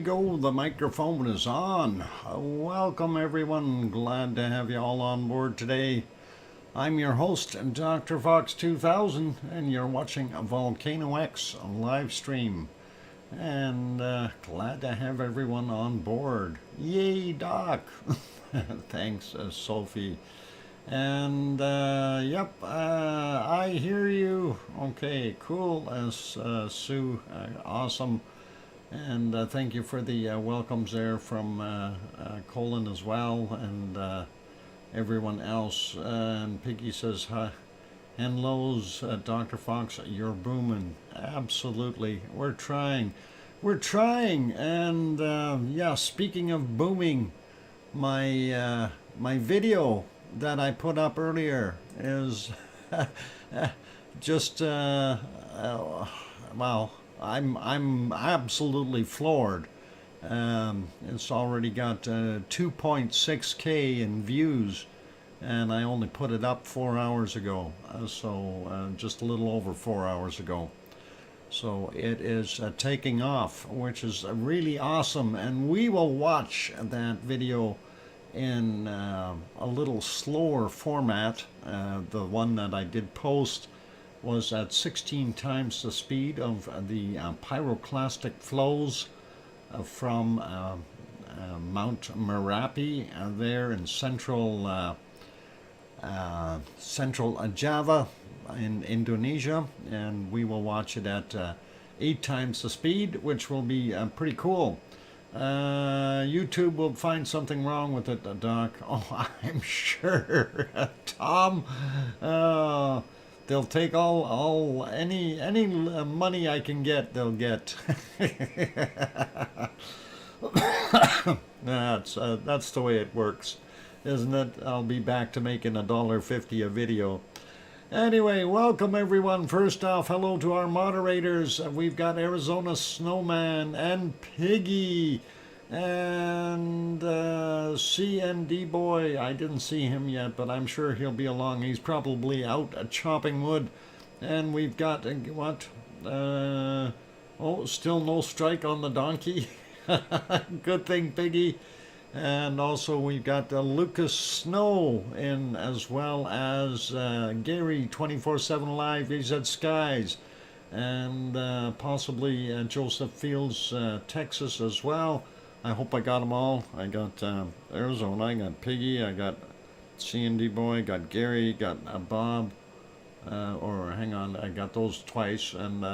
go, the microphone is on. Welcome everyone, glad to have you all on board today. I'm your host, DrFox2000, and you're watching a VolcanoX live stream. And glad to have everyone on board. Yay, Doc! Thanks, Sophie. And yep, I hear you. Okay, cool, Sue, awesome. And thank you for the welcomes there from Colin as well, and everyone else. And Piggy says, hi. Hello's Dr. Fox, you're booming. Absolutely. We're trying. We're trying. And yeah, speaking of booming, my video that I put up earlier is just well, I'm absolutely floored. It's already got 2.6K in views, and I only put it up 4 hours ago, so just a little over 4 hours ago. So it is taking off, which is really awesome, and we will watch that video in a little slower format. The one that I did post was at 16 times the speed of the pyroclastic flows from Mount Merapi there in central Java in Indonesia, and we will watch it at 8 times the speed, which will be pretty cool. YouTube will find something wrong with it, Doc. Oh, I'm sure. Tom, they'll take any money I can get, they'll get. That's the way it works, isn't it? I'll be back to making $1.50 a video. Anyway, welcome everyone. First off, hello to our moderators. We've got Arizona Snowman and Piggy and CND Boy. I didn't see him yet, but I'm sure he'll be along. He's probably out chopping wood. And we've got, what? Oh, still no strike on the donkey. Good thing, Piggy. And also we've got Lucas Snow in, as well as Gary 24/7 Live. He's at Skies, and possibly Joseph Fields, Texas as well. I hope I got them all. I got Arizona, I got Piggy, I got C&D Boy, got Gary, got Bob, or hang on, I got those twice, and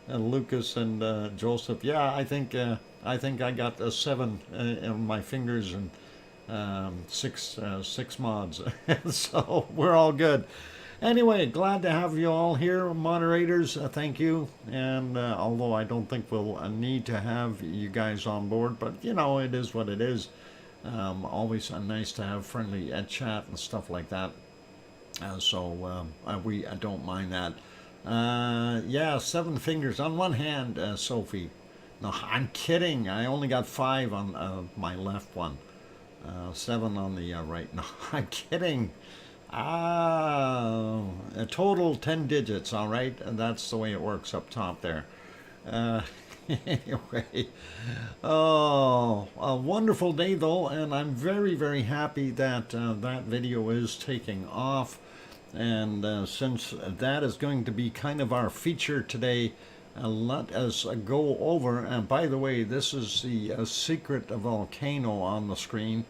and Lucas and Joseph. Yeah, I think I got 7 on my fingers and 6 mods. So we're all good. Anyway, glad to have you all here, moderators. Thank you. And although I don't think we'll need to have you guys on board, but you know, it is what it is. Always nice to have friendly chat and stuff like that. So we don't mind that. Yeah, 7 fingers on one hand, Sophie. No, I'm kidding. I only got 5 on my left one. 7 on the right. No, I'm kidding. A total 10 digits, all right? And that's the way it works up top there. Anyway. Oh, a wonderful day, though, and I'm very, very happy that that video is taking off. And since that is going to be kind of our feature today, let us go over, and by the way, this is the secret volcano on the screen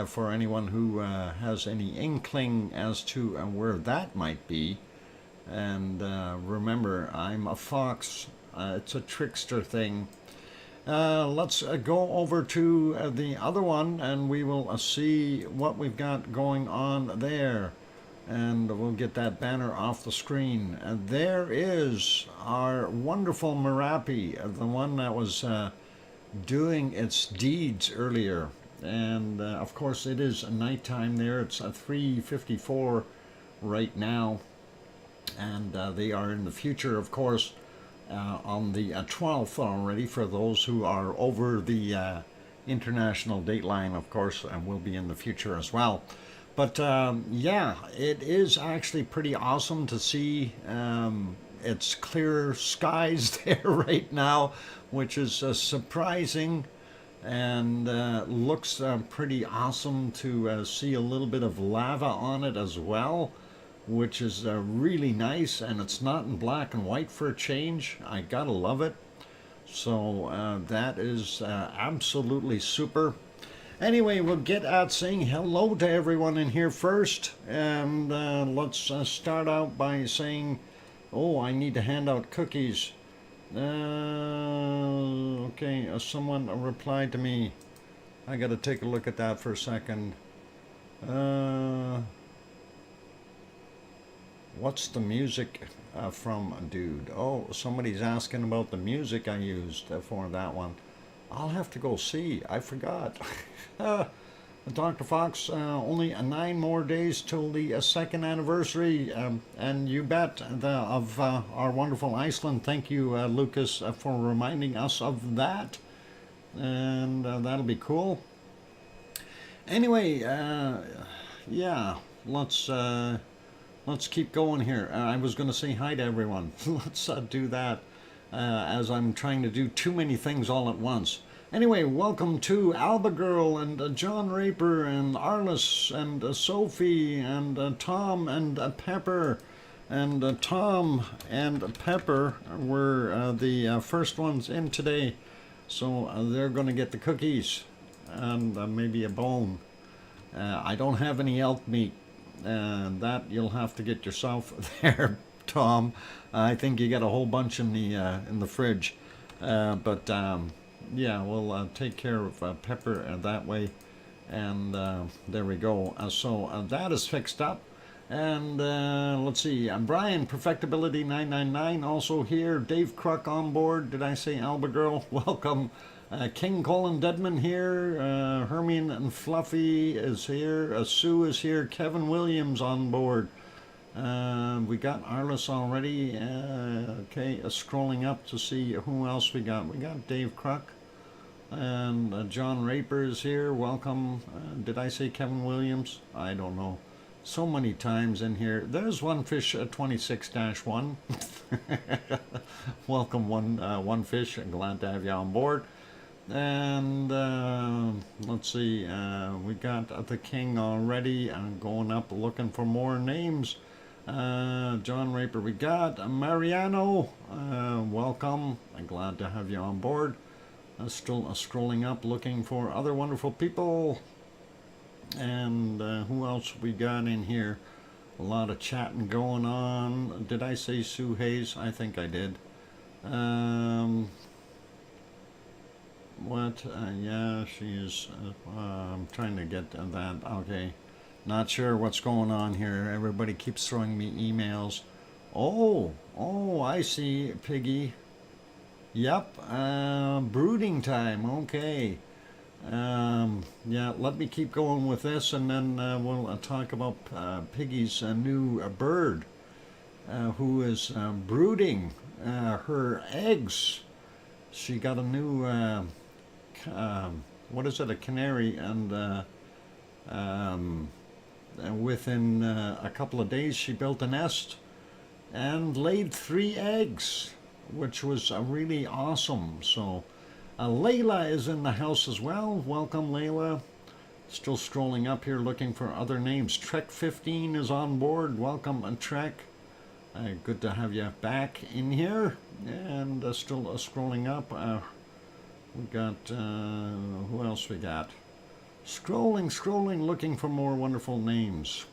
for anyone who has any inkling as to where that might be. And remember, I'm a fox. It's a trickster thing. Let's go over to the other one, and we will see what we've got going on there. And we'll get that banner off the screen. And there is our wonderful Merapi, the one that was doing its deeds earlier. And of course it is nighttime there. It's 3:54 right now, and they are in the future, of course, on the 12th already, for those who are over the international dateline, of course, and will be in the future as well. But yeah, it is actually pretty awesome to see it's clear skies there right now, which is surprising, and looks pretty awesome to see a little bit of lava on it as well, which is really nice, and it's not in black and white for a change. I gotta love it. So that is absolutely super. Anyway, we'll get at saying hello to everyone in here first, and let's start out by saying, oh, I need to hand out cookies. Okay, someone replied to me. I gotta take a look at that for a second. What's the music from, dude? Oh, somebody's asking about the music I used for that one. I'll have to go see. I forgot. Dr. Fox, only 9 more days till the 2nd anniversary, and you bet, of our wonderful Iceland. Thank you, Lucas, for reminding us of that, and that'll be cool. Anyway, yeah, let's keep going here. I was going to say hi to everyone. Let's do that, as I'm trying to do too many things all at once. Anyway, welcome to Alba Girl and John Raper and Arliss and Sophie and Tom and Pepper. And Tom and Pepper were the first ones in today. So they're going to get the cookies and maybe a bone. I don't have any elk meat. That you'll have to get yourself there, Tom. I think you got a whole bunch in the fridge. But yeah, we'll take care of Pepper that way, and there we go. So that is fixed up, and let's see. Brian Perfectability 999 also here. Dave Cruck on board. Did I say Alba Girl? Welcome. King Colin Deadman here. Hermione and Fluffy is here. Sue is here. Kevin Williams on board. We got Arliss already. Okay, scrolling up to see who else we got. We got Dave Cruck. And John Raper is here. Welcome. Did I say Kevin Williams? I don't know. So many times in here. There's One Fish 26-1. Welcome, One Fish. Glad to have you on board. And let's see. We got the King already. I'm going up looking for more names. John Raper we got. Mariano. Welcome. I'm glad to have you on board. Still scrolling up looking for other wonderful people. And who else we got in here? A lot of chatting going on. Did I say Sue Hayes? I think I did. What? Yeah, she is. I'm trying to get that. Okay. Not sure what's going on here. Everybody keeps throwing me emails. Oh, I see, Piggy. Yep, brooding time, okay. Yeah, let me keep going with this, and then we'll talk about Piggy's new bird, who is brooding her eggs. She got a new, what is it, a canary, and within a couple of days she built a nest and laid 3 eggs. Which was really awesome. So Layla is in the house as well. Welcome, Layla. Still scrolling up here looking for other names. Trek 15 is on board. Welcome, Trek. Good to have you back in here. And still scrolling up. We got, who else we got? Scrolling, looking for more wonderful names.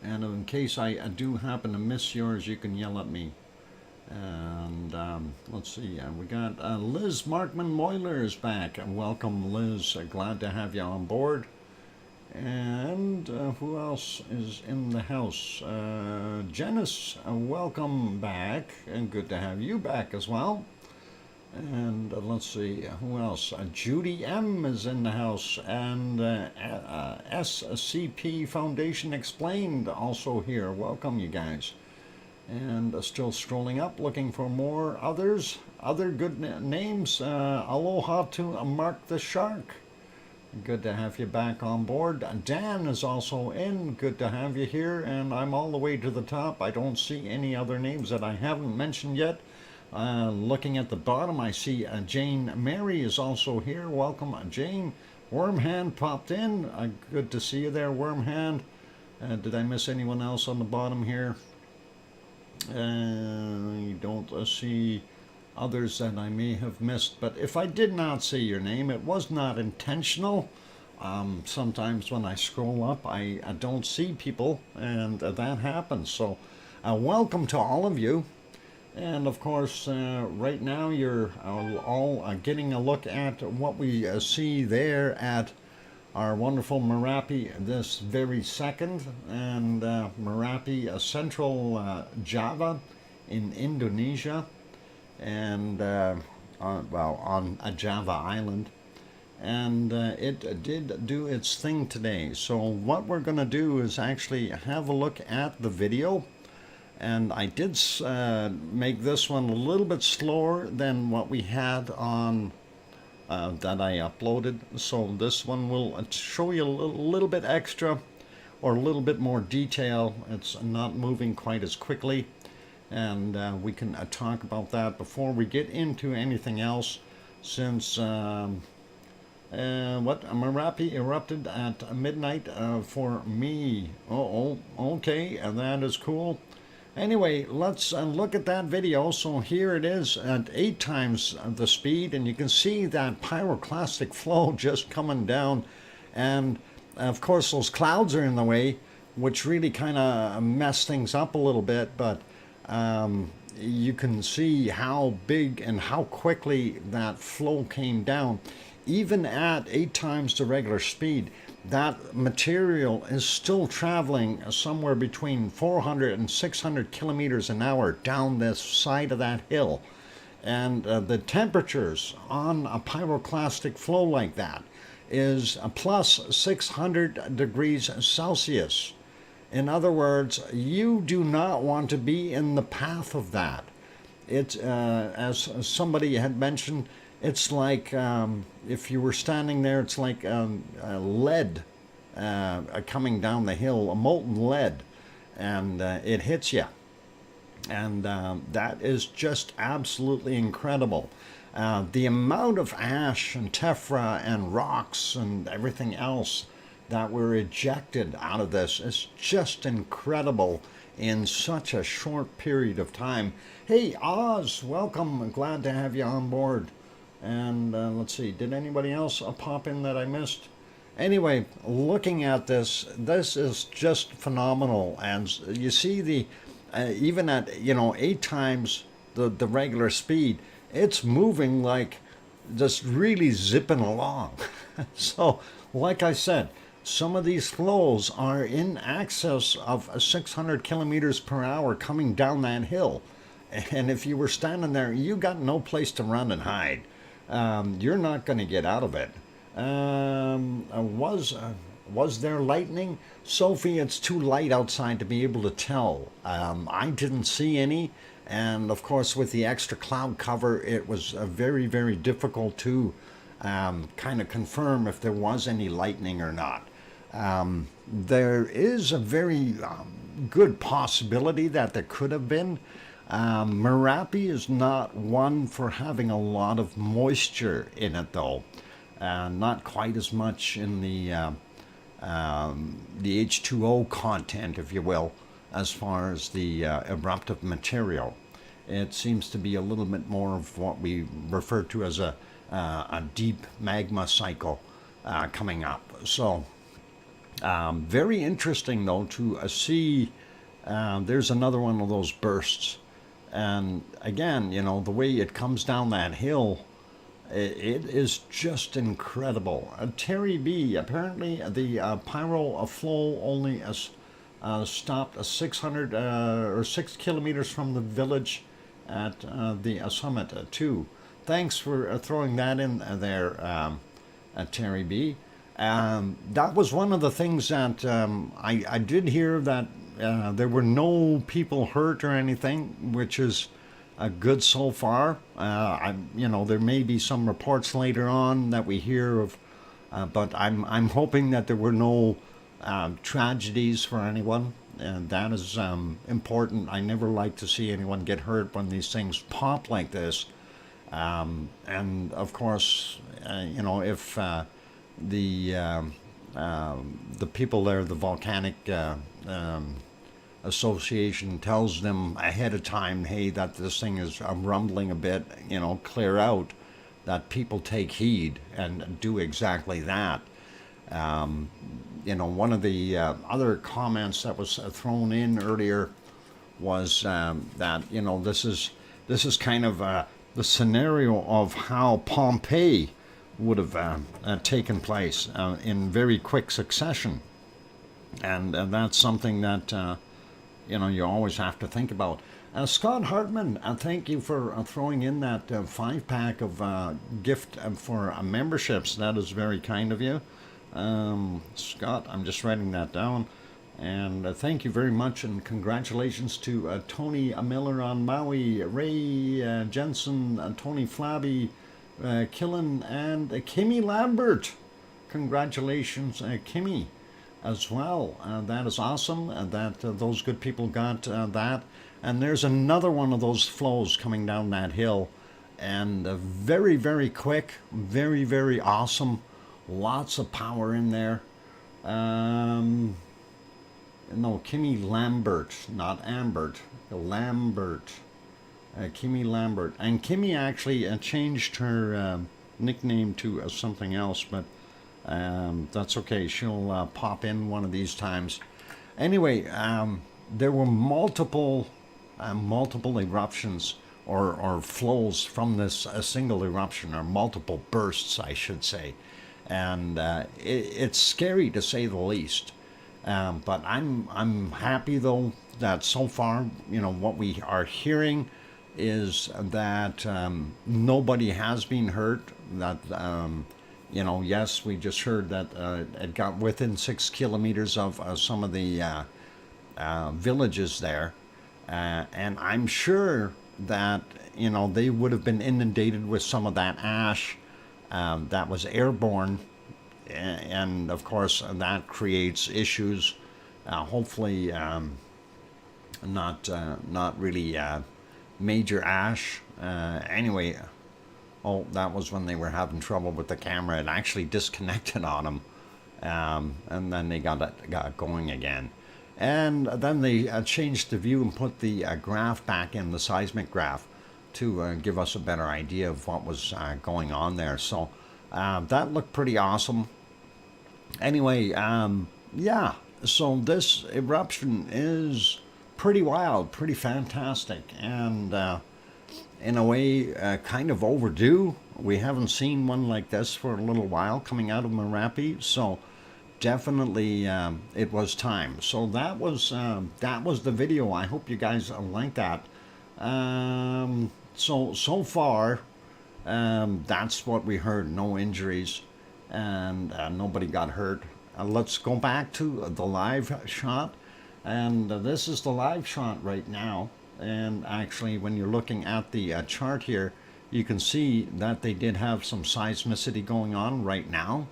And in case I do happen to miss yours, you can yell at me. And let's see, we got Liz Markman Moyler is back. Welcome, Liz. Glad to have you on board. And who else is in the house? Janice, welcome back, and good to have you back as well. And let's see, who else? Judy M is in the house, and SCP Foundation Explained also here. Welcome, you guys. And still scrolling up, looking for more other good names. Aloha to Mark the Shark. Good to have you back on board. Dan is also in. Good to have you here. And I'm all the way to the top. I don't see any other names that I haven't mentioned yet. Looking at the bottom, I see Jane Mary is also here. Welcome, Jane. Wormhand popped in. Good to see you there, Wormhand. Did I miss anyone else on the bottom here? You don't see others that I may have missed, but if I did not see your name, it was not intentional. Sometimes when I scroll up, I don't see people, and that happens. So welcome to all of you. And of course, right now you're all getting a look at what we see there at our wonderful Merapi this very second. And Merapi, central Java in Indonesia, and on a Java island. And it did do its thing today. So what we're going to do is actually have a look at the video. And I did make this one a little bit slower than what we had on that I uploaded. So this one will show you a little bit extra or a little bit more detail. It's not moving quite as quickly. And we can talk about that before we get into anything else, since Merapi erupted at midnight for me. Okay, and that is cool. Anyway, let's look at that video. So here it is at 8 times the speed, and you can see that pyroclastic flow just coming down. And of course, those clouds are in the way, which really kind of mess things up a little bit, but you can see how big and how quickly that flow came down. Even at 8 times the regular speed, that material is still traveling somewhere between 400 and 600 kilometers an hour down this side of that hill. And the temperatures on a pyroclastic flow like that is plus 600 degrees Celsius. In other words, you do not want to be in the path of that. It's, as somebody had mentioned, it's like if you were standing there, it's like lead coming down the hill, a molten lead, and it hits you. And that is just absolutely incredible. The amount of ash and tephra and rocks and everything else that were ejected out of this is just incredible in such a short period of time. Hey, Oz, welcome. I'm glad to have you on board. And let's see, did anybody else pop in that I missed? Anyway, looking at this, this is just phenomenal. And you see the, even at, 8 times the regular speed, it's moving like just really zipping along. So, like I said, some of these flows are in excess of 600 kilometers per hour coming down that hill. And if you were standing there, you got no place to run and hide. You're not going to get out of it. Was there lightning? Sophie, it's too light outside to be able to tell. I didn't see any. And of course, with the extra cloud cover, it was very, very difficult to kind of confirm if there was any lightning or not. There is a very good possibility that there could have been. Merapi is not one for having a lot of moisture in it, though. Not quite as much in the H2O content, if you will, as far as the eruptive material. It seems to be a little bit more of what we refer to as a deep magma cycle coming up. So, very interesting, though, to see there's another one of those bursts. And again, the way it comes down that hill, it is just incredible. Terry B, apparently the pyro flow only stopped 600 or 6 kilometers from the village at the summit too. Thanks for throwing that in there, Terry B. That was one of the things that I did hear, that there were no people hurt or anything, which is good so far. There may be some reports later on that we hear of But I'm hoping that there were no tragedies for anyone, and that is important. I never like to see anyone get hurt when these things pop like this. And of course, if the people there, the volcanic association, tells them ahead of time, hey, that this thing is rumbling a bit, clear out, that people take heed and do exactly that. One of the other comments that was thrown in earlier was that this is kind of the scenario of how Pompeii would have taken place in very quick succession, and that's something that you always have to think about. Scott Hartman, thank you for throwing in that 5-pack of gift for memberships. That is very kind of you. Scott, I'm just writing that down. And thank you very much, and congratulations to Tony Miller on Maui, Ray Jensen, Tony Flabby, Killen, and Kimmy Lambert. Congratulations, Kimmy, as well. That is awesome that those good people got that. And there's another one of those flows coming down that hill, and very, very quick, very, very awesome. Lots of power in there. No, Kimmy Lambert, not Ambert. Lambert. Kimmy Lambert. And Kimmy actually changed her nickname to something else, but that's okay. She'll pop in one of these times. Anyway, there were multiple eruptions or flows from this single eruption, or multiple bursts, I should say. And it's scary to say the least. But I'm happy though that so far, what we are hearing is that nobody has been hurt. That yes, we just heard that it got within 6 kilometers of some of the villages there, and I'm sure that they would have been inundated with some of that ash that was airborne. And of course, that creates issues. Hopefully, not really major ash. Anyway, that was when they were having trouble with the camera. It actually disconnected on them, and then they got going again. And then they changed the view and put the graph back in, the seismic graph, to give us a better idea of what was going on there. So that looked pretty awesome. Anyway, yeah, so this eruption is pretty wild, pretty fantastic, and in a way kind of overdue. We haven't seen one like this for a little while coming out of Merapi, so definitely it was time. So that was the video. I hope you guys like that. So far, that's what we heard. No injuries, and nobody got hurt. Let's go back to the live shot, and this is the live shot right now. And actually, when you're looking at the chart here, you can see that they did have some seismicity going on right now,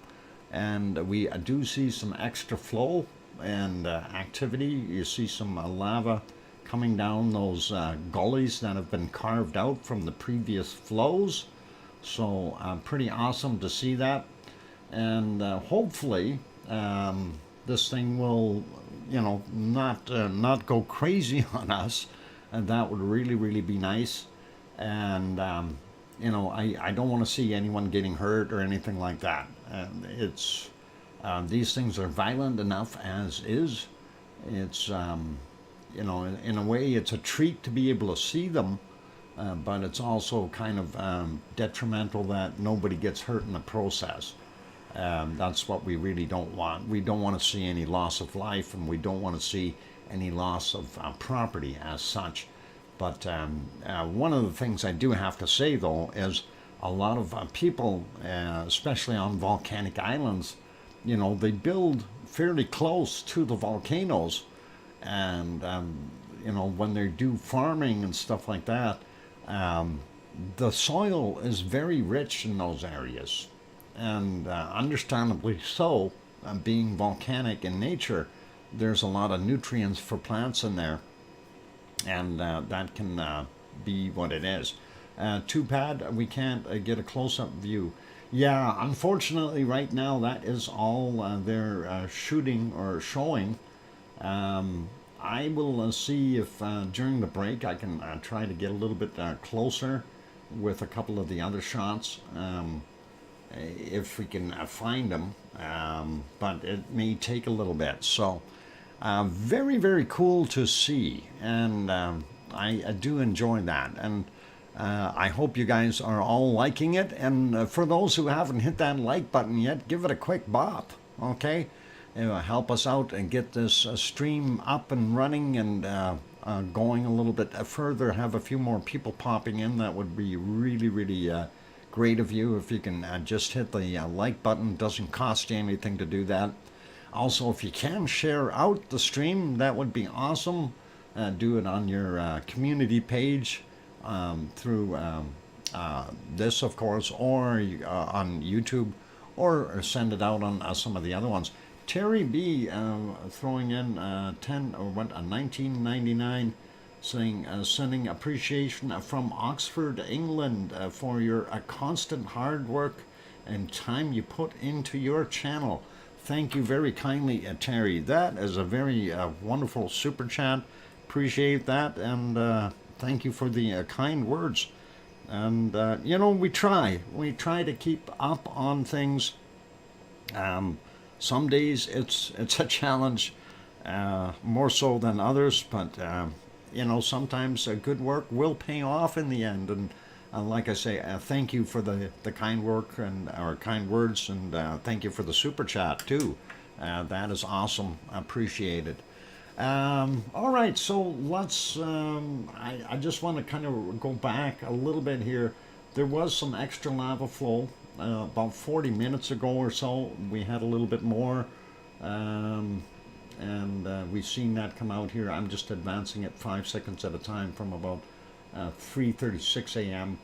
and we do see some extra flow and activity. You see some lava coming down those gullies that have been carved out from the previous flows. So pretty awesome to see that. And hopefully this thing will, not go crazy on us, and that would really be nice. And I don't want to see anyone getting hurt or anything like that. It's these things are violent enough as is. It's in a way it's a treat to be able to see them, but it's also kind of detrimental that nobody gets hurt in the process. That's what we really don't want. We don't want to see any loss of life, and we don't want to see any loss of property as such. But one of the things I do have to say, though, is a lot of people, especially on volcanic islands, they build fairly close to the volcanoes. And, when they do farming and stuff like that, the soil is very rich in those areas. and understandably so, being volcanic in nature, there's a lot of nutrients for plants in there, and that can be what it is. Too bad we can't get a close-up view. Yeah, unfortunately, right now that is all they're shooting or showing. I will see if during the break I can try to get a little bit closer with a couple of the other shots, if we can find them, but it may take a little bit. So very, very cool to see, and I do enjoy that, and I hope you guys are all liking it. And for those who haven't hit that like button yet, give it a quick bop, okay? It will help us out and get this stream up and running and going a little bit further. Have a few more people popping in. That would be really, really great of you if you can just hit the like button. Doesn't cost you anything to do that. Also, if you can share out the stream, that would be awesome. Do it on your community page. Through this, of course, or on YouTube, or send it out on some of the other ones. Terry B throwing in 1999, saying sending appreciation from Oxford, England, for your constant hard work and time you put into your channel. Thank you very kindly, Terry. That is a very wonderful super chat. Appreciate that, and thank you for the kind words. And you know, we try to keep up on things. Some days it's a challenge, more so than others, but you know, sometimes good work will pay off in the end. And like I say, thank you for the kind work and our kind words, and thank you for the super chat too. That is awesome. Appreciate it. All right, so let's, I just want to kind of go back a little bit here. There was some extra lava flow about 40 minutes ago or so. We had a little bit more, and we've seen that come out here. I'm just advancing it 5 seconds at a time from about 3:36 a.m.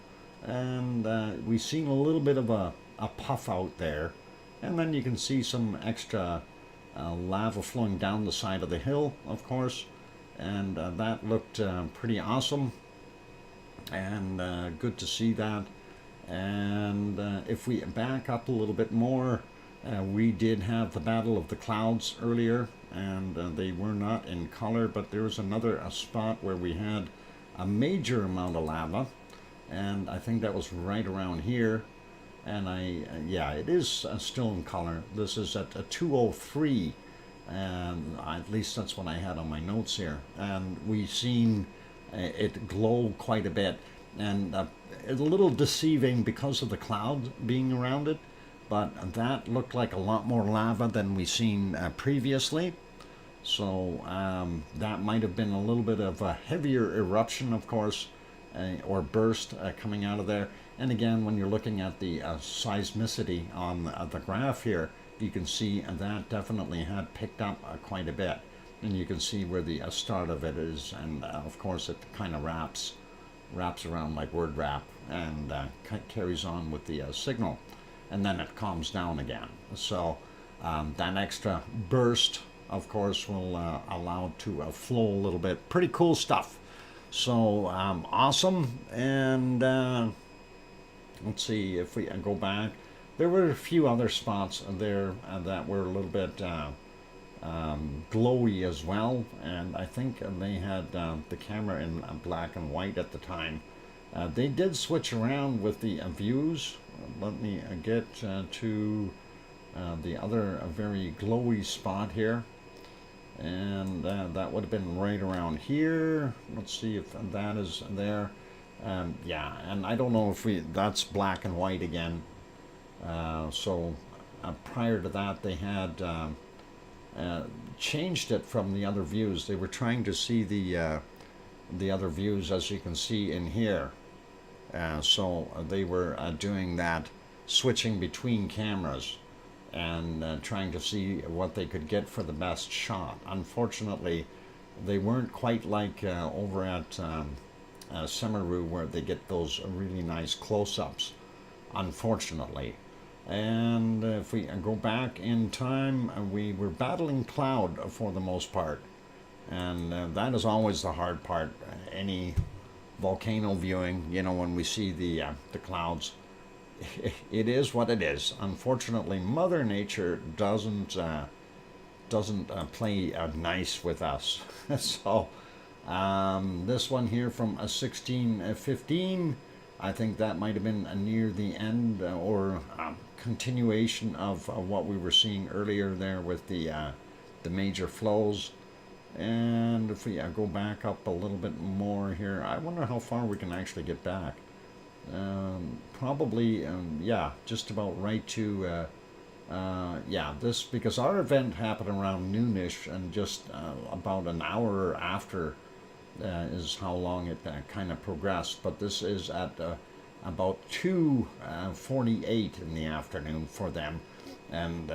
And we've seen a little bit of a puff out there, and then you can see some extra lava flowing down the side of the hill, of course, and that looked pretty awesome, and good to see that. And if we back up a little bit more, we did have the Battle of the Clouds earlier, and they were not in color, but there was another spot where we had a major amount of lava, and I think that was right around here. And yeah, it is still in color. This is at 2:03, and at least that's what I had on my notes here. And we've seen it glow quite a bit, and it's a little deceiving because of the cloud being around it, but that looked like a lot more lava than we've seen previously. So that might have been a little bit of a heavier eruption, of course, or burst coming out of there. And again, when you're looking at the seismicity on the graph here, you can see that definitely had picked up quite a bit. And you can see where the start of it is, and of course it kind of wraps around like word wrap, and carries on with the signal, and then it calms down again. So that extra burst, of course, will allow it to flow a little bit. Pretty cool stuff. So awesome. And let's see if we go back. There were a few other spots there that were a little bit glowy as well, and I think they had the camera in black and white at the time. They did switch around with the views. Let me get to the other very glowy spot here, and that would have been right around here. Let's see if that is there. Yeah, and I don't know if that's black and white again. So prior to that, they had changed it from the other views. They were trying to see the other views, as you can see in here. So they were doing that, switching between cameras and trying to see what they could get for the best shot. Unfortunately, they weren't quite like over at Semeru, where they get those really nice close-ups, unfortunately. And if we go back in time, we were battling cloud for the most part. And that is always the hard part. Any volcano viewing, you know, when we see the clouds, it is what it is. Unfortunately, Mother Nature doesn't play nice with us. So this one here from 1615, I think that might have been near the end or continuation of what we were seeing earlier there with the major flows. And if we go back up a little bit more here, I wonder how far we can actually get back. Probably, yeah, just about right to, yeah, this, because our event happened around noonish, and just about an hour after is how long it kind of progressed. But this is at about 2:48 in the afternoon for them. And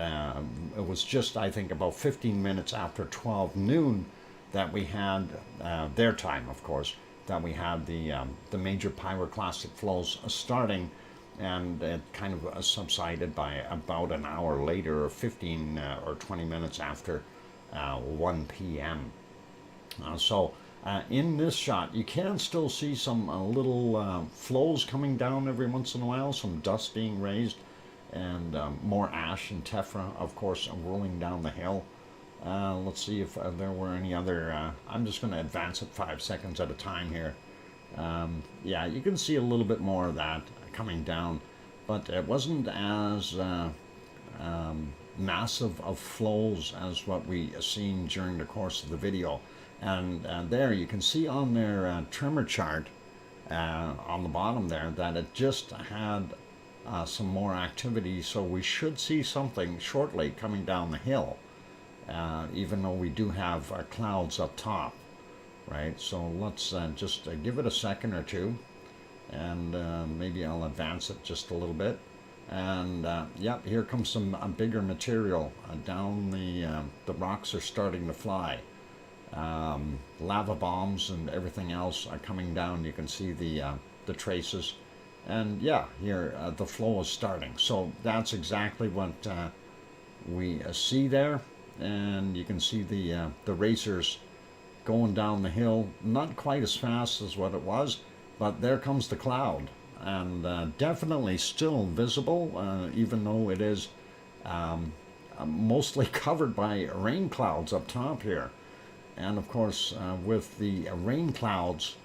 it was just, I think, about 15 minutes after 12 noon that we had, their time, of course, that we had the major pyroclastic flows starting, and it kind of subsided by about an hour later, or 15 or 20 minutes after 1 p.m. So in this shot, you can still see some little flows coming down every once in a while, some dust being raised, and more ash and tephra, of course, rolling down the hill. Let's see if there were any other. I'm just going to advance it 5 seconds at a time here. Yeah, you can see a little bit more of that coming down, but it wasn't as massive of flows as what we seen during the course of the video. And there you can see on their tremor chart on the bottom there that it just had some more activity, so we should see something shortly coming down the hill, even though we do have clouds up top, right? So let's just give it a second or two, and maybe I'll advance it just a little bit. And yep, here comes some bigger material down. The rocks are starting to fly. Lava bombs and everything else are coming down. You can see the traces. And yeah, here the flow is starting. So that's exactly what we see there. And you can see the racers going down the hill, not quite as fast as what it was, but there comes the cloud. And definitely still visible, even though it is mostly covered by rain clouds up top here. And of course, with the rain clouds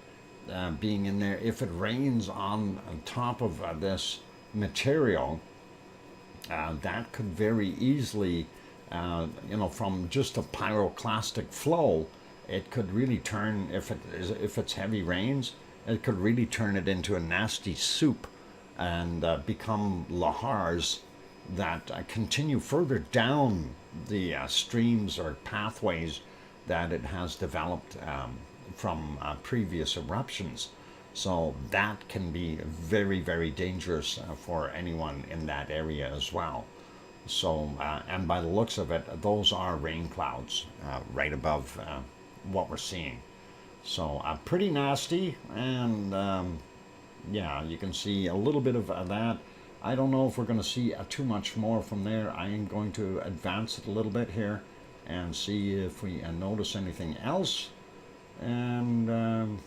being in there, if it rains on top of this material, that could very easily, you know, from just a pyroclastic flow, it could really turn, if it's heavy rains, it could really turn it into a nasty soup and become lahars that continue further down the streams or pathways that it has developed from previous eruptions. So that can be very, very dangerous for anyone in that area as well. So, and by the looks of it, those are rain clouds right above what we're seeing. So pretty nasty, and yeah, you can see a little bit of that. I don't know if we're going to see too much more from there. I am going to advance it a little bit here and see if we notice anything else. And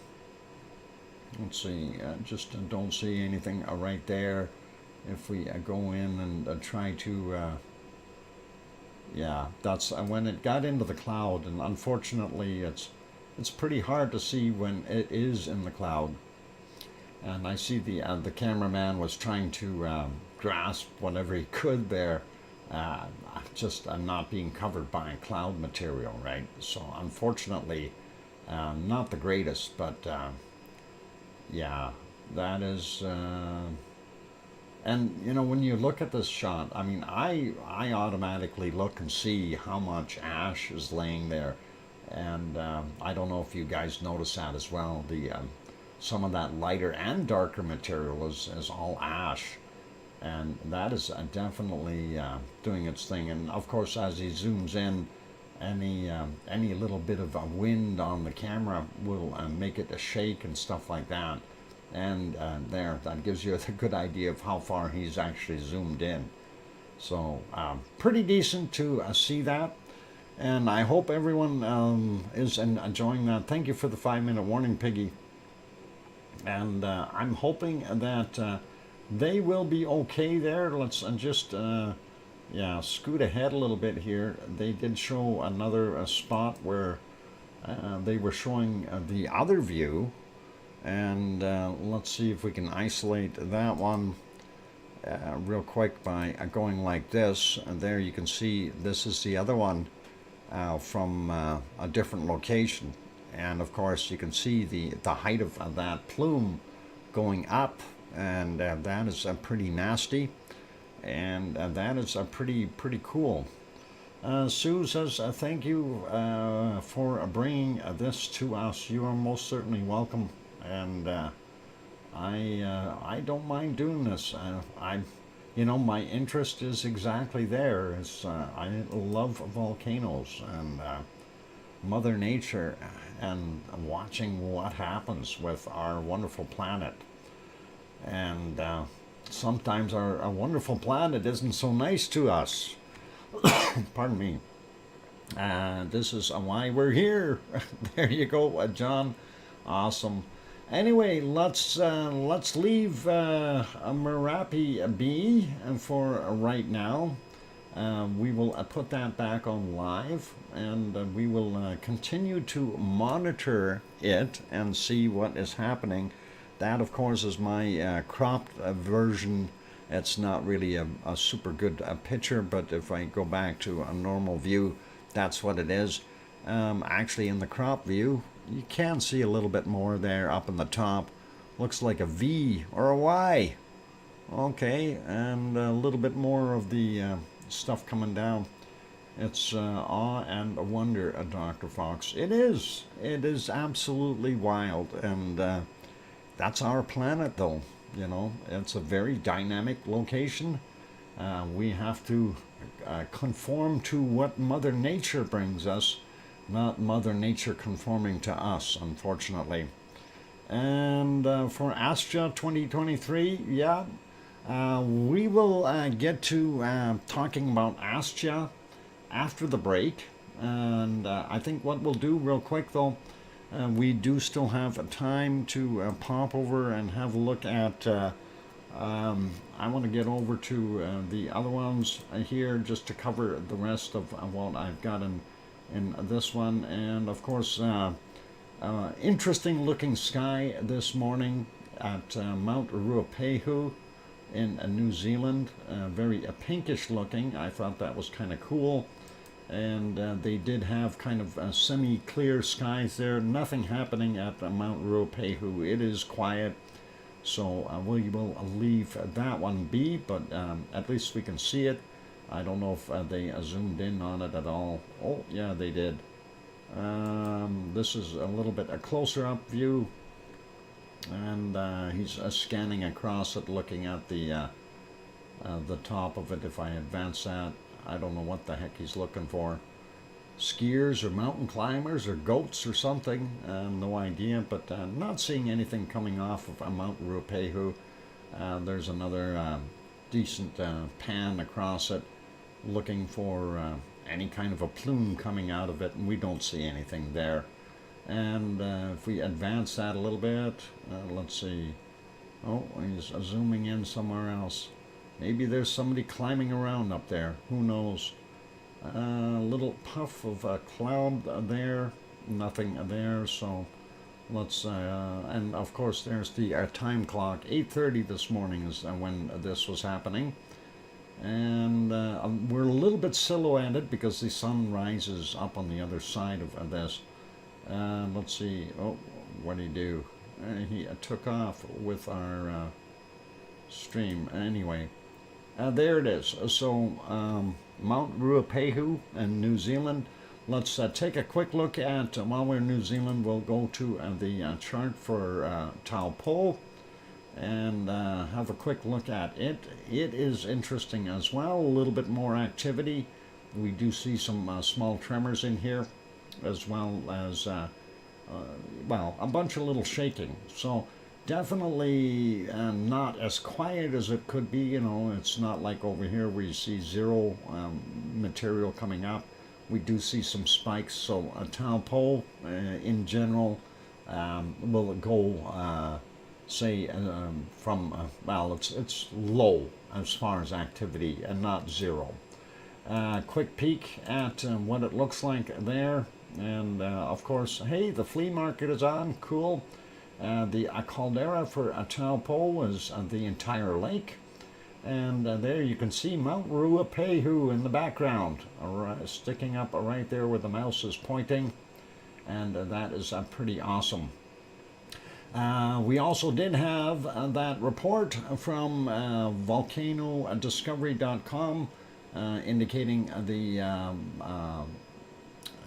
let's see, just don't see anything right there. If we go in and try to, yeah, that's when it got into the cloud, and unfortunately it's pretty hard to see when it is in the cloud. And I see the cameraman was trying to grasp whatever he could there, just not being covered by cloud material, right? So unfortunately, not the greatest, but yeah, that is. And you know, when you look at this shot, I mean, I automatically look and see how much ash is laying there. And I don't know if you guys notice that as well. Some of that lighter and darker material is all ash, and that is definitely doing its thing. And of course, as he zooms in, any little bit of wind on the camera will make it shake and stuff like that. And there, that gives you a good idea of how far he's actually zoomed in. So pretty decent to see that. And I hope everyone is enjoying that. Thank you for the 5-minute warning, Piggy. And I'm hoping that they will be okay there. Let's just scoot ahead a little bit here. They did show another spot where they were showing the other view. And let's see if we can isolate that one real quick by going like this. And there you can see this is the other one from a different location. And of course you can see the height of that plume going up, and that is pretty nasty, and that is pretty cool. Sue says, thank you for bringing this to us. You are most certainly welcome, and I don't mind doing this. My interest is exactly there. I love volcanoes and Mother Nature and watching what happens with our wonderful planet. And sometimes our wonderful planet isn't so nice to us. Pardon me. This is why we're here. There you go, John. Awesome. Anyway, let's leave Merapi be for right now. We will put that back on live, and we will continue to monitor it and see what is happening. That, of course, is my cropped version. It's not really a super good picture, but if I go back to a normal view, that's what it is. Actually, in the crop view, you can see a little bit more there up in the top. Looks like a V or a Y. Okay, and a little bit more of the stuff coming down. It's awe and wonder, Dr. Fox. It is absolutely wild, and that's our planet, though. It's a very dynamic location. We have to conform to what Mother Nature brings us, not Mother Nature conforming to us, unfortunately. And for Astra 2023, we will get to talking about Astra after the break. And I think what we'll do real quick, though, we do still have time to pop over and have a look at I want to get over to the other ones here just to cover the rest of what I've got in this one. And of course, interesting looking sky this morning at Mount Ruapehu in New Zealand. Very pinkish looking. I thought that was kind of cool. And they did have kind of semi-clear skies there. Nothing happening at Mount Ruapehu. It is quiet. So we will leave that one be, but at least we can see it. I don't know if they zoomed in on it at all. Oh, yeah, they did. This is a little bit a closer up view. And he's scanning across it, looking at the top of it. If I advance that, I don't know what the heck he's looking for. Skiers or mountain climbers or goats or something. No idea, but not seeing anything coming off of Mount Ruapehu. There's another decent pan across it, looking for any kind of a plume coming out of it, and we don't see anything there. And if we advance that a little bit, let's see. Oh, he's zooming in somewhere else. Maybe there's somebody climbing around up there. Who knows? A little puff of a cloud there. Nothing there. So let's. And of course, there's the time clock. 8:30 this morning is when this was happening. And we're a little bit silhouetted because the sun rises up on the other side of this. Let's see. Oh, what did he do? He took off with our stream. Anyway, there it is. So Mount Ruapehu in New Zealand. Let's take a quick look at, while we're in New Zealand, we'll go to the chart for Taupo and have a quick look at it. It is interesting as well. A little bit more activity. We do see some small tremors in here, as well as well, a bunch of little shaking. So Definitely not as quiet as it could be. You know, it's not like over here where you see zero material coming up. We do see some spikes. So a Taupo in general will go, say, from, well, it's low as far as activity and not zero. Quick peek at what it looks like there. And of course, hey, the flea market is on. Cool. The caldera for Taupo is the entire lake. And there you can see Mount Ruapehu in the background, sticking up right there where the mouse is pointing. And that is pretty awesome. We also did have that report from volcanodiscovery.com indicating the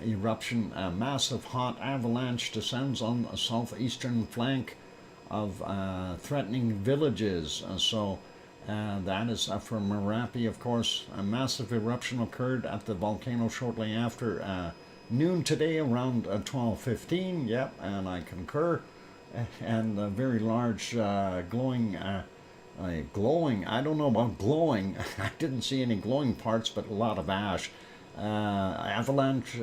eruption. A massive hot avalanche descends on the southeastern flank of threatening villages. That is from Merapi, of course. A massive eruption occurred at the volcano shortly after noon today, around 12:15. Yep, and I concur. And a very large glowing, I don't know about glowing. I didn't see any glowing parts, but a lot of ash. Avalanche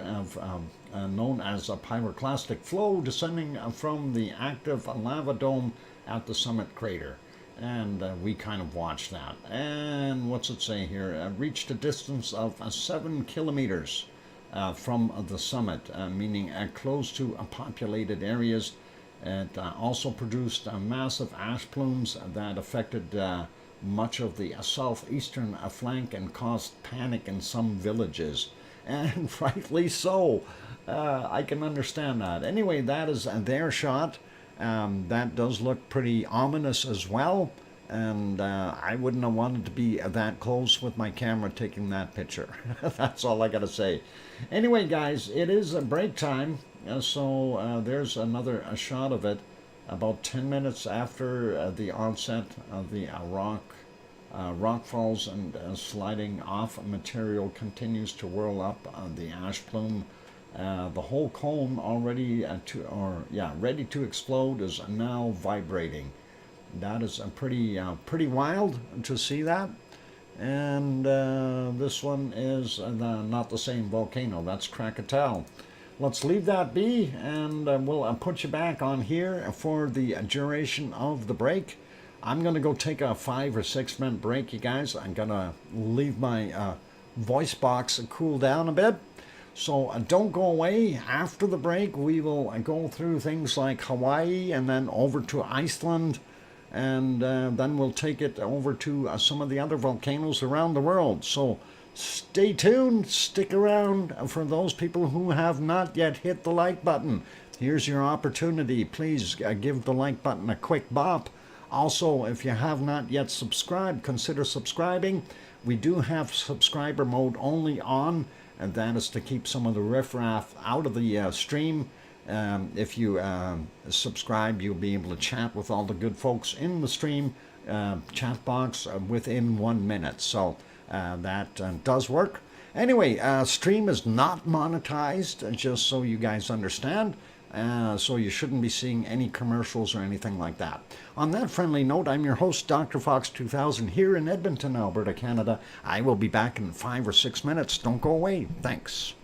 known as a pyroclastic flow descending from the active lava dome at the summit crater. And we kind of watched that. And what's it say here? Reached a distance of 7 kilometers from the summit, meaning close to populated areas. It also produced massive ash plumes that affected much of the southeastern flank and caused panic in some villages. And rightly so. I can understand that. Anyway, that is their shot. That does look pretty ominous as well. And I wouldn't have wanted to be that close with my camera taking that picture. That's all I got to say. Anyway, guys, it is break time. So there's another shot of it about 10 minutes after the onset of the rock falls, and sliding off material continues to whirl up the ash plume. The whole cone already ready to explode is now vibrating. That is pretty wild to see that. And this one is not the same volcano. That's Krakatoa. Let's leave that be, and we'll put you back on here for the duration of the break. I'm going to go take a 5 or 6 minute break, you guys. I'm going to leave my voice box cool down a bit. So don't go away. After the break, we will go through things like Hawaii and then over to Iceland. And then we'll take it over to some of the other volcanoes around the world. So stay tuned, stick around. For those people who have not yet hit the like button, here's your opportunity. Please give the like button a quick bop. Also, if you have not yet subscribed, consider subscribing. We do have subscriber mode only on, and that is to keep some of the riffraff out of the stream. If you subscribe, you'll be able to chat with all the good folks in the stream chat box within 1 minute. So that does work. Anyway, stream is not monetized, just so you guys understand. So you shouldn't be seeing any commercials or anything like that. On that friendly note, I'm your host, DrFox2000, here in Edmonton, Alberta, Canada. I will be back in 5 or 6 minutes. Don't go away. Thanks.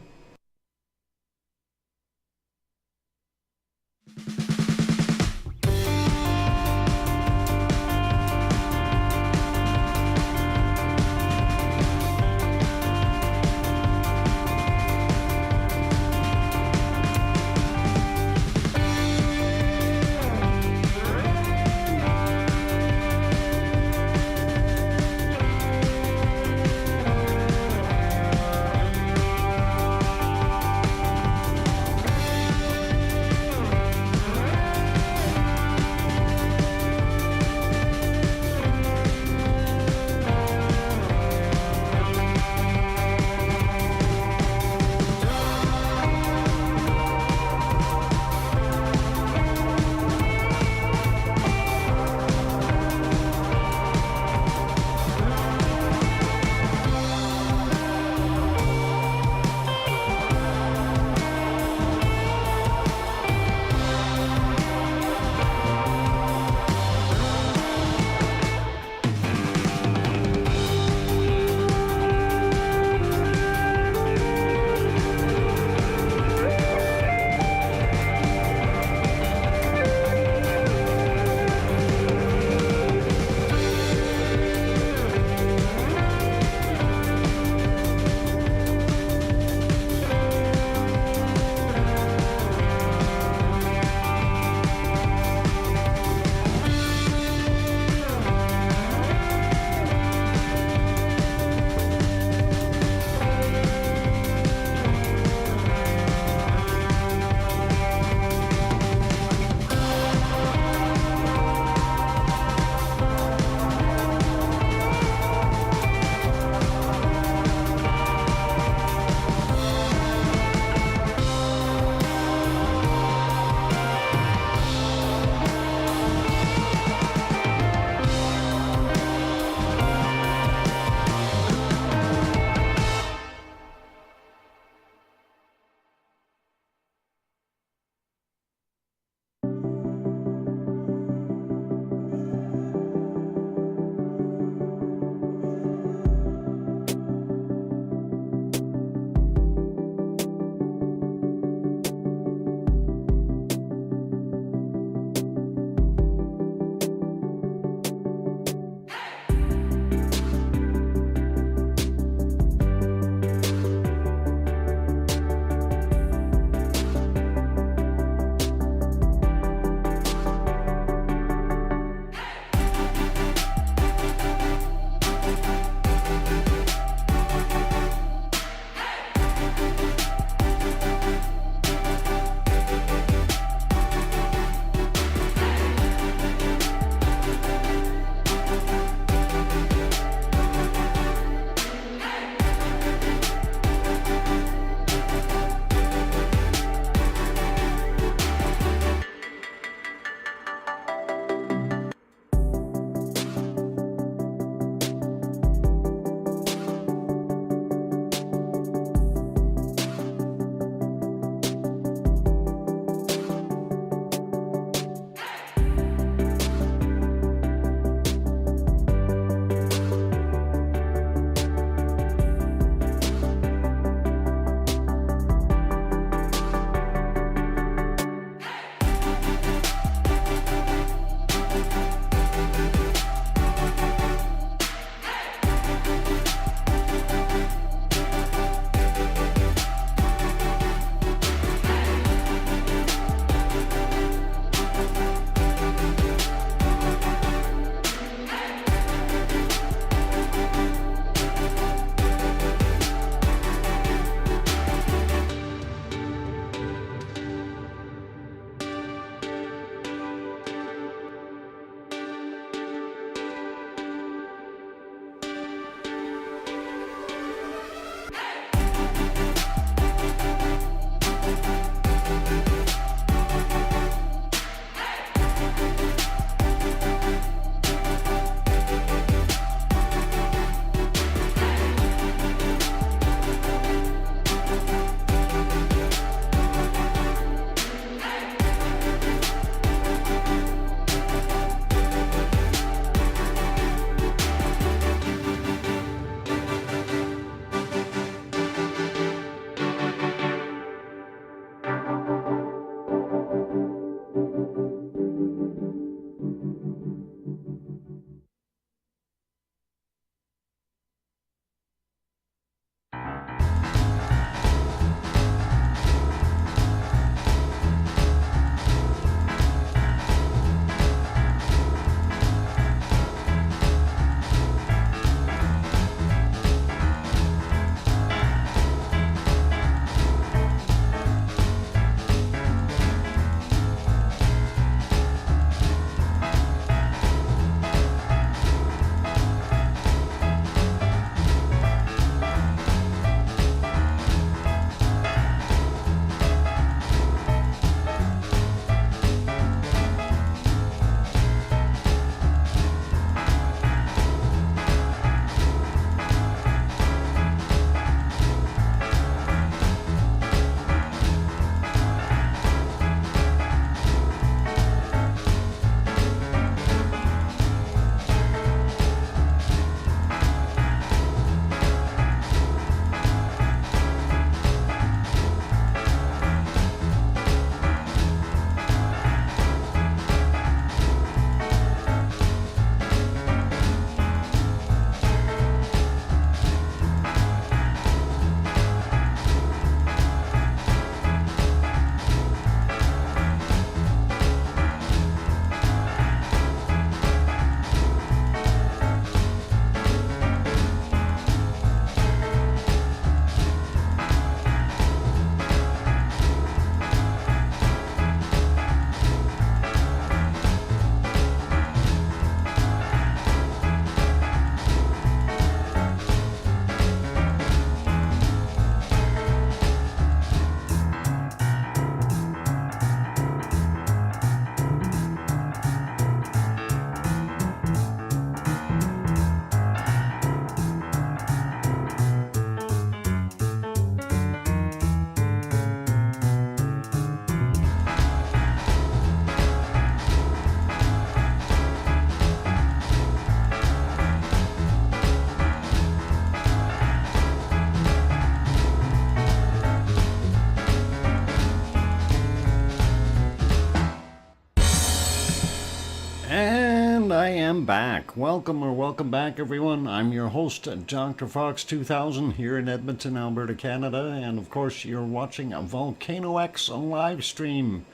I am back. Welcome back, everyone. I'm your host, DrFox2000, here in Edmonton, Alberta, Canada. And of course, you're watching a VolcanoX live stream.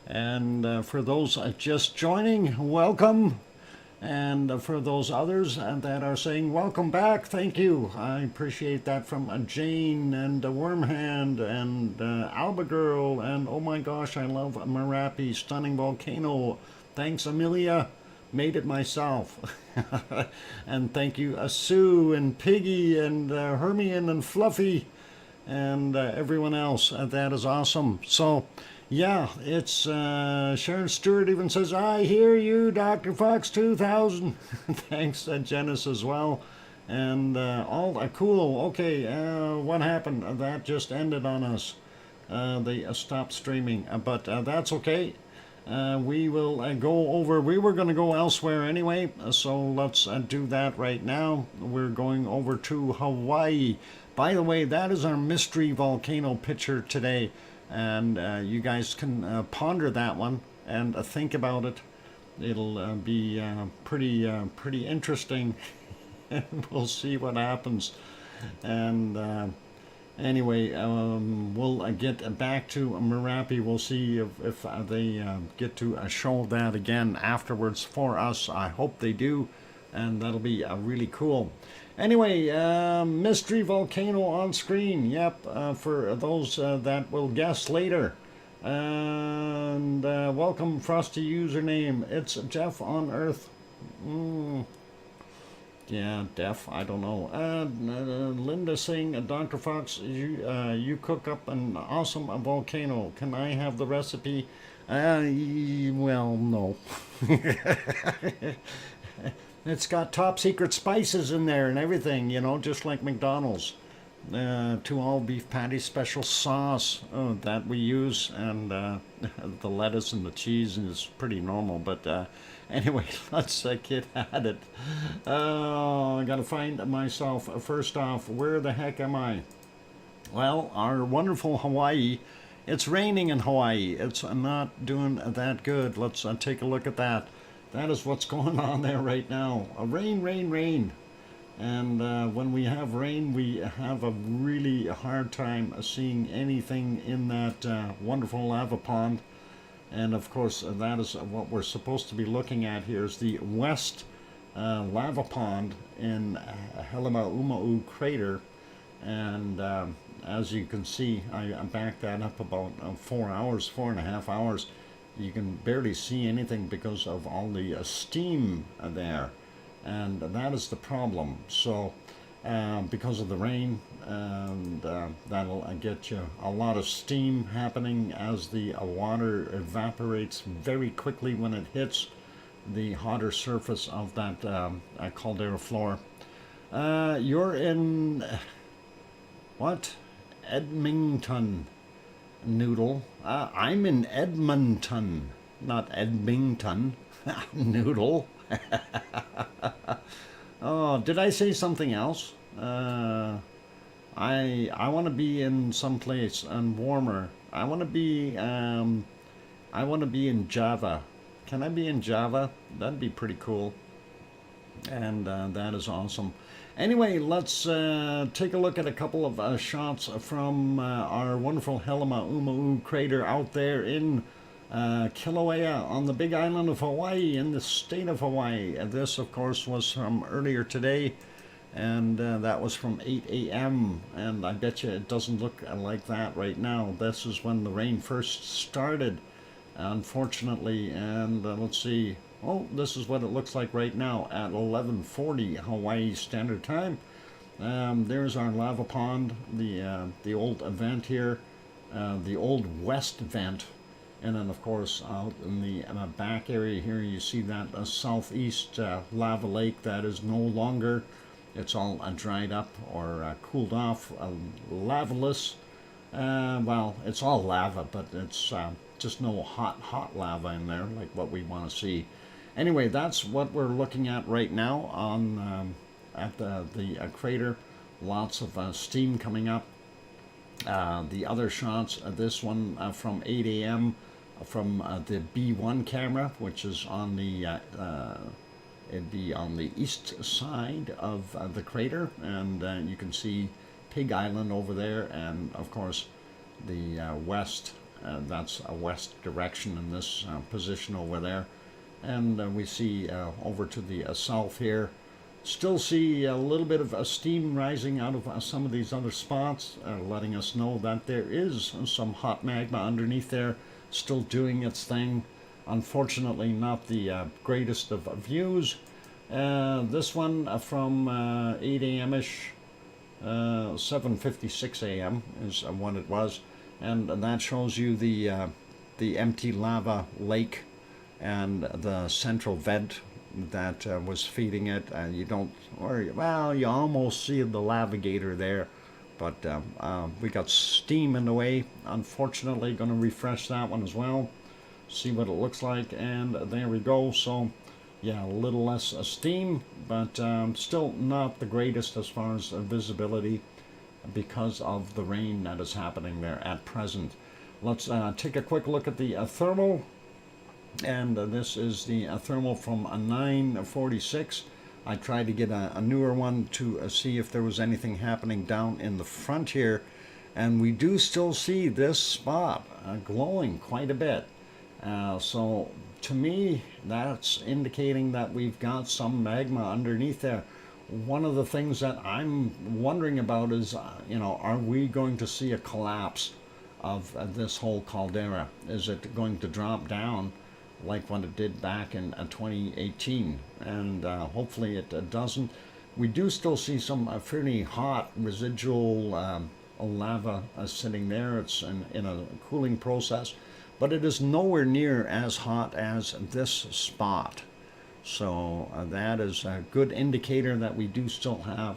And for those just joining, welcome. And for those others that are saying welcome back, thank you. I appreciate that from Jane and Wormhand and Alba Girl. And oh my gosh, I love Merapi, stunning volcano. Thanks, Amelia. Made it myself. And thank you, Sue and Piggy and Hermione and Fluffy and everyone else. That is awesome. So, yeah, it's Sharon Stewart even says, I hear you, Dr. Fox 2000. Thanks, Janice, as well. And all cool. Okay, what happened? That just ended on us. They stopped streaming, but that's okay. We will go over, we were going to go elsewhere anyway, so let's do that right now. We're going over to Hawaii. By the way, that is our mystery volcano picture today, and you guys can ponder that one and think about it. It'll be pretty interesting, and we'll see what happens. And anyway, we'll get back to Merapi. We'll see if they get to show that again afterwards for us. I hope they do, and that'll be really cool. Anyway, mystery volcano on screen. Yep, for those that will guess later. And welcome, Frosty username. It's Jeff on Earth. Yeah, deaf. I don't know. Linda saying, Dr. Fox, you cook up an awesome volcano. Can I have the recipe? Well, no. It's got top secret spices in there and everything, you know, just like McDonald's. 2 all beef patties special sauce that we use, and the lettuce and the cheese is pretty normal, but anyway, let's get at it. I gotta find myself. First off, where the heck am I? Well, our wonderful Hawaii. It's raining in Hawaii. It's not doing that good. Let's take a look at that. That is what's going on there right now. Rain, rain, rain. And when we have rain, we have a really hard time seeing anything in that wonderful lava pond. And of course, that is what we're supposed to be looking at here, is the west lava pond in Helemaumau crater. And as you can see, I backed that up about 4 hours, 4.5 hours. You can barely see anything because of all the steam there. And that is the problem. So because of the rain, and that'll get you a lot of steam happening as the water evaporates very quickly when it hits the hotter surface of that caldera floor. You're in what? Edmonton, Noodle. I'm in Edmonton, not Edmonton. Noodle. Oh, did I say something else? I want to be in some place and warmer. I want to be in Java. Can I be in Java? That'd be pretty cool. And that is awesome. Anyway, let's take a look at a couple of shots from our wonderful Helemaumau crater out there in Kilauea on the big island of Hawaii, in the state of Hawaii. This, of course, was from earlier today, and that was from 8 a.m. And I bet you it doesn't look like that right now. This is when the rain first started, unfortunately. And let's see. Oh, this is what it looks like right now at 11:40 Hawaii Standard Time. There's our lava pond, the old vent here, the old west vent. And then, of course, out in the back area here, you see that southeast lava lake that is no longer. It's all dried up or cooled off, lavaless. Well, it's all lava, but it's just no hot lava in there like what we want to see. Anyway, that's what we're looking at right now on at the crater. Lots of steam coming up. The other shots, this one from 8 a.m. from the B1 camera, which is on the It'd be on the east side of the crater, and you can see Pig Island over there, and of course the west, that's a west direction in this position over there. And we see over to the south here, still see a little bit of steam rising out of some of these other spots, letting us know that there is some hot magma underneath there, still doing its thing. Unfortunately, not the greatest of views. This one from 8 a.m.-ish, 7:56 a.m. is what it was, and that shows you the empty lava lake and the central vent that was feeding it. You don't, or well, you almost see the lavigator there, but we got steam in the way. Unfortunately, going to refresh that one as well, see what it looks like, and there we go. So yeah, a little less steam, but still not the greatest as far as visibility because of the rain that is happening there at present. Let's take a quick look at the thermal, and this is the thermal from 9:46. I tried to get a newer one to see if there was anything happening down in the front here, and we do still see this spot glowing quite a bit. So to me, that's indicating that we've got some magma underneath there. One of the things that I'm wondering about is, are we going to see a collapse of this whole caldera? Is it going to drop down like what it did back in 2018? And hopefully it doesn't. We do still see some fairly hot residual lava sitting there. It's in a cooling process, but it is nowhere near as hot as this spot. So that is a good indicator that we do still have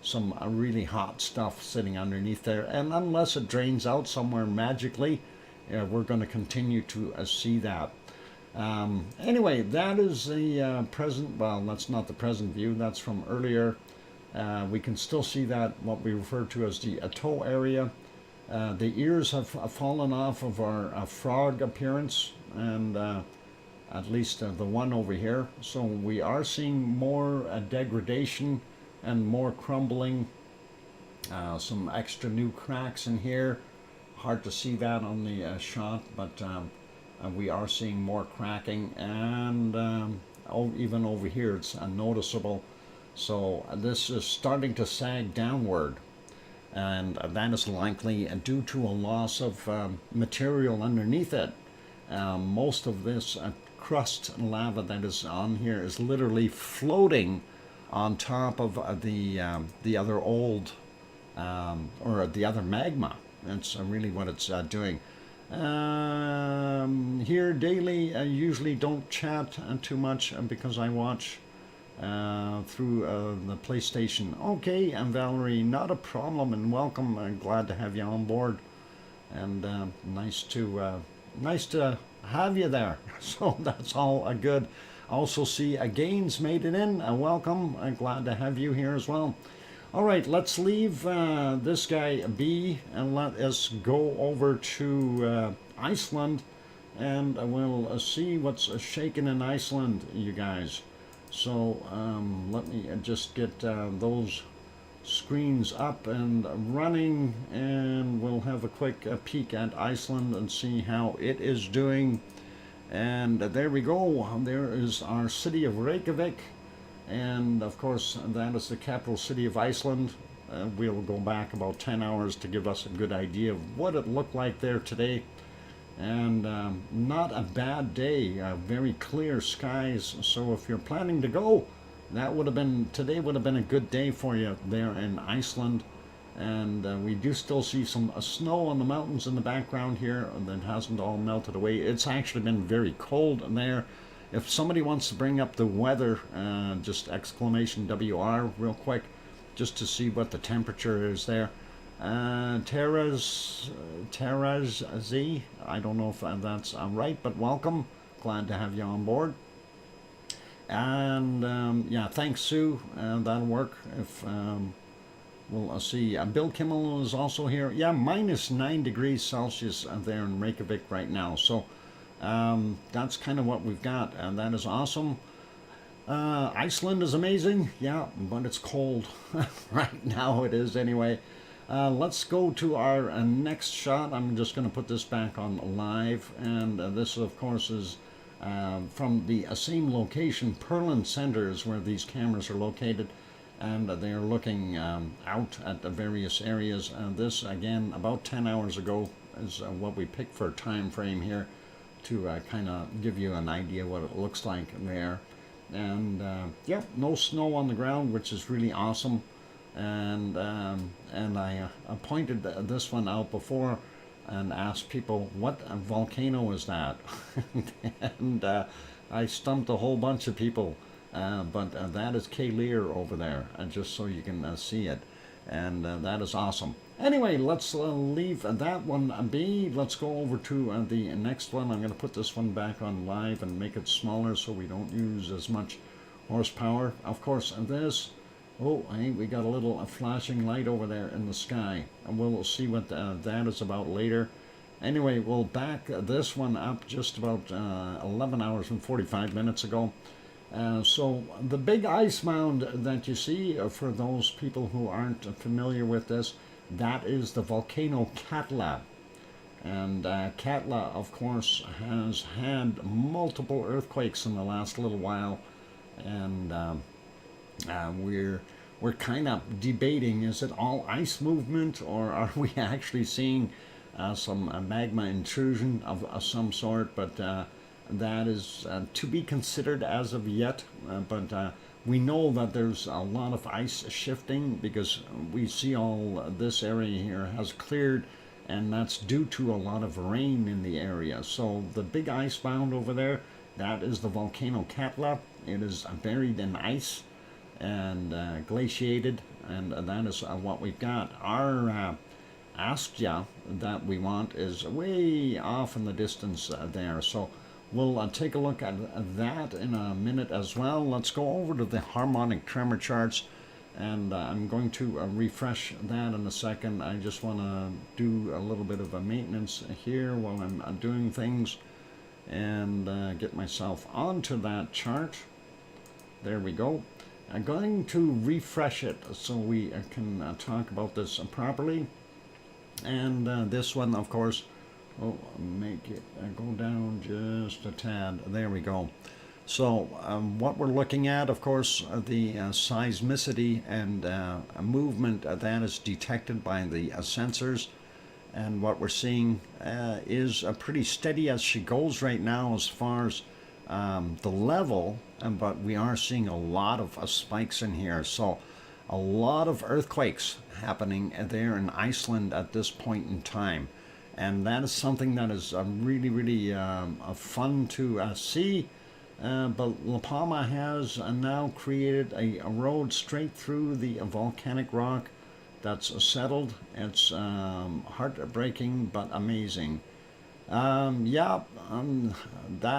some really hot stuff sitting underneath there. And unless it drains out somewhere magically, we're going to continue to see that. Anyway, that is the present, well, that's not the present view, that's from earlier. We can still see that, what we refer to as the atoll area. The ears have fallen off of our frog appearance, and at least the one over here. So we are seeing more degradation and more crumbling, some extra new cracks in here. Hard to see that on the shot, but we are seeing more cracking, and even over here it's noticeable. So this is starting to sag downward, and that is likely due to a loss of material underneath it. Most of this crust lava that is on here is literally floating on top of the other old or the other magma. That's really what it's doing. Here daily, I usually don't chat too much because I watch through the PlayStation. Okay, and Valerie, not a problem, and welcome. I'm glad to have you on board, and nice to have you there. So that's all good. Also see Gaines made it in. Welcome. I'm glad to have you here as well. All right, let's leave this guy be and let us go over to Iceland, and we'll see what's shaking in Iceland, you guys. So let me just get those screens up and running, and we'll have a quick peek at Iceland and see how it is doing. And there we go. There is our city of Reykjavik, and of course that is the capital city of Iceland. We'll go back about 10 hours to give us a good idea of what it looked like there today. And not a bad day, very clear skies. So if you're planning to go, that would have been, today would have been a good day for you there in Iceland. And we do still see some snow on the mountains in the background here that hasn't all melted away. It's actually been very cold in there. If somebody wants to bring up the weather, just exclamation WR real quick, just to see what the temperature is there. Terraz Z, I don't know if that's right, but welcome. Glad to have you on board. And yeah, thanks, Sue. That'll work. If we'll see. Bill Kimmel is also here. Yeah, -9 degrees Celsius there in Reykjavik right now. So that's kind of what we've got, and that is awesome. Iceland is amazing, yeah, but it's cold. Right now it is anyway. Let's go to our next shot. I'm just going to put this back on live, and this of course is from the same location. Perlin Center is where these cameras are located, and they are looking out at the various areas. This again about 10 hours ago is what we picked for a time frame here to kind of give you an idea what it looks like there. And yeah, no snow on the ground, which is really awesome. And I pointed this one out before and asked people, what volcano is that? And I stumped a whole bunch of people, but that is Lear over there, just so you can see it. And that is awesome. Anyway, let's leave that one be. Let's go over to the next one. I'm going to put this one back on live and make it smaller so we don't use as much horsepower. Of course, this, oh, hey, we got a little flashing light over there in the sky. And we'll see what that is about later. Anyway, we'll back this one up just about 11 hours and 45 minutes ago. So the big ice mound that you see, for those people who aren't familiar with this, that is the volcano Katla. And Katla, of course, has had multiple earthquakes in the last little while. And we're kind of debating, is it all ice movement, or are we actually seeing some magma intrusion of some sort? But that is to be considered as of yet. But we know that there's a lot of ice shifting because we see all this area here has cleared, and that's due to a lot of rain in the area. So the big ice mound over there, that is the volcano Katla. It is buried in ice and glaciated, and that is what we've got. Our Astya that we want is way off in the distance there. So we'll take a look at that in a minute as well. Let's go over to the harmonic tremor charts, and I'm going to refresh that in a second. I just want to do a little bit of a maintenance here while I'm doing things, and get myself onto that chart. There we go. I'm going to refresh it so we can talk about this properly. And this one, of course, oh, make it go down just a tad. There we go. So what we're looking at, of course, the seismicity and movement that is detected by the sensors. And what we're seeing is pretty steady as she goes right now as far as the level. But we are seeing a lot of spikes in here. So a lot of earthquakes happening there in Iceland at this point in time. And that is something that is really, really fun to see. But La Palma has now created a road straight through the volcanic rock that's settled. It's heartbreaking but amazing. That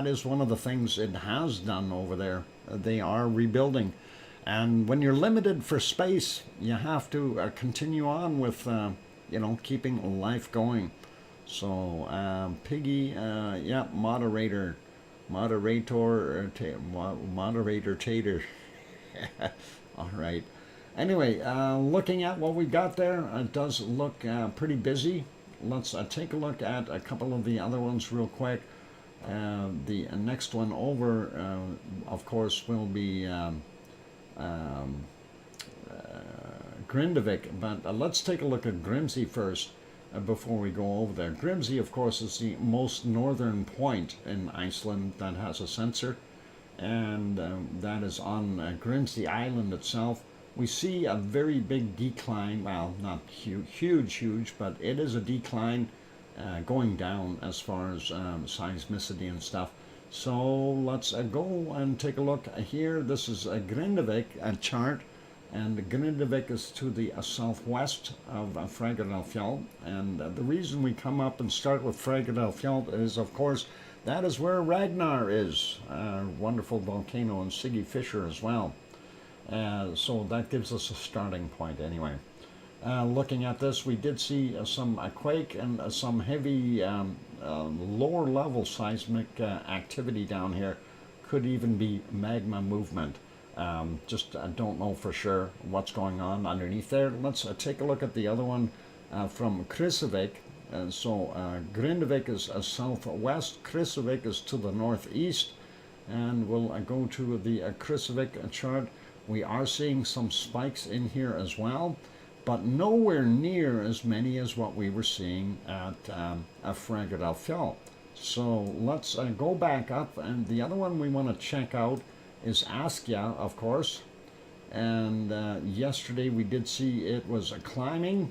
is one of the things it has done over there. They are rebuilding. And when you're limited for space, you have to continue on with, keeping life going. So, Piggy, moderator tater. All right. Anyway, looking at what we got there, it does look pretty busy. Let's take a look at a couple of the other ones real quick. The next one over, of course, will be Grindavik, but let's take a look at Grimsey first before we go over there. Grimsey, of course, is the most northern point in Iceland that has a sensor, and that is on Grimsey Island itself. We see a very big decline, well, not huge, but it is a decline going down as far as seismicity and stuff. So let's go and take a look here. This is a Grindavik chart, and Grindavik is to the southwest of Fagradalfjall. And the reason we come up and start with Fagradalfjall is, of course, that is where Ragnar is, a wonderful volcano, and Siggy Fisher as well. So that gives us a starting point anyway. Looking at this, we did see some quake and some heavy lower level seismic activity down here could even be magma movement. Just don't know for sure what's going on underneath there. Let's take a look at the other one from Kristevik. Grindavik is southwest, Kristevik is to the northeast, and we'll go to the Kristevik chart. We are seeing some spikes in here as well, but nowhere near as many as what we were seeing at Fragedal Fjall. So let's go back up, and the other one we want to check out is Askja, of course. And yesterday we did see it was climbing,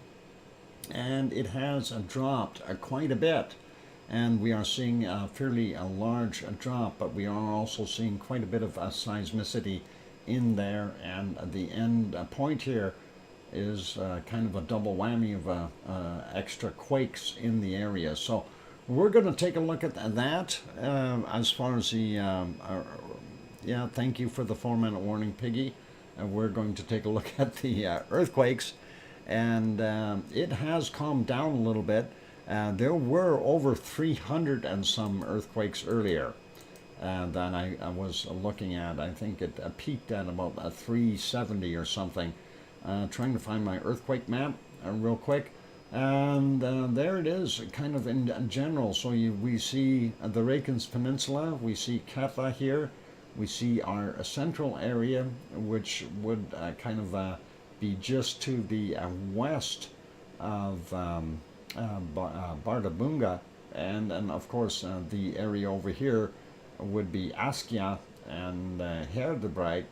and it has dropped quite a bit. And we are seeing a fairly large drop, but we are also seeing quite a bit of seismicity in there. And the end point here is kind of a double whammy of extra quakes in the area. So we're going to take a look at that as far as the yeah, thank you for the 4-minute warning, Piggy. We're going to take a look at the earthquakes, and it has calmed down a little bit. There were over 300 and some earthquakes earlier that I was looking at. I think it peaked at about 370 or something. Trying to find my earthquake map real quick. And there it is, kind of in general. So we see the Reykjanes Peninsula, we see Katla here, we see our central area, which would kind of be just to the west of Bardabunga, and of course the area over here would be Askja and Herdebreit,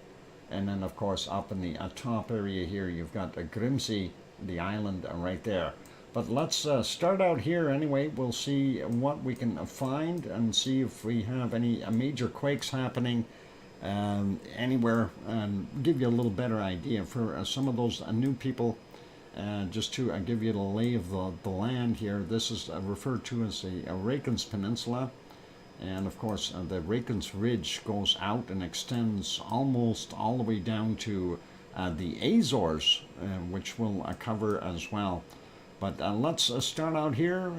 and then of course up in the top area here you've got Grimsey, the island right there. But let's start out here anyway. We'll see what we can find and see if we have any major quakes happening anywhere, and give you a little better idea for some of those new people. Just to give you the lay of the land here, this is referred to as the Reykjanes Peninsula. And of course, the Reykjanes Ridge goes out and extends almost all the way down to the Azores, which we'll cover as well. But let's start out here.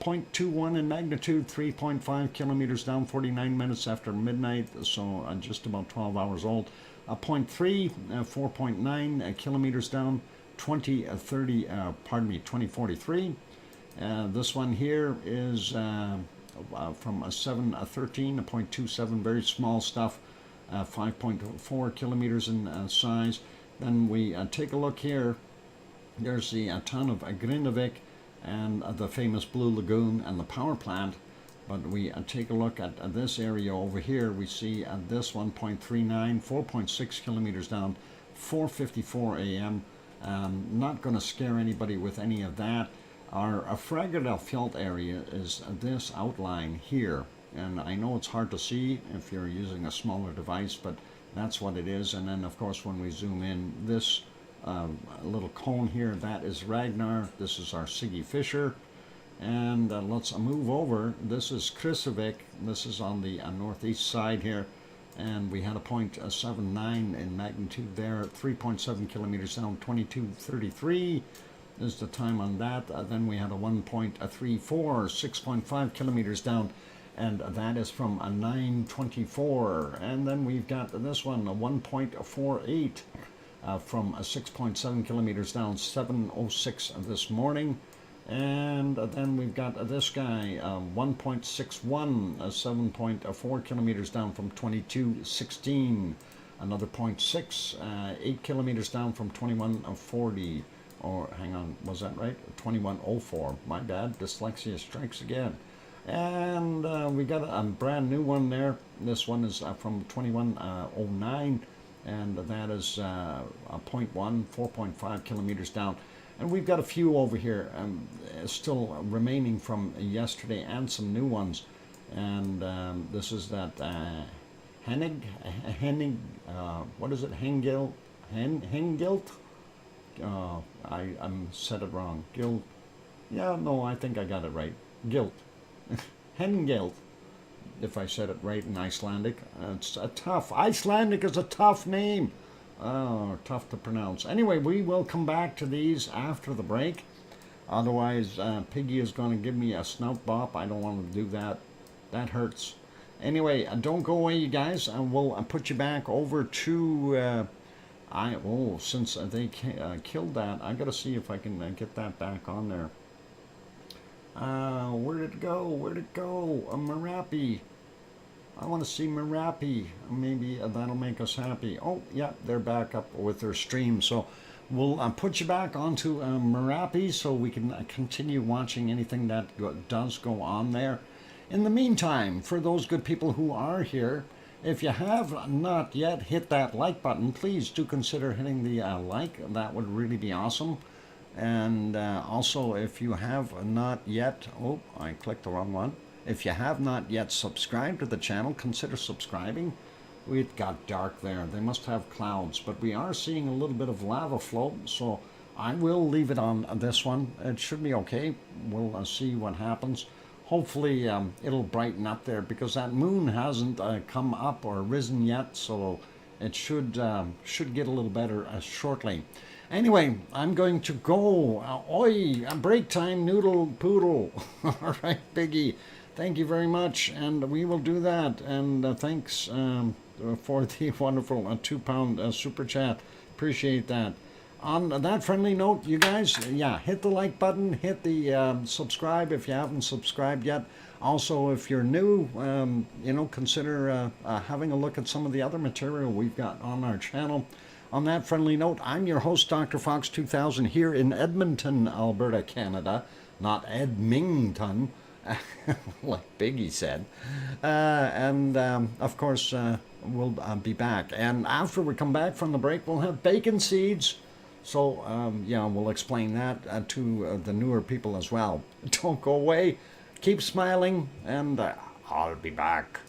0.21 in magnitude, 3.5 kilometers down, 49 minutes after midnight, so just about 12 hours old. 0.3, 4.9 kilometers down, 2043. This one here is from a 713, a 0.27, very small stuff, 5.4 kilometers in size. Then we take a look here. There's the town of Grindavik and the famous Blue Lagoon and the power plant. But we take a look at this area over here. We see this 1.39, 4.6 kilometers down, 4:54 a.m. Not going to scare anybody with any of that. Our Fragedal Fjall area is this outline here. And I know it's hard to see if you're using a smaller device, but that's what it is. And then, of course, when we zoom in, this little cone here, that is Ragnar. This is our Siggy Fisher. And let's move over. This is Kristevik. This is on the northeast side here. And we had a 0.79 in magnitude there, 3.7 kilometers down, 22:33 is the time on that. Then we had a 1.34, 6.5 kilometers down, and that is from a 9:24. And then we've got this one, a 1.48 from a 6.7 kilometers down, 7:06 this morning. And then we've got this guy, 1.61, 7.4 kilometers down from 22:16. Another 0.6, 8 kilometers down from 21:40. Or hang on, was that right? 21:04. My bad, dyslexia strikes again. And we got a brand new one there. This one is from 21:09. And that is a 0.1, 4.5 kilometers down. And we've got a few over here still remaining from yesterday, and some new ones. And this is that Hennig, what is it? Hengilt? I said it wrong. Gilt. Yeah, no, I think I got it right. Gilt. Hengilt. If I said it right in Icelandic. It's a tough. Icelandic is a tough name. Oh, tough to pronounce. Anyway, we will come back to these after the break. Otherwise, Piggy is going to give me a snout bop. I don't want to do that. That hurts. Anyway, don't go away, you guys. We'll put you back over to. Since they killed that, I gotta see if I can get that back on there. Where did it go? Where'd it go? Merapi. I want to see Merapi. Maybe that'll make us happy. Oh, yeah, they're back up with their stream. So we'll put you back onto Merapi so we can continue watching anything that does go on there. In the meantime, for those good people who are here, if you have not yet hit that like button, please do consider hitting the like. That would really be awesome. And also, if you have not yet, oh, I clicked the wrong one. If you have not yet subscribed to the channel, consider subscribing. It got dark there. They must have clouds, but we are seeing a little bit of lava flow, so I will leave it on this one. It should be okay. We'll see what happens. Hopefully it'll brighten up there because that moon hasn't come up or risen yet, so it should get a little better shortly. Anyway, I'm going to go. Oi, break time, noodle poodle. All right, Biggie. Thank you very much, and we will do that. And thanks for the wonderful £2 super chat. Appreciate that. On that friendly note, you guys, yeah, hit the like button, hit the subscribe if you haven't subscribed yet. Also, if you're new, consider having a look at some of the other material we've got on our channel. On that friendly note, I'm your host, DrFox2000, here in Edmonton, Alberta, Canada. Not Edmonton, like Biggie said. Of course, we'll be back. And after we come back from the break, we'll have bacon seeds. So, we'll explain that to the newer people as well. Don't go away. Keep smiling, and I'll be back.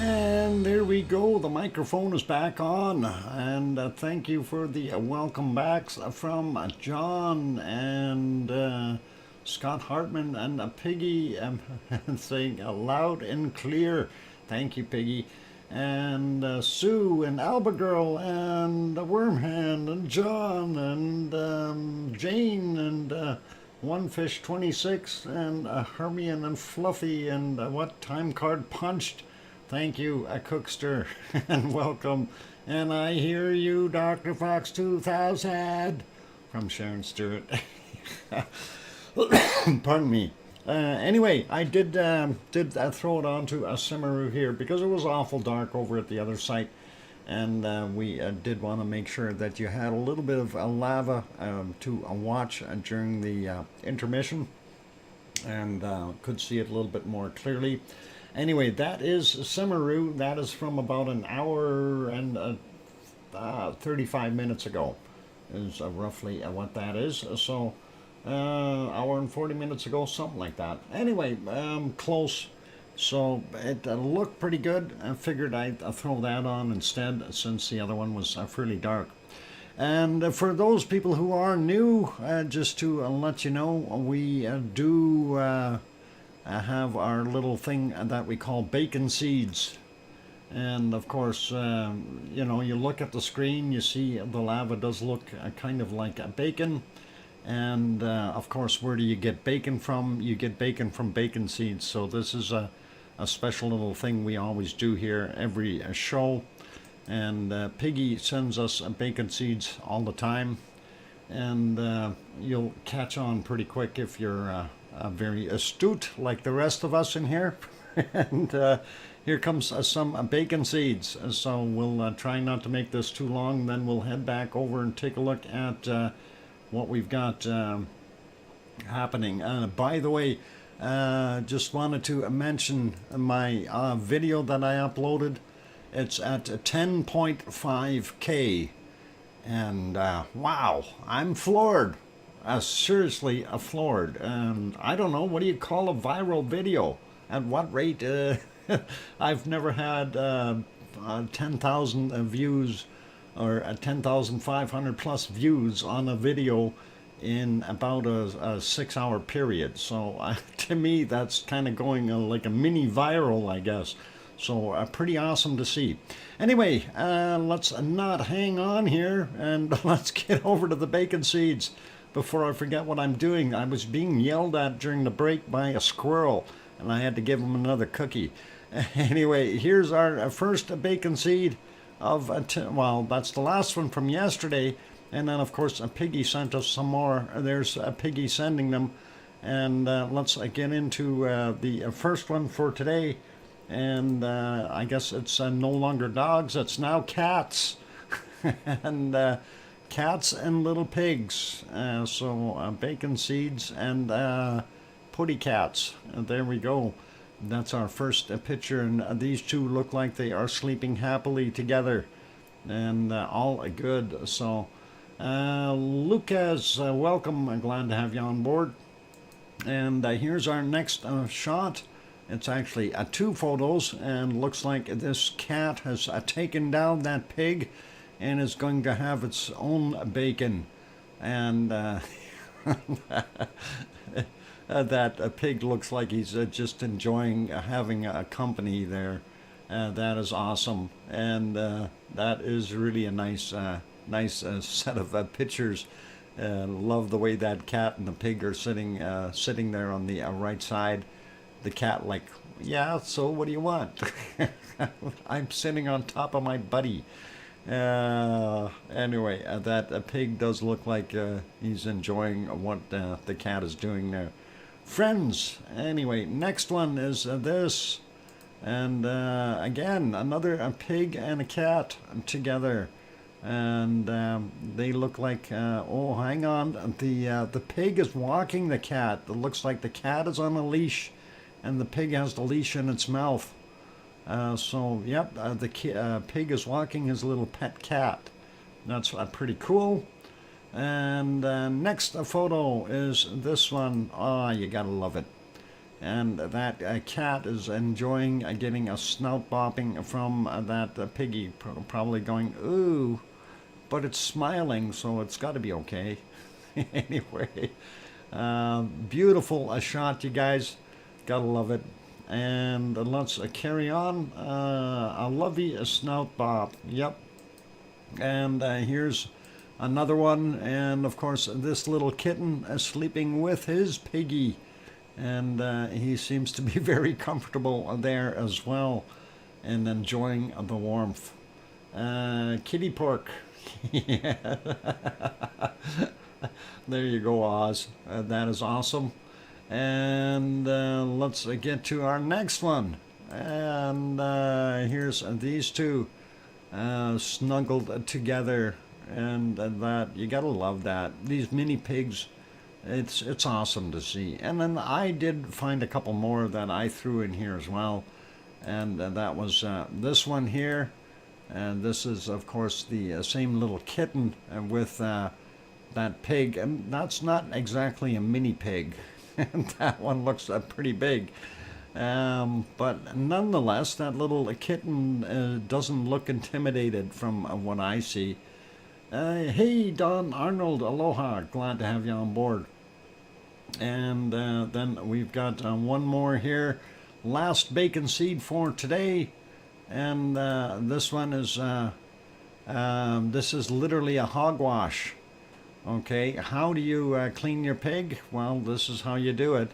And there we go, the microphone is back on, and thank you for the welcome backs from John and Scott Hartman and Piggy saying loud and clear. Thank you, Piggy. And Sue and Alba Girl and Wormhand and John and Jane and One Fish 26 and Hermione and Fluffy and what Time Card Punched. Thank you, Cookster, and welcome. And I hear you, DrFox2000, from Sharon Stewart. Pardon me. Anyway, I did throw it onto a Simmeru here because it was awful dark over at the other site, and we did want to make sure that you had a little bit of lava to watch during the intermission, and could see it a little bit more clearly. Anyway, that is Simmeru. That is from about an hour and 35 minutes ago, is roughly what that is. So, hour and 40 minutes ago, something like that. Anyway, close. So it looked pretty good. I figured I'd throw that on instead, since the other one was fairly dark. And for those people who are new, just to let you know, we do have our little thing that we call bacon seeds. And of course, you know, you look at the screen, you see the lava does look kind of like a bacon. And of course, where do you get bacon from? You get bacon from bacon seeds. So this is a special little thing we always do here every show. And Piggy sends us bacon seeds all the time. And you'll catch on pretty quick if you're very astute like the rest of us in here. And here comes some bacon seeds. So we'll try not to make this too long. Then we'll head back over and take a look at what we've got happening. By the way, just wanted to mention my video that I uploaded. It's at 10.5K. And wow, I'm floored. Seriously floored. And I don't know, what do you call a viral video? At what rate? I've never had 10,000 views or 10,500 plus views on a video in about a 6-hour period. So to me, that's kind of going like a mini viral, I guess. So pretty awesome to see. Anyway, let's not hang on here, and let's get over to the bacon seeds before I forget what I'm doing. I was being yelled at during the break by a squirrel, and I had to give him another cookie. Anyway, here's our first bacon seed of, well, that's the last one from yesterday. And then, of course, Piggy sent us some more. There's Piggy sending them. And let's get into the first one for today. And I guess it's no longer dogs, it's now cats. And cats and little pigs. So bacon seeds and putty cats. And there we go. That's our first picture. And these two look like they are sleeping happily together. And all good. So Lucas, welcome. I'm glad to have you on board. And here's our next shot. It's actually 2 photos, and looks like this cat has taken down that pig and is going to have its own bacon. And that pig looks like he's just enjoying having a company there. That is awesome, and that is really a nice set of pictures. Love the way that cat and the pig are sitting there on the right side. The cat like, yeah, so what do you want? I'm sitting on top of my buddy. Anyway, that pig does look like he's enjoying what the cat is doing there. Friends, anyway, next one is this. And again, another pig and a cat together. And they look like, oh, hang on, the pig is walking the cat. It looks like the cat is on a leash, and the pig has the leash in its mouth. So, yep, the pig is walking his little pet cat. That's pretty cool. And next photo is this one. Oh, you gotta love it. And that cat is enjoying getting a snout bopping from that piggy, probably going, ooh, but it's smiling, so it's got to be okay. Anyway, beautiful shot, you guys. Gotta love it. And let's carry on. A lovely snout bob. Yep. And here's another one. And of course, this little kitten is sleeping with his piggy. And he seems to be very comfortable there as well and enjoying the warmth. Kitty pork. Yeah. There you go, Oz. That is awesome. And let's get to our next one. And here's these two snuggled together. And that, you gotta love that. These mini pigs. It's awesome to see. And then I did find a couple more that I threw in here as well. And that was this one here. And this is, of course, the same little kitten with that pig. And that's not exactly a mini pig. That one looks pretty big. But nonetheless, that little kitten doesn't look intimidated from what I see. Hey, Don Arnold, aloha. Glad to have you on board. And then we've got one more here. Last bacon seed for today. And this one is, this is literally a hogwash. Okay, how do you clean your pig? Well, this is how you do it.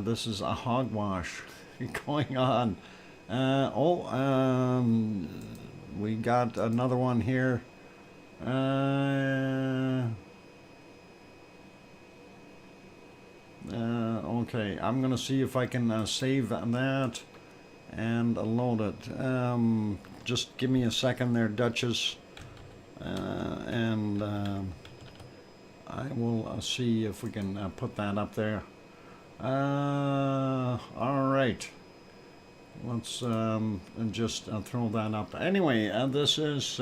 This is a hogwash going on. We got another one here. Okay, I'm gonna see if I can save that and load it. Just give me a second there, Duchess, and I will see if we can put that up there. All right, let's just throw that up. Anyway, this is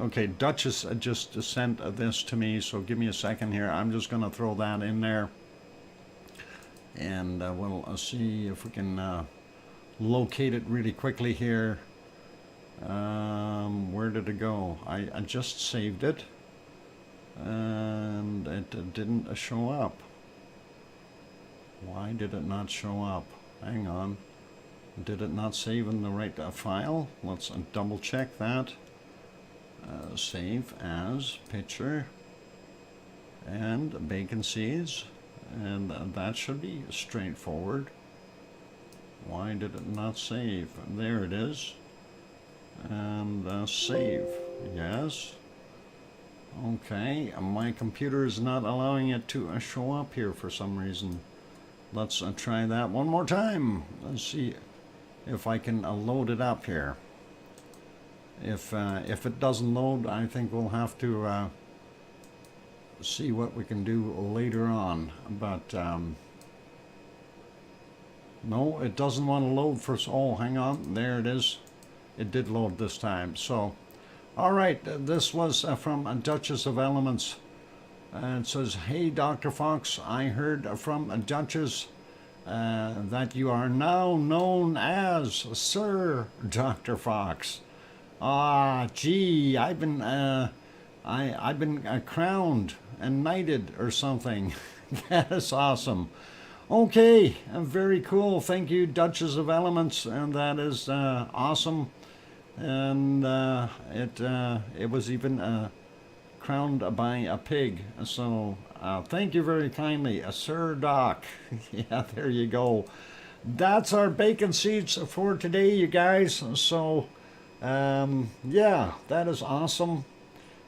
okay. Duchess just sent this to me, so give me a second here. I'm just gonna throw that in there, and we'll see if we can locate it really quickly here. Where did it go? I just saved it, and it didn't show up. Why did it not show up? Hang on. Did it not save in the right file? Let's double check that. Save as picture and bacon seeds, and that should be straightforward. Why did it not save? There it is. And save. Yes. Okay, my computer is not allowing it to show up here for some reason. Let's try that one more time. Let's see if I can load it up here. If it doesn't load, I think we'll have to see what we can do later on. But no, it doesn't want to load for. Oh, hang on, there it is. It did load this time. So, all right, this was from Duchess of Elements. And it says, hey, Dr. Fox, I heard from Duchess that you are now known as Sir Dr. Fox. Ah, gee, I've been crowned and knighted or something. That is awesome. Okay, very cool. Thank you, Duchess of Elements, and that is awesome. And it was even crowned by a pig. So thank you very kindly, Sir Doc. Yeah, there you go. That's our bacon seeds for today, you guys. So yeah, that is awesome.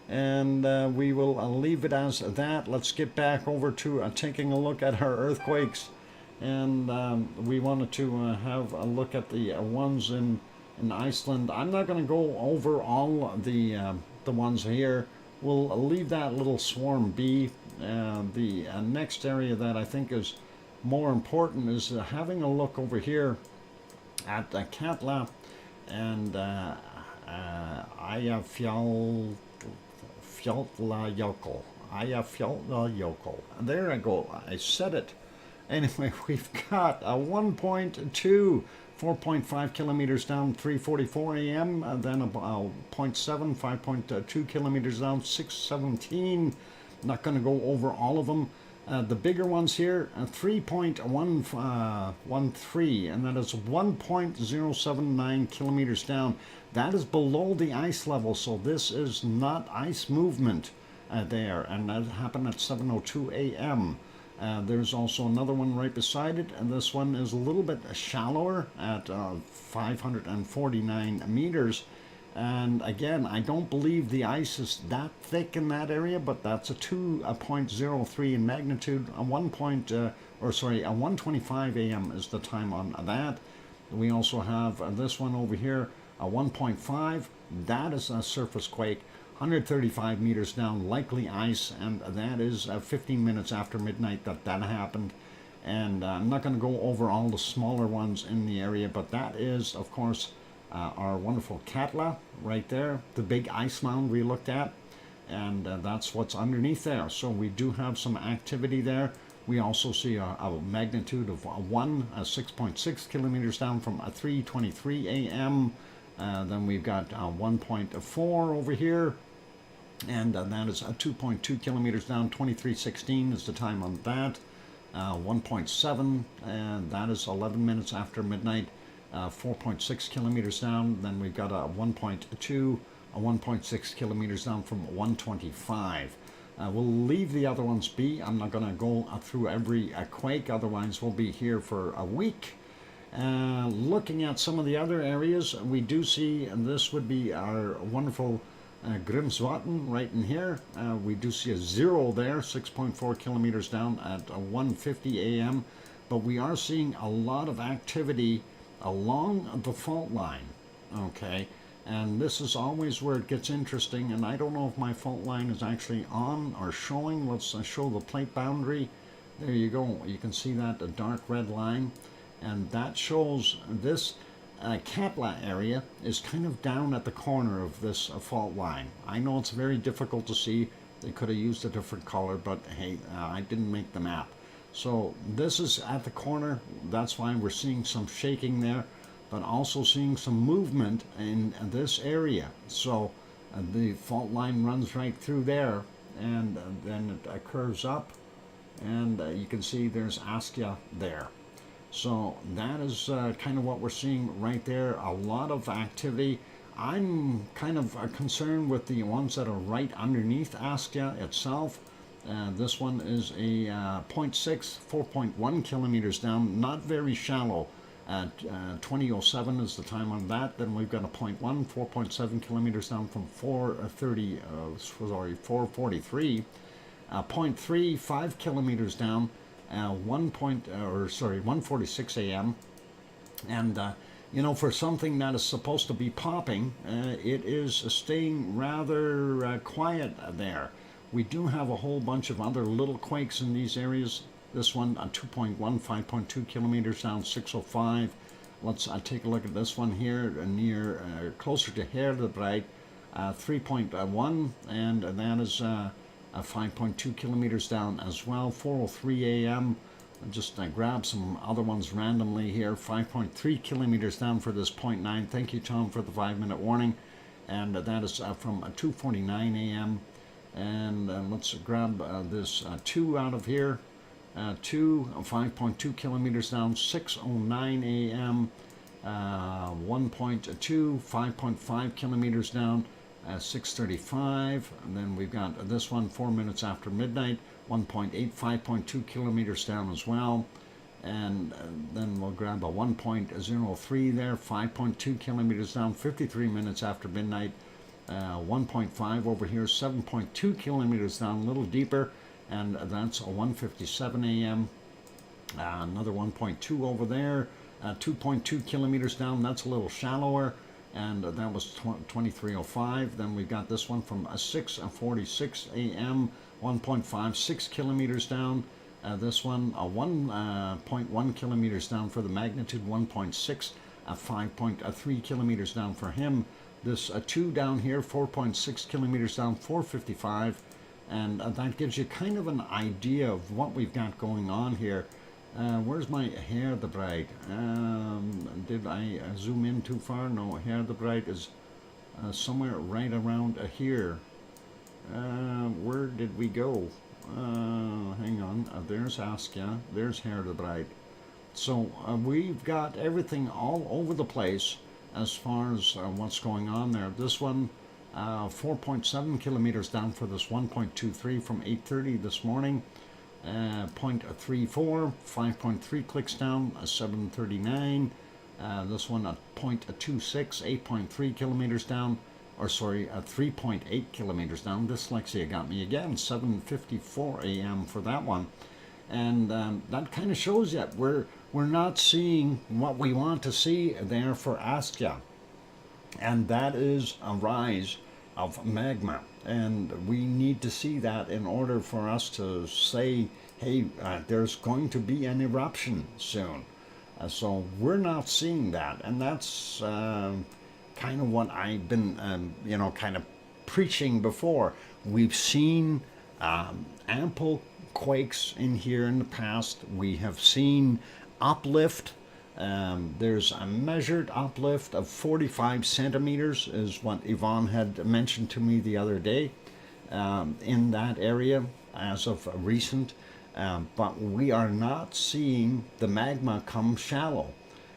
And we will leave it as that. Let's get back over to taking a look at our earthquakes. And we wanted to have a look at the ones in Iceland. I'm not going to go over all the ones here. We'll leave that little swarm be. The next area that I think is more important is having a look over here at Katla and Eyjafjallajökull. There I go. I said it. Anyway, we've got a 1.2, 4.5 kilometers down, 3:44 a.m. Then a 0.7, 5.2 kilometers down, 6:17. Not going to go over all of them. The bigger ones here, 3.13, and that is 1.079 kilometers down. That is below the ice level, so this is not ice movement there, and that happened at 7:02 a.m. There's also another one right beside it, and this one is a little bit shallower at 549 meters. And again, I don't believe the ice is that thick in that area, but that's a 2.03 in magnitude. A 1:25 a.m. is the time on that. We also have this one over here, a 1.5. That is a surface quake, 135 meters down, likely ice, and that is 15 minutes after midnight that happened. And I'm not going to go over all the smaller ones in the area, but that is, of course, our wonderful Katla right there, the big ice mound we looked at, and that's what's underneath there. So we do have some activity there. We also see a magnitude of 6.6 kilometers down from 3:23 a.m. Then we've got 1.4 over here, and that is 2.2 kilometers down, 23:16 is the time on that. 1.7, and that is 11 minutes after midnight. 4.6 kilometers down. Then we've got a 1.2, a 1.6 kilometers down from 125. We'll leave the other ones be. I'm not going to go through every quake, otherwise we'll be here for a week. Looking at some of the other areas, we do see, and this would be our wonderful Grimsvatn right in here. We do see a 0 there, 6.4 kilometers down at 1:50 a.m. But we are seeing a lot of activity along the fault line, okay? And this is always where it gets interesting, and I don't know if my fault line is actually on or showing. Let's show the plate boundary. There you go. You can see that, a dark red line, and that shows this Katla area is kind of down at the corner of this fault line. I know it's very difficult to see. They could have used a different color, but hey, I didn't make the map. So this is at the corner. That's why we're seeing some shaking there, but also seeing some movement in this area. So the fault line runs right through there, and then it curves up, and you can see there's Askia there. So that is kind of what we're seeing right there. A lot of activity. I'm kind of concerned with the ones that are right underneath Askia itself. This one is a 0.6, 4.1 kilometers down, not very shallow. 20:07 is the time on that. Then we've got a 0.1, 4.7 kilometers down from 443. 0.3, 5 kilometers down, 1:46 a.m. And you know, for something that is supposed to be popping, it is staying rather quiet there. We do have a whole bunch of other little quakes in these areas. This one, 2.1, 5.2 kilometers down, 6:05. Let's take a look at this one here, near, closer to Herdebreit, 3.1, and that is 5.2 kilometers down as well, 4:03 a.m. Just grab some other ones randomly here, 5.3 kilometers down for this 0.9. Thank you, Tom, for the 5-minute warning. And that is from 2:49 a.m. And let's grab this 2 out of here. 5.2 kilometers down, 6:09 a.m. 1.2, 5.5 kilometers down, 6:35. And then we've got this one 4 minutes after midnight, 1.8, 5.2 kilometers down as well. And then we'll grab a 1.03 there, 5.2 kilometers down, 53 minutes after midnight. 1.5 over here, 7.2 kilometers down, a little deeper, and that's a 1:57 a.m. Another 1.2 over there, 2.2 kilometers down, that's a little shallower, and that was 23:05. Then we got this one from 6:46 a.m., 1.56 kilometers down. This one 1.1 kilometers down for the magnitude, 1.6, 5.3 kilometers down for him. This 2 down here, 4.6 kilometers down, 4:55, and that gives you kind of an idea of what we've got going on here. Where's my hair the bride? Did I zoom in too far? No, hair the bride is somewhere right around here. Where did we go? Hang on. There's Askja. There's hair the bride. So we've got everything all over the place as far as what's going on there. This one, 4.7 kilometers down for this 1.23 from 8:30 this morning. 0.34, 5.3 clicks down, 7:39. This one at 0.26, 8.3 kilometers down, or sorry, 3.8 kilometers down. Dyslexia got me again, 7:54 a.m. for that one. And that kind of shows you we're not seeing what we want to see there for Askja. And that is a rise of magma. And we need to see that in order for us to say, hey, there's going to be an eruption soon. So we're not seeing that. And that's kind of what I've been, kind of preaching before. We've seen ample quakes in here in the past. We have seen uplift. There's a measured uplift of 45 centimeters is what Yvonne had mentioned to me the other day in that area as of recent. But we are not seeing the magma come shallow.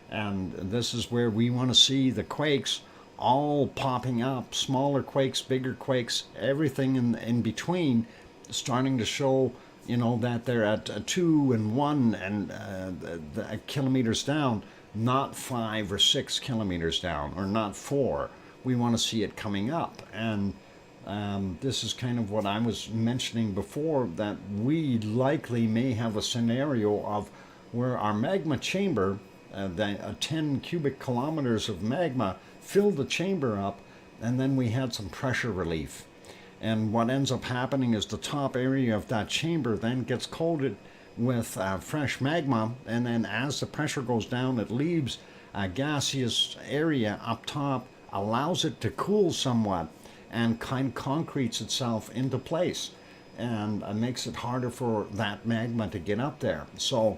And this is where we want to see the quakes all popping up, smaller quakes, bigger quakes, everything in between, starting to show that they're at 2 and 1 and kilometers down, not 5 or 6 kilometers down, or not 4. We want to see it coming up. And this is kind of what I was mentioning before, that we likely may have a scenario of where our magma chamber, 10 cubic kilometers of magma, filled the chamber up, and then we had some pressure relief. And what ends up happening is the top area of that chamber then gets coated with fresh magma, and then as the pressure goes down, it leaves a gaseous area up top, allows it to cool somewhat, and kind of concretes itself into place, and makes it harder for that magma to get up there. So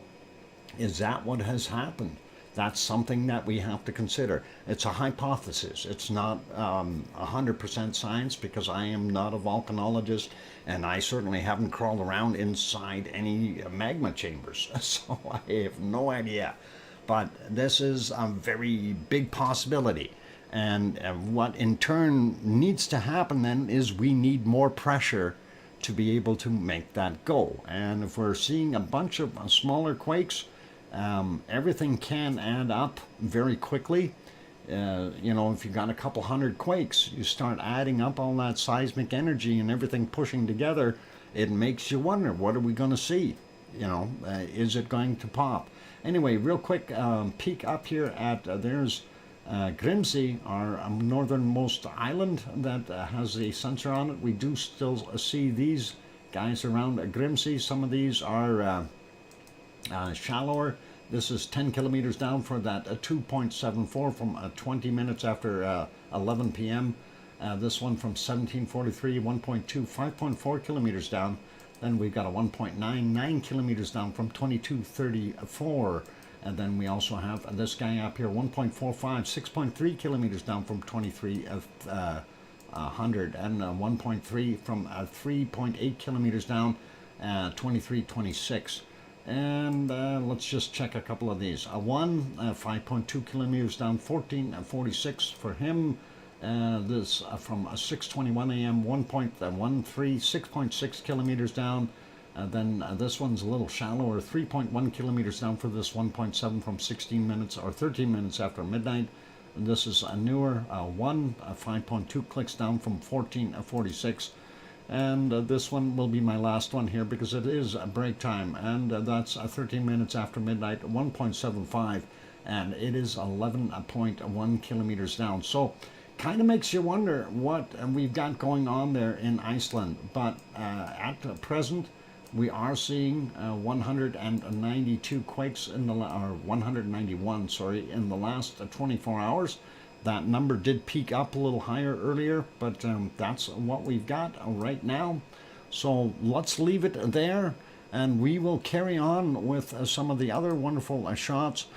is that what has happened? That's something that we have to consider. It's a hypothesis. It's not 100% science, because I am not a volcanologist, and I certainly haven't crawled around inside any magma chambers, so I have no idea. But this is a very big possibility. And what in turn needs to happen then is we need more pressure to be able to make that go. And if we're seeing a bunch of smaller quakes, everything can add up very quickly. If you got a couple hundred quakes, you start adding up all that seismic energy and everything pushing together, it makes you wonder, what are we going to see? Is it going to pop? Anyway, real quick peek up here at, there's Grimsey, our northernmost island that has a sensor on it. We do still see these guys around Grimsey. Some of these are shallower. This is 10 kilometers down for that 2.74 from 20 minutes after 11 p.m. This one from 1743, 1.2, 5.4 kilometers down. Then we've got a 1.99 kilometers down from 2234. And then we also have this guy up here, 1.45, 6.3 kilometers down from 2300, and 1.3 from 3.8 kilometers down, 2326. And let's just check a couple of these. 5.2 kilometers down, 1446 for him. This from 6:21 a.m., 1.13, 6.6 kilometers down. Then this one's a little shallower, 3.1 kilometers down for this 1.7 from 16 minutes or 13 minutes after midnight. And this is a newer 5.2 clicks down from 1446. And this one will be my last one here, because it is a break time, and that's 13 minutes after midnight, 1.75, and it is 11.1 kilometers down. So kind of makes you wonder what we've got going on there in Iceland. But at present, we are seeing 192 quakes in or 191, sorry, in the last 24 hours. That number did peak up a little higher earlier, but that's what we've got right now. So let's leave it there. and we will carry on with some of the other wonderful shots.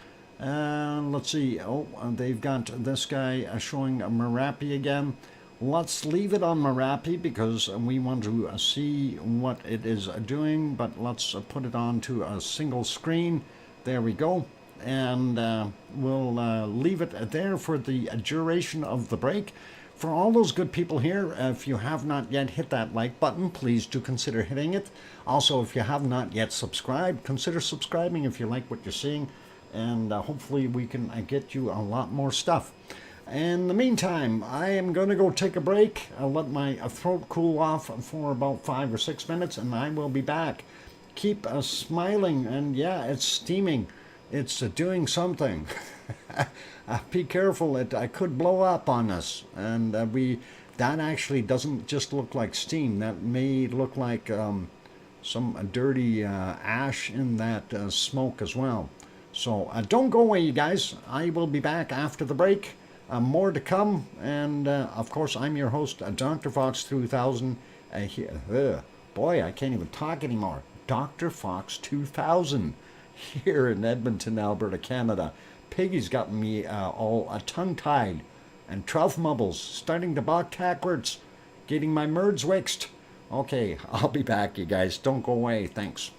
Let's see. Oh, they've got this guy showing Merapi again. Let's leave it on Merapi because we want to see what it is doing, but let's put it on to a single screen. There we go. And we'll leave it there for the duration of the break. For all those good people here, if you have not yet hit that like button, please do consider hitting it. Also, if you have not yet subscribed, consider subscribing if you like what you're seeing. And hopefully we can get you a lot more stuff. In the meantime, I am going to go take a break. I'll let my throat cool off for about 5 or 6 minutes, and I will be back. Keep smiling, and yeah, it's steaming. It's doing something. Be careful, it could blow up on us. And that actually doesn't just look like steam. That may look like some dirty ash in that smoke as well. So don't go away, you guys. I will be back after the break. More to come, and of course I'm your host, DrFox2000. Boy, I can't even talk anymore. DrFox2000 here in Edmonton, Alberta, Canada. Piggy's got me all tongue-tied, and trough mubbles starting to balk backwards, getting my merds wixed. Okay, I'll be back, you guys. Don't go away. Thanks.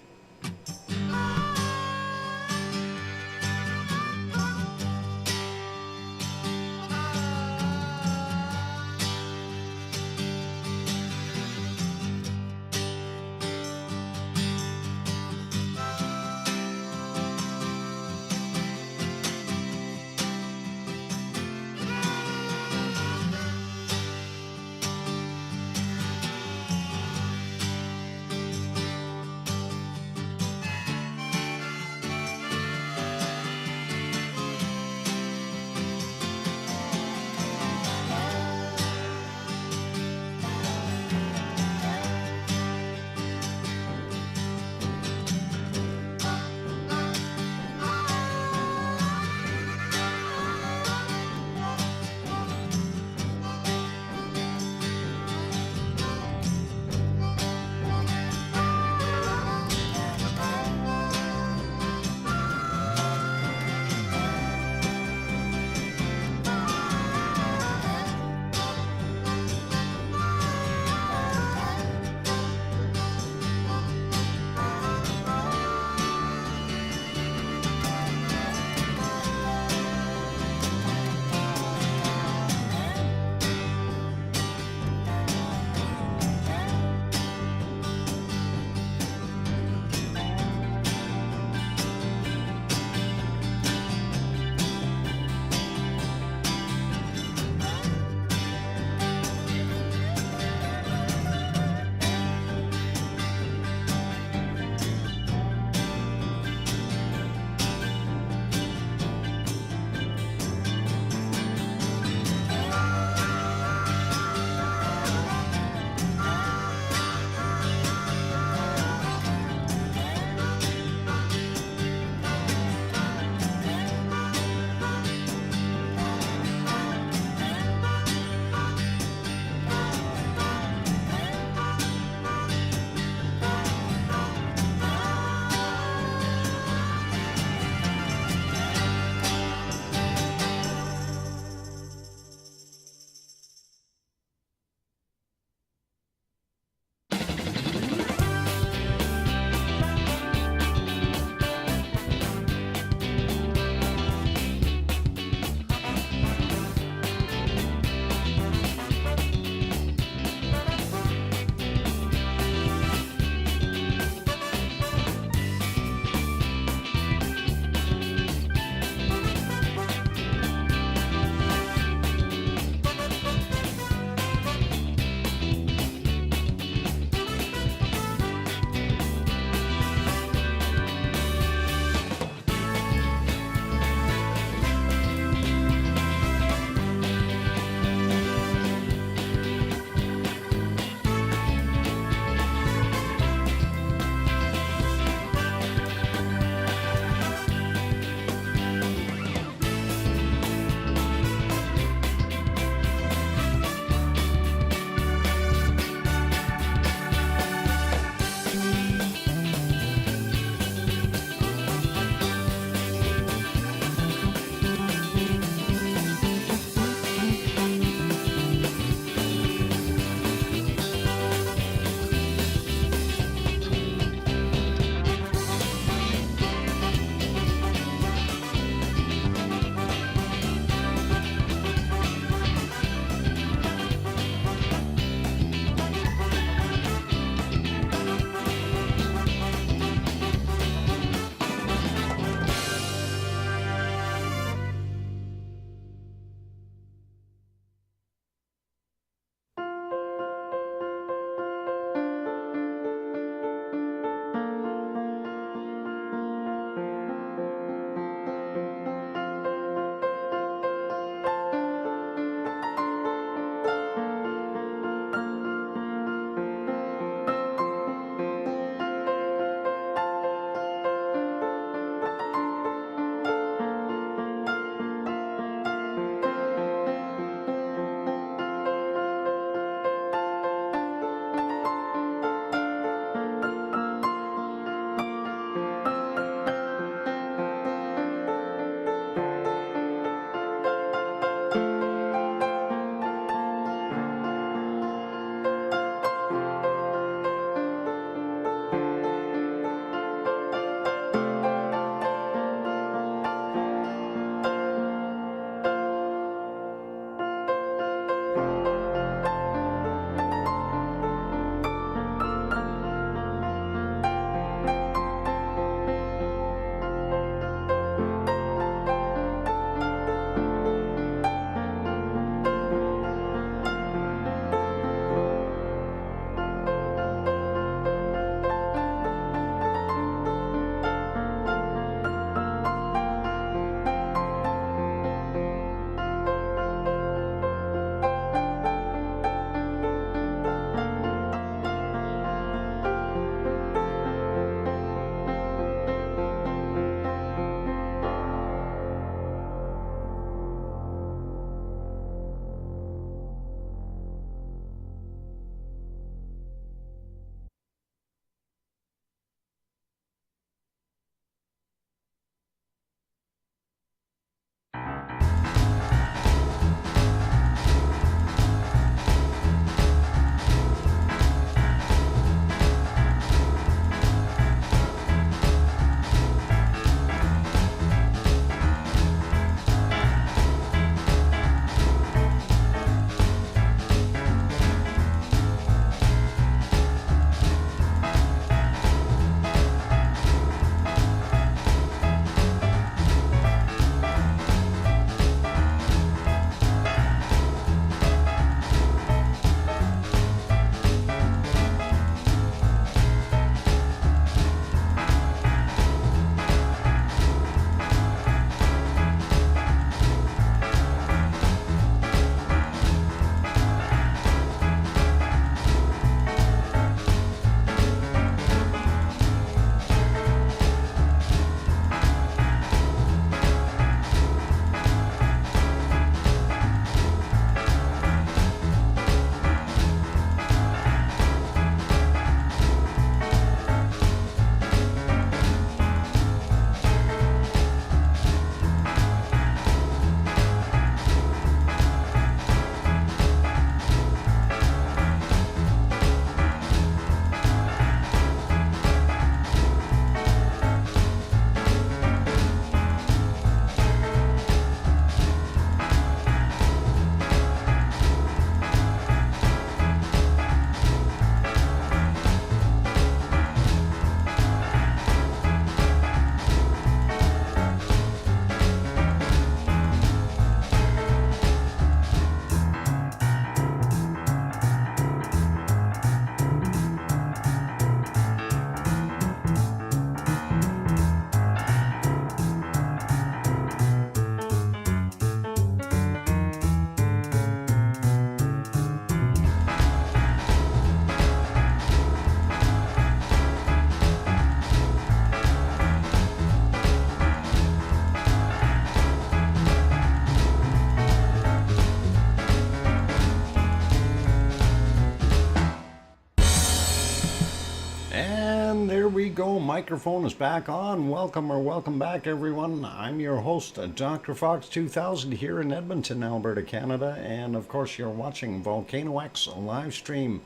microphone is back on. Welcome back, everyone. I'm your host, DrFox2000, here in Edmonton, Alberta, Canada. And of course, you're watching VolcanoX live stream.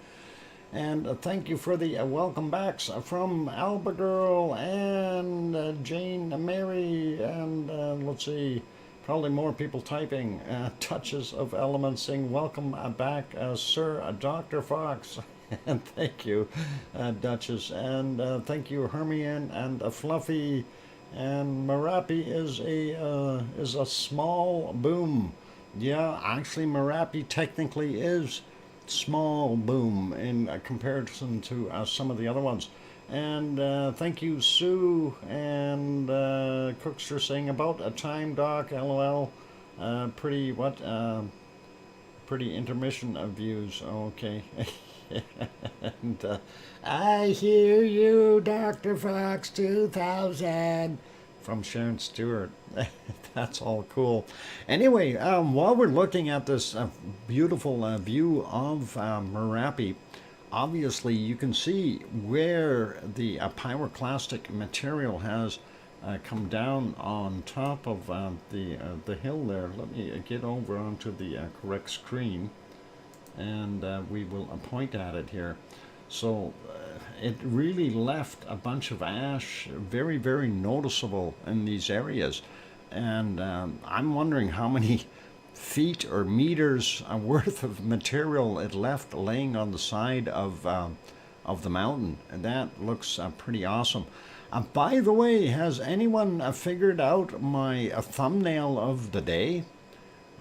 And thank you for the welcome backs from Albagirl and Jane, Mary, and let's see, probably more people typing. Touches of Elements saying, welcome back, Sir Dr. Fox. And thank you, Duchess. And thank you, Hermione and Fluffy. And Merapi is a small boom. Yeah, actually, Merapi technically is small boom in comparison to some of the other ones. And thank you, Sue and Cookster saying about a time doc, lol. Pretty intermission of views. Okay. And I hear you, Dr. Fox 2000 from Sharon Stewart. That's all cool. Anyway, while we're looking at this beautiful view of Merapi, obviously you can see where the pyroclastic material has come down on top of the hill there. Let me get over onto the correct screen, and we will point at it here. So it really left a bunch of ash, very, very noticeable in these areas. And I'm wondering how many feet or meters worth of material it left laying on the side of the mountain. And that looks pretty awesome. By the way, has anyone figured out my thumbnail of the day?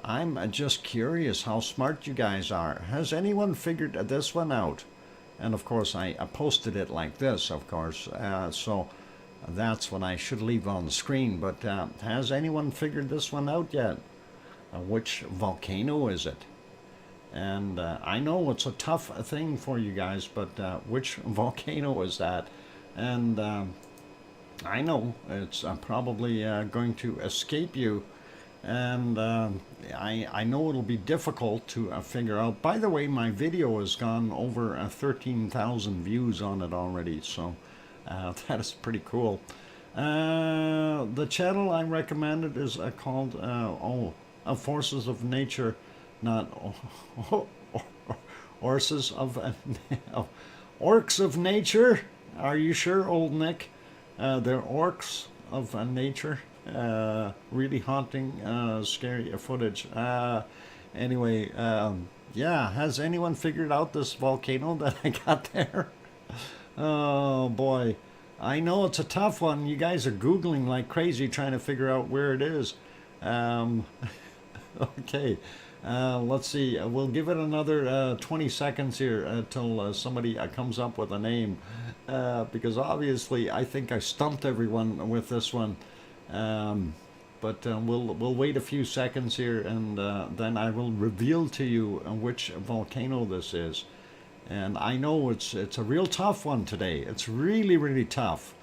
I'm just curious how smart you guys are. Has anyone figured this one out? And of course, I posted it like this, of course. So that's what I should leave on the screen. But has anyone figured this one out yet? Which volcano is it? And I know it's a tough thing for you guys, but which volcano is that? And I know it's probably going to escape you. And I know it'll be difficult to figure out. By the way, my video has gone over 13,000 views on it already, so that is pretty cool. The channel I recommended is called Forces of Nature, not Horses of Orcs of Nature. Are you sure, old Nick? They're Orcs of Nature. Really haunting, scary footage. Anyway, yeah, has anyone figured out this volcano that I got there? Oh boy, I know it's a tough one. You guys are Googling like crazy trying to figure out where it is. Okay, let's see. We'll give it another 20 seconds here until somebody comes up with a name, because obviously I think I stumped everyone with this one. But we'll wait a few seconds here, and then I will reveal to you which volcano this is. And I know it's a real tough one today. It's really, really tough,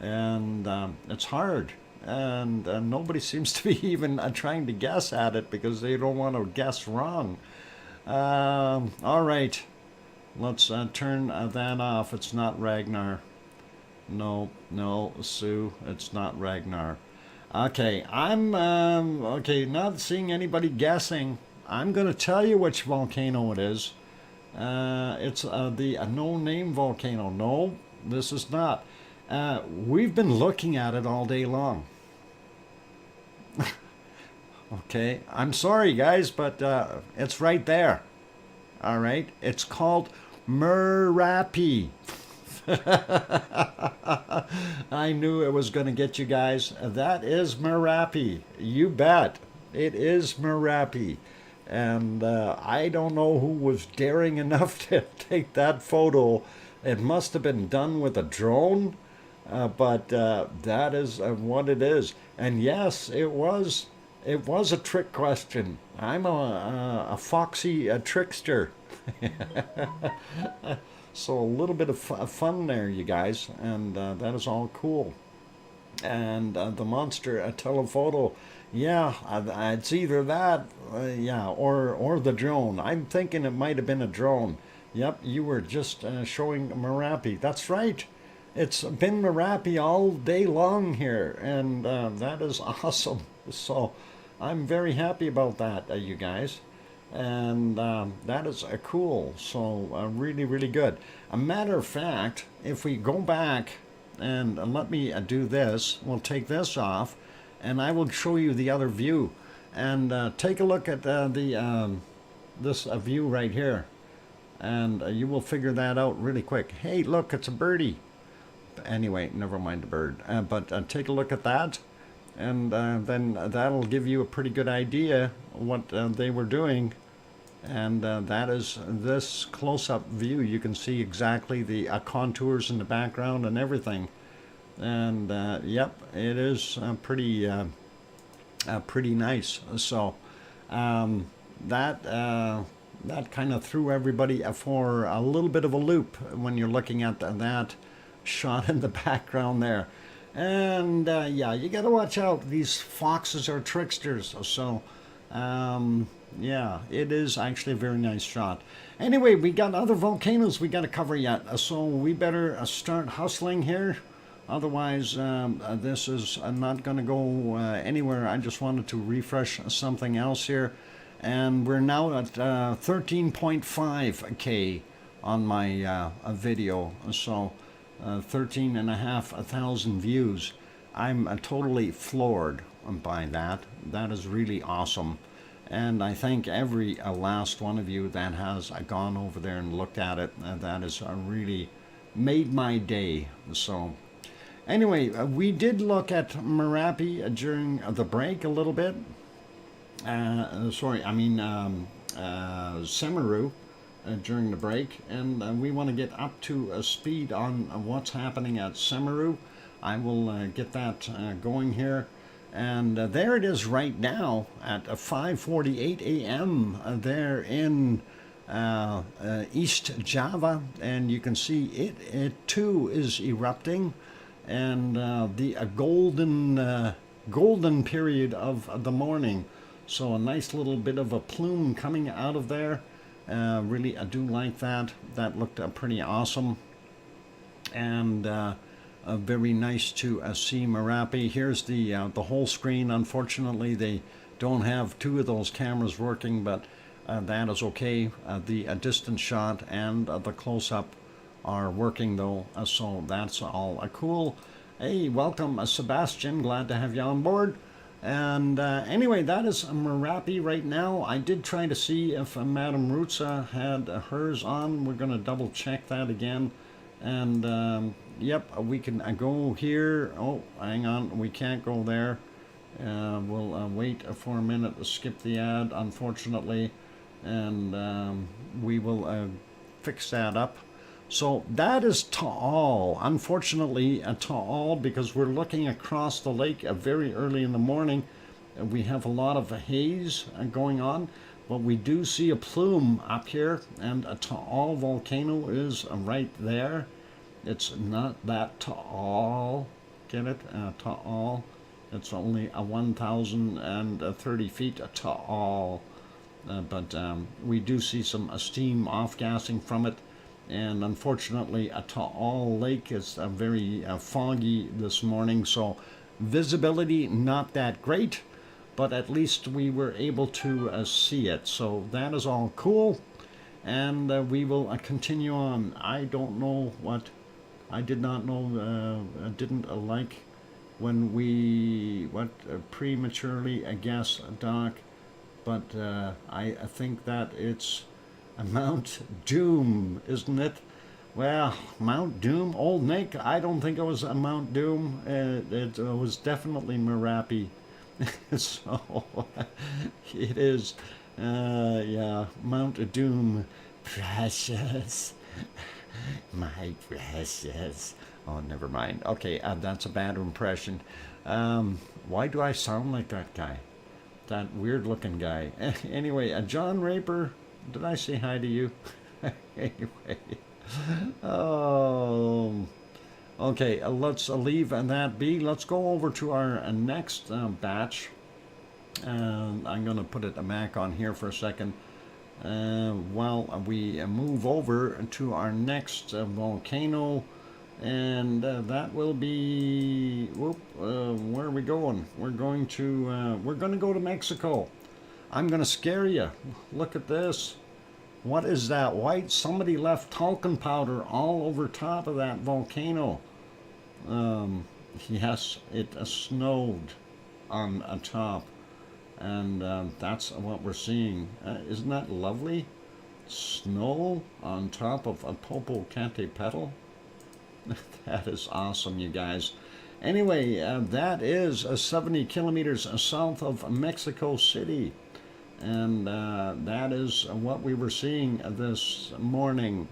and it's hard, and nobody seems to be even trying to guess at it because they don't want to guess wrong. All right, let's turn that off. It's not Ragnar. No, Sue, it's not Ragnar. Okay, I'm okay, not seeing anybody guessing. I'm going to tell you which volcano it is. It's the no-name volcano. No, this is not. We've been looking at it all day long. Okay, I'm sorry, guys, but it's right there. All right, it's called Merapi. I knew it was going to get you guys. That is Merapi. You bet. It is Merapi. And I don't know who was daring enough to take that photo. It must have been done with a drone, but that is what it is. And yes, it was a trick question. I'm a foxy trickster. So a little bit of fun there, you guys, and that is all cool. And the monster telephoto, yeah, it's either that, yeah, or the drone. I'm thinking it might have been a drone. Yep, you were just showing Merapi. That's right. it's been Merapi all day long here, and that is awesome. So I'm very happy about that, you guys. And that is cool. So really, really good. A matter of fact, if we go back and let me do this, we'll take this off, and I will show you the other view. And take a look at this view right here, and you will figure that out really quick. Hey, look, it's a birdie. Anyway, never mind the bird. But take a look at that, and then that'll give you a pretty good idea what they were doing. And that is this close-up view. You can see exactly the contours in the background and everything. And yep, it is pretty nice. So that kind of threw everybody for a little bit of a loop when you're looking at that shot in the background there. And yeah, you got to watch out. These foxes are tricksters. So yeah, it is actually a very nice shot. Anyway, we got other volcanoes we got to cover yet. So we better start hustling here. Otherwise, this is not going to go anywhere. I just wanted to refresh something else here. And we're now at 13.5K on my video. So 13,500 views. I'm totally floored by that. That is really awesome. And I thank every last one of you that has gone over there and looked at it. That has really made my day. So anyway, we did look at Merapi during the break a little bit. Semeru during the break, and we want to get up to speed on what's happening at Semeru. I will get that going here. And there it is right now at 5:48 a.m. There in East Java, and you can see it too is erupting, and the golden period of the morning. So a nice little bit of a plume coming out of there. Really, I do like that. That looked pretty awesome, and very nice to see Merapi. Here's the whole screen. Unfortunately, they don't have two of those cameras working, but that is okay. The distance shot and the close-up are working though, so that's all cool. Hey, welcome, Sebastian. Glad to have you on board. And anyway, that is Merapi right now. I did try to see if Madame Rutsa had hers on. We're going to double check that again. And yep, we can go here. Oh, hang on, we can't go there. We'll wait for a minute to skip the ad, unfortunately. And we will fix that up. So that is Taal. Unfortunately, Taal, because we're looking across the lake very early in the morning. We have a lot of haze going on, but we do see a plume up here, and a Taal volcano is right there. It's not that tall. Get it? Taal. It's only 1,030 feet tall. But we do see some steam off-gassing from it. And unfortunately, a Taal lake is very foggy this morning, so visibility not that great, but at least we were able to see it. So that is all cool, and we will continue on. I don't know what I did not know. Didn't like when we prematurely guess, Doc, but I think that it's Mount Doom, isn't it? Well, Mount Doom, Old Nick, I don't think it was a Mount Doom. It was definitely Merapi. So it is, yeah, Mount Doom. Precious, my precious. Oh, never mind. Okay, that's a bad impression. Why do I sound like that guy? That weird-looking guy. Anyway, John Raper. Did I say hi to you? Anyway. Oh. Okay, let's leave that be. Let's go over to our next batch. I'm going to put it back on here for a second. While we move over to our next volcano. And that will be, where are we going? We're going to go to Mexico. I'm going to scare you. Look at this. What is that white? Somebody left talcum powder all over top of that volcano. Yes, it snowed on top, and that's what we're seeing. Isn't that lovely? Snow on top of a Popocatepetl. That is awesome, you guys. Anyway, that is 70 kilometers south of Mexico City. And that is what we were seeing this morning.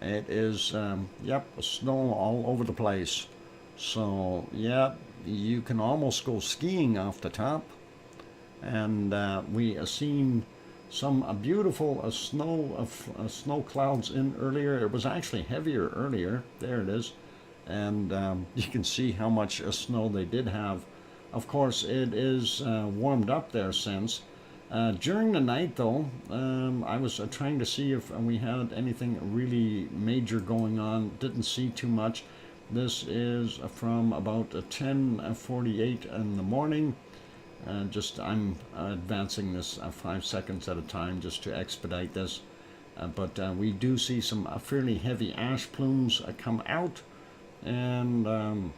It is, yep, snow all over the place. So, yeah, you can almost go skiing off the top. And we seen some beautiful snow clouds in earlier. It was actually heavier earlier. There it is. And you can see how much snow they did have. Of course, it is warmed up there since. During the night, though, I was trying to see if we had anything really major going on. Didn't see too much. This is from about 10:48 in the morning. I'm advancing this 5 seconds at a time just to expedite this. But we do see some fairly heavy ash plumes come out, and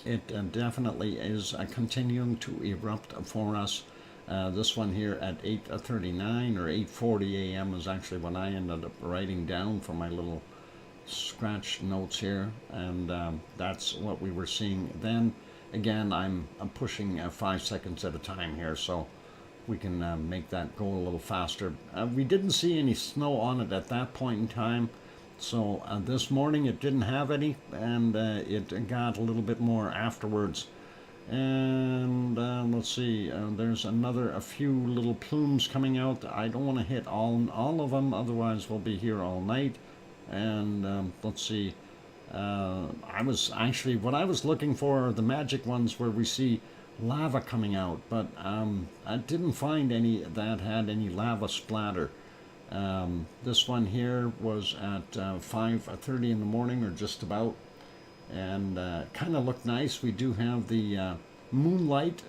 it definitely is continuing to erupt for us. This one here at 8:39 or 8:40 a.m. is actually what I ended up writing down for my little scratch notes here, and that's what we were seeing then. Again, I'm pushing 5 seconds at a time here, so we can make that go a little faster. We didn't see any snow on it at that point in time, so this morning it didn't have any, and it got a little bit more afterwards. And let's see, there's a few little plumes coming out. I don't want to hit all of them, otherwise we'll be here all night. And let's see. What I was looking for are the magic ones where we see lava coming out, but I didn't find any that had any lava splatter. This one here was at 5:30 in the morning, or just about, and kind of looked nice. We do have the moonlight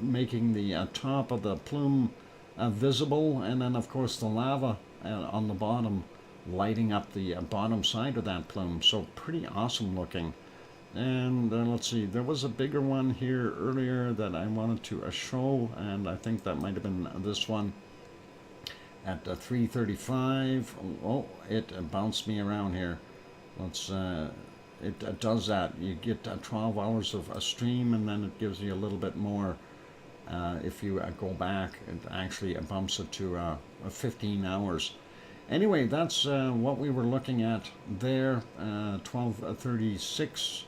making the top of the plume visible, and then of course the lava on the bottom lighting up the bottom side of that plume. So pretty awesome looking. And let's see, there was a bigger one here earlier that I wanted to show, and I think that might have been this one at 3:35. Oh, it bounced me around here. Let's it does that. You get 12 hours of a stream, and then it gives you a little bit more. If you go back, it actually bumps it to 15 hours. Anyway, that's what we were looking at there, 12:36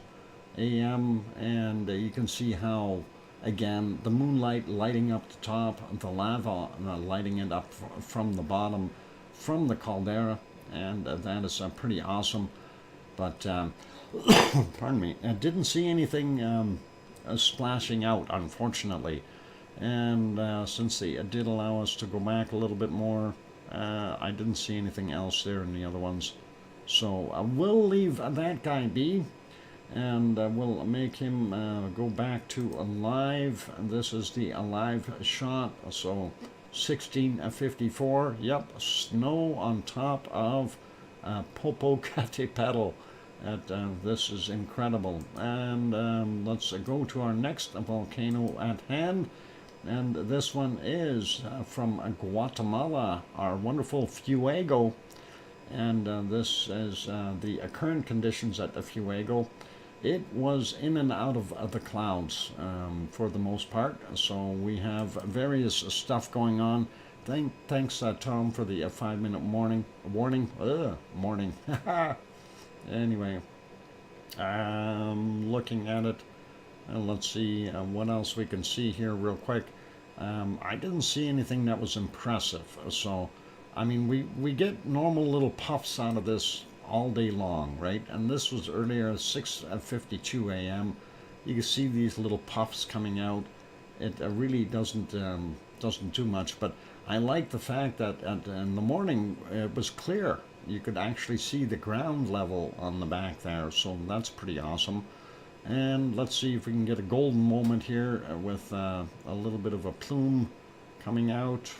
a.m. And you can see how, again, the moonlight lighting up the top, the lava lighting it up from the bottom, from the caldera, and that is pretty awesome. But, pardon me, I didn't see anything splashing out, unfortunately. And since they did allow us to go back a little bit more, I didn't see anything else there in the other ones. So we'll leave that guy be, and we'll make him go back to alive. This is the alive shot. So 16:54. Yep, snow on top of Popocatepetl. This is incredible. And let's go to our next volcano at hand. And this one is from Guatemala, our wonderful Fuego. And this is the current conditions at the Fuego. It was in and out of the clouds for the most part. So we have various stuff going on. Thanks, Tom, for the 5-minute warning. Morning. Anyway, looking at it. Let's see what else we can see here real quick. I didn't see anything that was impressive. So, I mean, we get normal little puffs out of this all day long, right? And this was earlier, 6:52 a.m. You can see these little puffs coming out. It really doesn't do much, but I like the fact that in the morning it was clear. you could actually see the ground level on the back there, so that's pretty awesome. And let's see if we can get a golden moment here with a little bit of a plume coming out.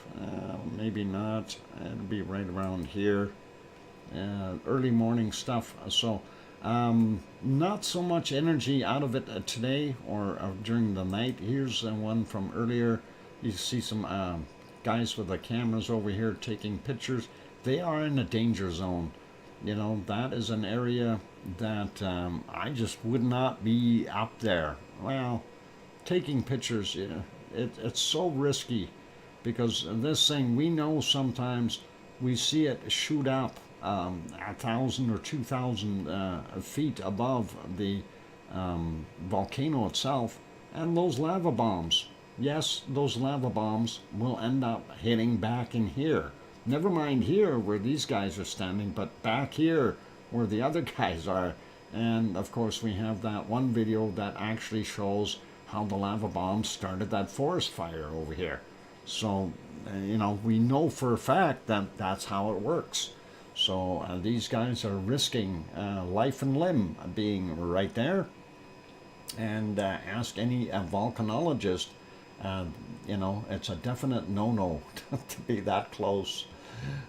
Maybe not. It'll be right around here. Early morning stuff. So not so much energy out of it today or during the night. Here's one from earlier. You see some guys with the cameras over here taking pictures. They are in a danger zone. You know, that is an area that I just would not be up there. Well, taking pictures, it's so risky, because this thing, we know sometimes we see it shoot up 1,000 or 2,000 feet above the volcano itself, and those lava bombs, yes, those lava bombs will end up hitting back in here. Never mind here where these guys are standing, but back here where the other guys are. And of course we have that one video that actually shows how the lava bombs started that forest fire over here. So, you know, we know for a fact that that's how it works. So these guys are risking life and limb being right there. And ask any volcanologist, you know, it's a definite no-no to be that close.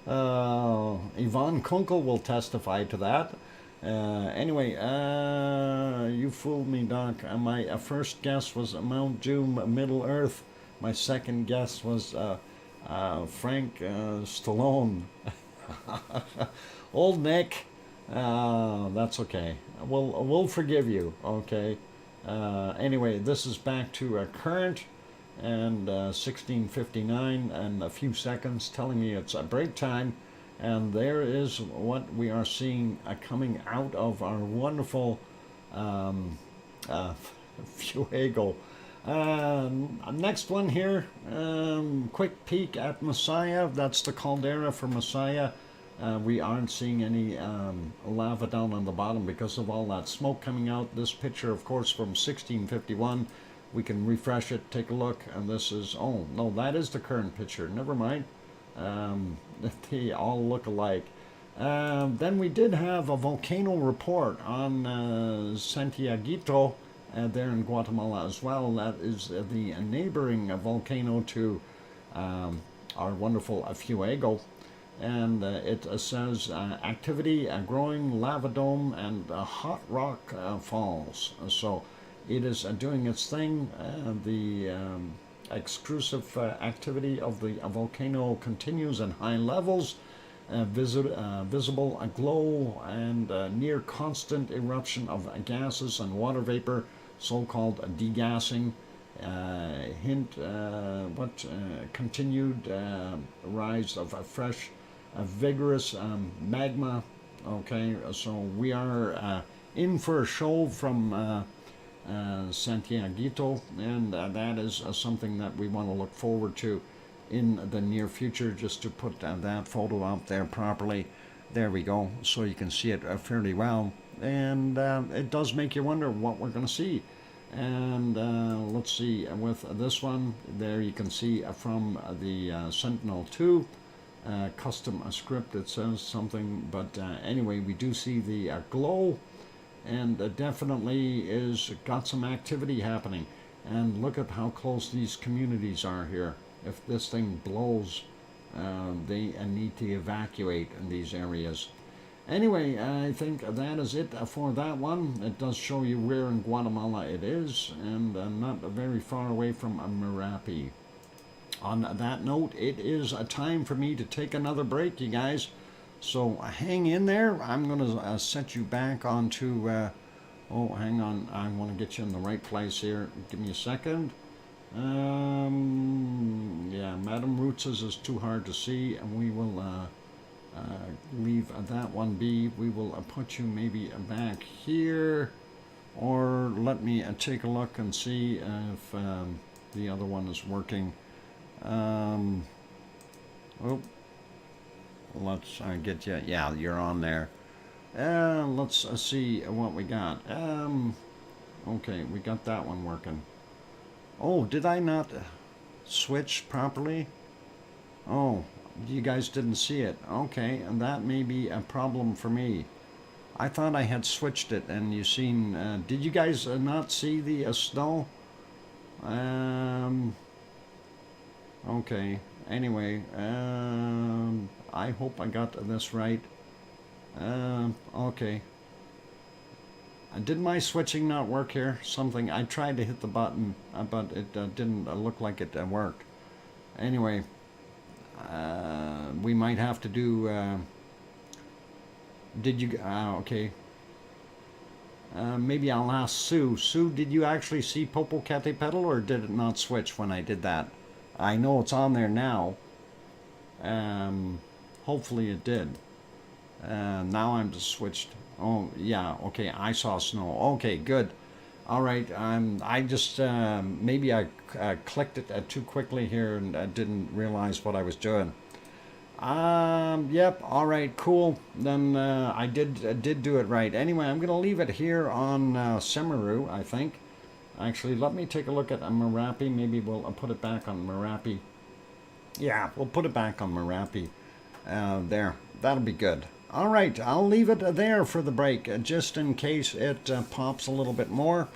Yvonne Kunkel will testify to that. Anyway, you fooled me, Doc. My first guess was Mount Doom, Middle Earth. My second guess was Frank Stallone. Old Nick. That's okay. We'll forgive you. Okay. Anyway, this is back to current. And 16:59 and a few seconds, telling me it's a break time, and there is what we are seeing coming out of our wonderful Fuego. Next one here, quick peek at Messiah. That's the caldera for Messiah. We aren't seeing any lava down on the bottom because of all that smoke coming out. This picture, of course, from 1651. We can refresh it, take a look, and this is, oh, no, that is the current picture. Never mind. They all look alike. Then we did have a volcano report on Santiaguito there in Guatemala as well. That is the neighboring volcano to our wonderful Fuego. And it says activity, growing lava dome, and hot rock falls. So it is doing its thing. The exclusive activity of the volcano continues in high levels. Visible a glow and near constant eruption of gases and water vapor, so-called degassing. Hint continued rise of a fresh, vigorous magma. Okay, so we are in for a show from Santiaguito, and that is something that we want to look forward to in the near future, just to put that photo out there properly. There we go, so you can see it fairly well, and it does make you wonder what we're going to see. And let's see, with this one there, you can see from the Sentinel-2 custom script, it says something, but anyway, we do see the glow, and definitely is got some activity happening. And look at how close these communities are here. If this thing blows, they need to evacuate in these areas. Anyway, I think that is it for that one. It does show you where in Guatemala it is, and not very far away from Merapi. On that note, it is a time for me to take another break, you guys. So hang in there. I'm going to set you back onto... oh, hang on. I want to get you in the right place here. Give me a second. Yeah, Madam Roots's is too hard to see, and we will leave that one be. We will put you maybe back here, or let me take a look and see if the other one is working. Oh, let's get you. Yeah, you're on there. Let's see what we got. Okay, we got that one working. Oh, did I not switch properly? Oh, you guys didn't see it. Okay, and that may be a problem for me. I thought I had switched it, and you seen. Did you guys not see the snow? Okay. Anyway, I hope I got this right. Okay. Did my switching not work here? Something. I tried to hit the button, but it didn't look like it worked. Anyway, we might have to do. Did you? Okay. Maybe I'll ask Sue. Sue, did you actually see Popocatepetl, or did it not switch when I did that? I know it's on there now. Hopefully it did. Now I'm just switched. Oh, yeah, okay, I saw snow. Okay, good. All right, I just, maybe I clicked it too quickly here and didn't realize what I was doing. Yep, all right, cool. Then I did do it right. Anyway, I'm going to leave it here on Semeru, I think. Actually, let me take a look at Merapi. Maybe we'll put it back on Merapi. Yeah, we'll put it back on Merapi. There, that'll be good. All right, I'll leave it there for the break, just in case it pops a little bit more.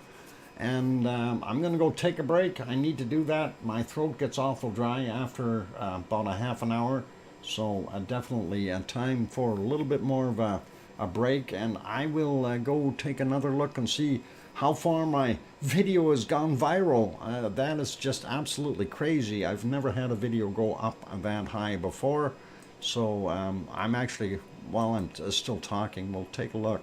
And I'm going to go take a break. I need to do that. My throat gets awful dry after about a half an hour. So definitely time for a little bit more of a break. And I will go take another look and see how far my video has gone viral. That is just absolutely crazy. I've never had a video go up that high before. So I'm actually, while I'm still talking, we'll take a look.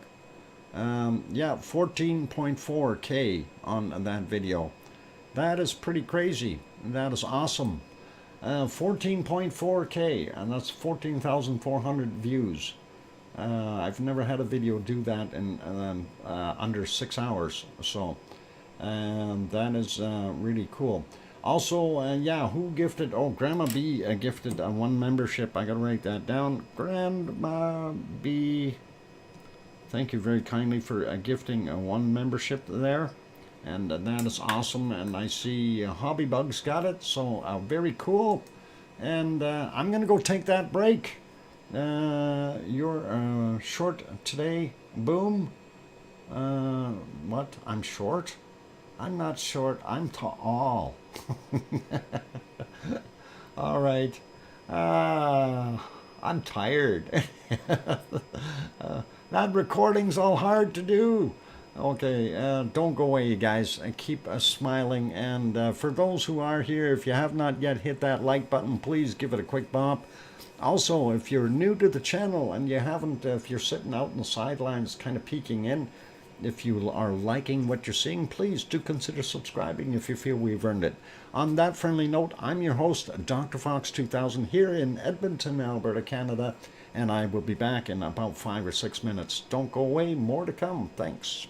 Yeah, 14.4K on that video. That is pretty crazy. That is awesome. 14.4K, and that's 14,400 views. I've never had a video do that in under 6 hours, so that is really cool. Also, yeah, who gifted? Oh, Grandma B gifted one membership. I gotta write that down. Grandma B, thank you very kindly for gifting one membership there, and that is awesome. And I see Hobby Bugs got it, so very cool. And I'm gonna go take that break. You're short today, Boom. What? I'm short? I'm not short. I'm tall. All right. I'm tired. That recording's all hard to do. Okay, don't go away, you guys. Keep smiling. And for those who are here, if you have not yet hit that like button, please give it a quick bump. Also, if you're new to the channel and you haven't, if you're sitting out in the sidelines kind of peeking in, if you are liking what you're seeing, please do consider subscribing if you feel we've earned it. On that friendly note, I'm your host, DrFox2000, here in Edmonton, Alberta, Canada, and I will be back in about 5 or 6 minutes. Don't go away, more to come. Thanks.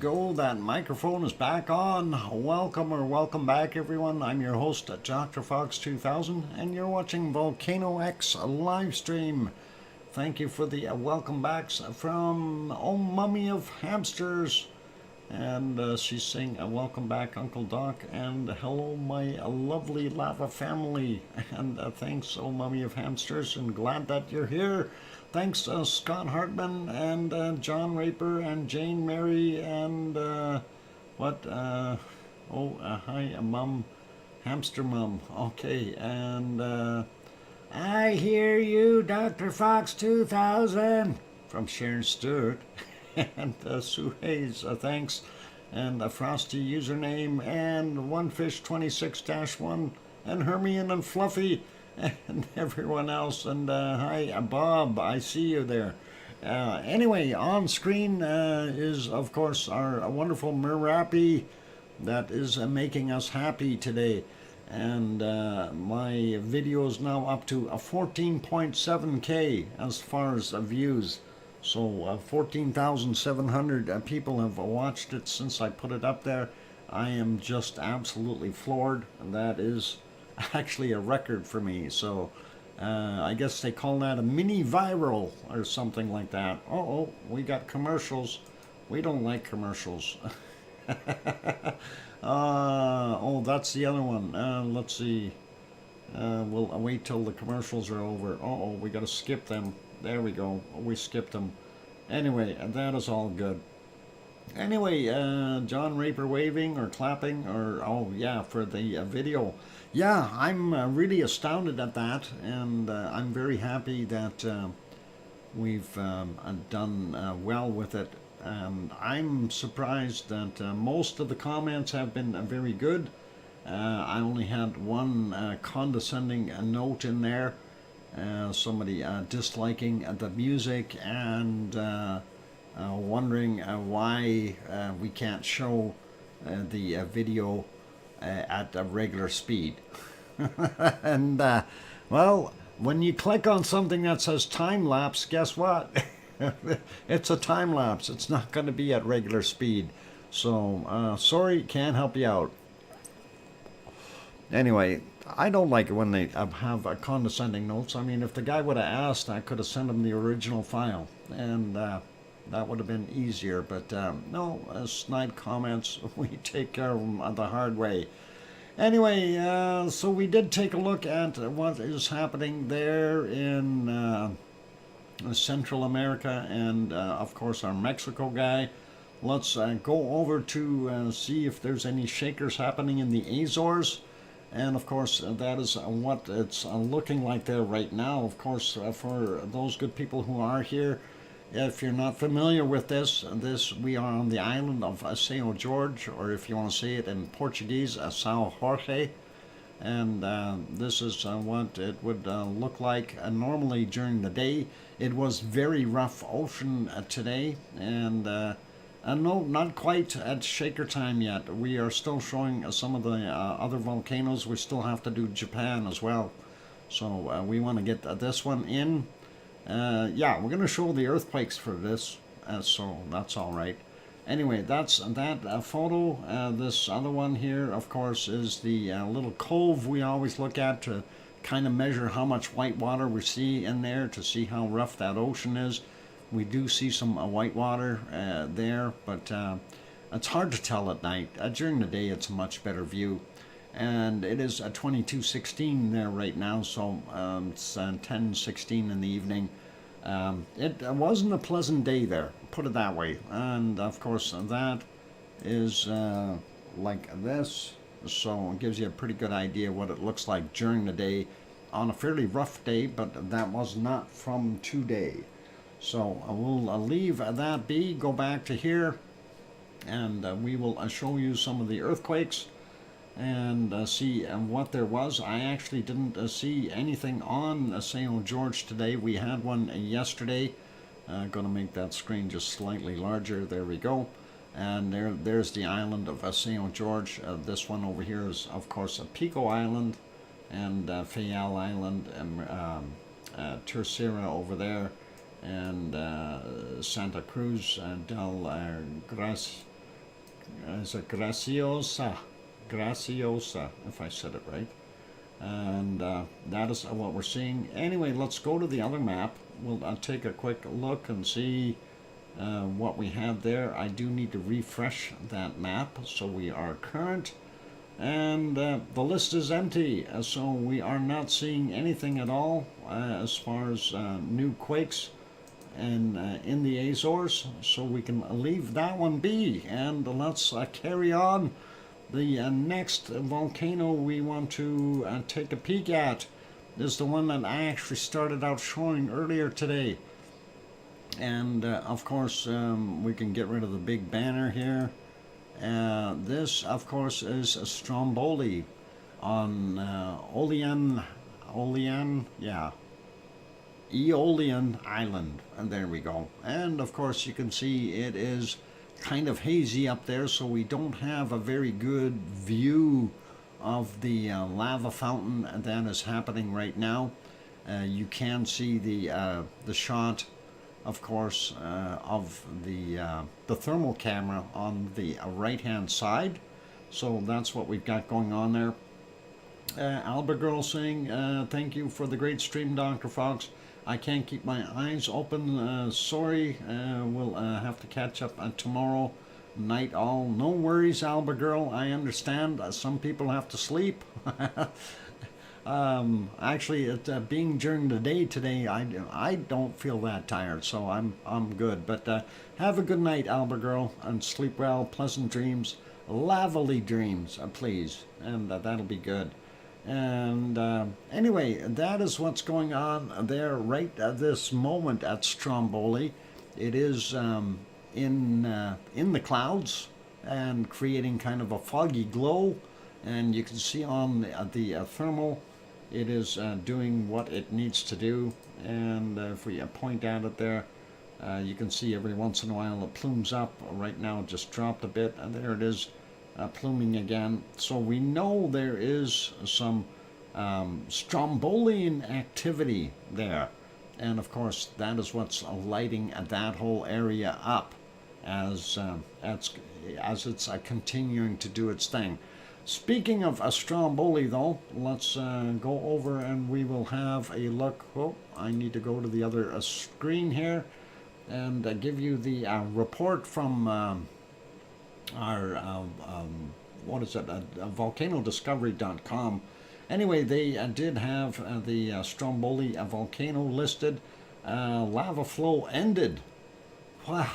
go. That microphone is back on. Welcome back, everyone. I'm your host, DrFox2000, and you're watching VolcanoX live stream. Thank you for the welcome backs from Oh Mummy of Hamsters. And she's saying, welcome back, Uncle Doc, and hello, my lovely lava family. And thanks, Oh Mummy of Hamsters, and glad that you're here. Thanks, Scott Hartman, and John Raper, and Jane Mary, and hi, Mum, Hamster Mum. Okay, and I hear you, Dr. Fox 2000, from Sharon Stewart. And Sue Hayes, thanks, and a Frosty username, and OneFish26-1, and Hermione and Fluffy, and everyone else, and hi, Bob, I see you there. Anyway, on screen is, of course, our wonderful Merapi that is making us happy today. And my video is now up to 14.7K as far as views. So 14,700 people have watched it since I put it up there. I am just absolutely floored. That is actually a record for me. So I guess they call that a mini viral or something like that. Oh, we got commercials. We don't like commercials. Oh, that's the other one. Let's see. We'll wait till the commercials are over. We got to skip them. There we go. We skipped them. Anyway, that is all good. Anyway, John Raper waving or clapping or, oh yeah, for the video. Yeah, I'm really astounded at that, and I'm very happy that we've done well with it. I'm surprised that most of the comments have been very good. I only had one condescending note in there. Somebody disliking the music and wondering why we can't show the video at a regular speed. And well, when you click on something that says time lapse, guess what? It's a time lapse. It's not going to be at regular speed. So sorry, can't help you out. Anyway, I don't like it when they have condescending notes. I mean, if the guy would have asked, I could have sent him the original file, and that would have been easier. But no, snide comments, we take care of them the hard way. Anyway, so we did take a look at what is happening there in Central America, and of course our Mexico guy. Let's go over to see if there's any shakers happening in the Azores. And of course, that is what it's looking like there right now. Of course, for those good people who are here, if you're not familiar with this, we are on the island of São Jorge, or if you want to say it in Portuguese, São Jorge. And this is what it would look like normally during the day. It was very rough ocean today, and no, not quite at shaker time yet. We are still showing some of the other volcanoes. We still have to do Japan as well. So we want to get this one in. Yeah, we're going to show the earthquakes for this, so that's all right. Anyway, that's that photo. This other one here, of course, is the little cove we always look at to kind of measure how much white water we see in there, to see how rough that ocean is. We do see some white water there, but it's hard to tell at night. During the day, it's a much better view. And it is 22:16 there right now, so it's 10:16 in the evening. It wasn't a pleasant day there, put it that way. And of course, that is like this, so it gives you a pretty good idea what it looks like during the day on a fairly rough day, but that was not from today. So we'll leave that be, go back to here, and we will show you some of the earthquakes and see what there was. I actually didn't see anything on São Jorge today. We had one yesterday. Going to make that screen just slightly larger. There we go. And there's the island of São Jorge. This one over here is, of course, Pico Island, and Fayal Island, and Terceira over there, and Santa Cruz del is it Graciosa? Graciosa, if I said it right. And that is what we're seeing. Anyway, let's go to the other map. We'll take a quick look and see what we have there. I do need to refresh that map so we are current. And the list is empty, so we are not seeing anything at all as far as new quakes and in the Azores, so we can leave that one be, and let's carry on. The next volcano we want to take a peek at is the one that I actually started out showing earlier today. And of course we can get rid of the big banner here. This of course is Stromboli on Aeolian Island, and there we go. And of course you can see it is kind of hazy up there, so we don't have a very good view of the lava fountain that is happening right now. You can see the shot, of course, of the thermal camera on the right hand side. So that's what we've got going on there. Albert Girl saying thank you for the great stream, Dr. Fox. I can't keep my eyes open. Sorry, we'll have to catch up tomorrow night all. No worries, Alba Girl. I understand. Some people have to sleep. Actually, it being during the day today, I don't feel that tired, so I'm good. But have a good night, Alba Girl, and sleep well. Pleasant dreams, lavely dreams, please, and that'll be good. And anyway, that is what's going on there right at this moment at Stromboli. It is in the clouds and creating kind of a foggy glow, and you can see on the thermal it is doing what it needs to do. And if we point at it there, you can see every once in a while it plumes up. Right now it just dropped a bit, and there it is. Pluming again. So we know there is some Strombolian activity there, and of course that is what's lighting that whole area up as it's continuing to do its thing. Speaking of Stromboli, though, let's go over and we will have a look. Oh, I need to go to the other screen here and give you the report from our volcanodiscovery.com. Anyway, they did have the Stromboli volcano listed. Lava flow ended. Wow.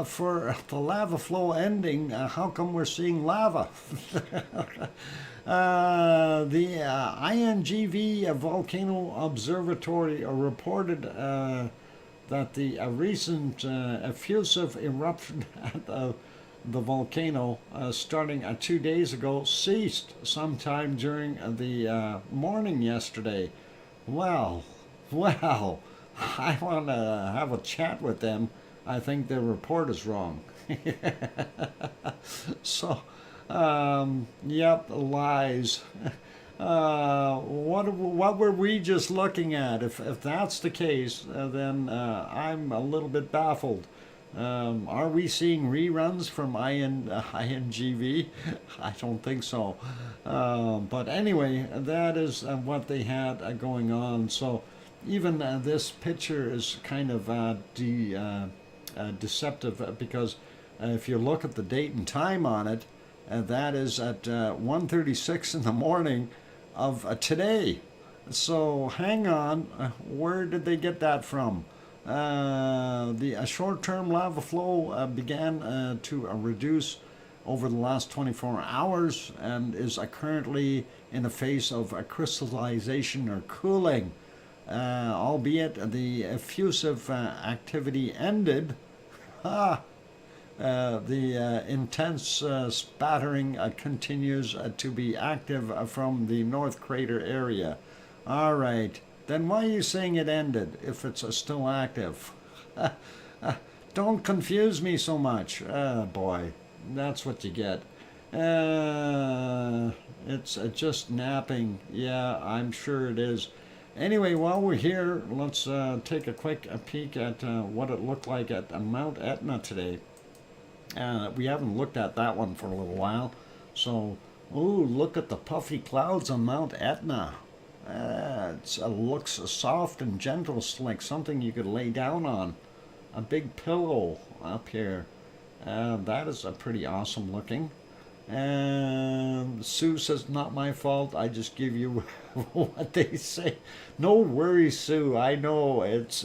For the lava flow ending, how come we're seeing lava? The INGV Volcano Observatory reported that the recent effusive eruption at the volcano starting 2 days ago ceased sometime during the morning yesterday. Well, I want to have a chat with them. I think their report is wrong. So, yep, lies. What were we just looking at? If that's the case, then I'm a little bit baffled. Are we seeing reruns from INGV? I don't think so. But anyway, that is what they had going on. So even this picture is kind of deceptive because if you look at the date and time on it, that is at 1:36 in the morning of today. So hang on, where did they get that from? The short-term lava flow began to reduce over the last 24 hours and is currently in a phase of crystallization or cooling, albeit the effusive activity ended. The intense spattering continues to be active from the North Crater area. All right. Then why are you saying it ended if it's still active? Don't confuse me so much. Boy, that's what you get. It's just napping. Yeah, I'm sure it is. Anyway, while we're here, let's take a quick peek at what it looked like at Mount Etna today. We haven't looked at that one for a little while. So, ooh, look at the puffy clouds on Mount Etna. It looks soft and gentle, like something you could lay down on. A big pillow up here. That is a pretty awesome looking. And Sue says, not my fault. I just give you what they say. No worries, Sue. I know it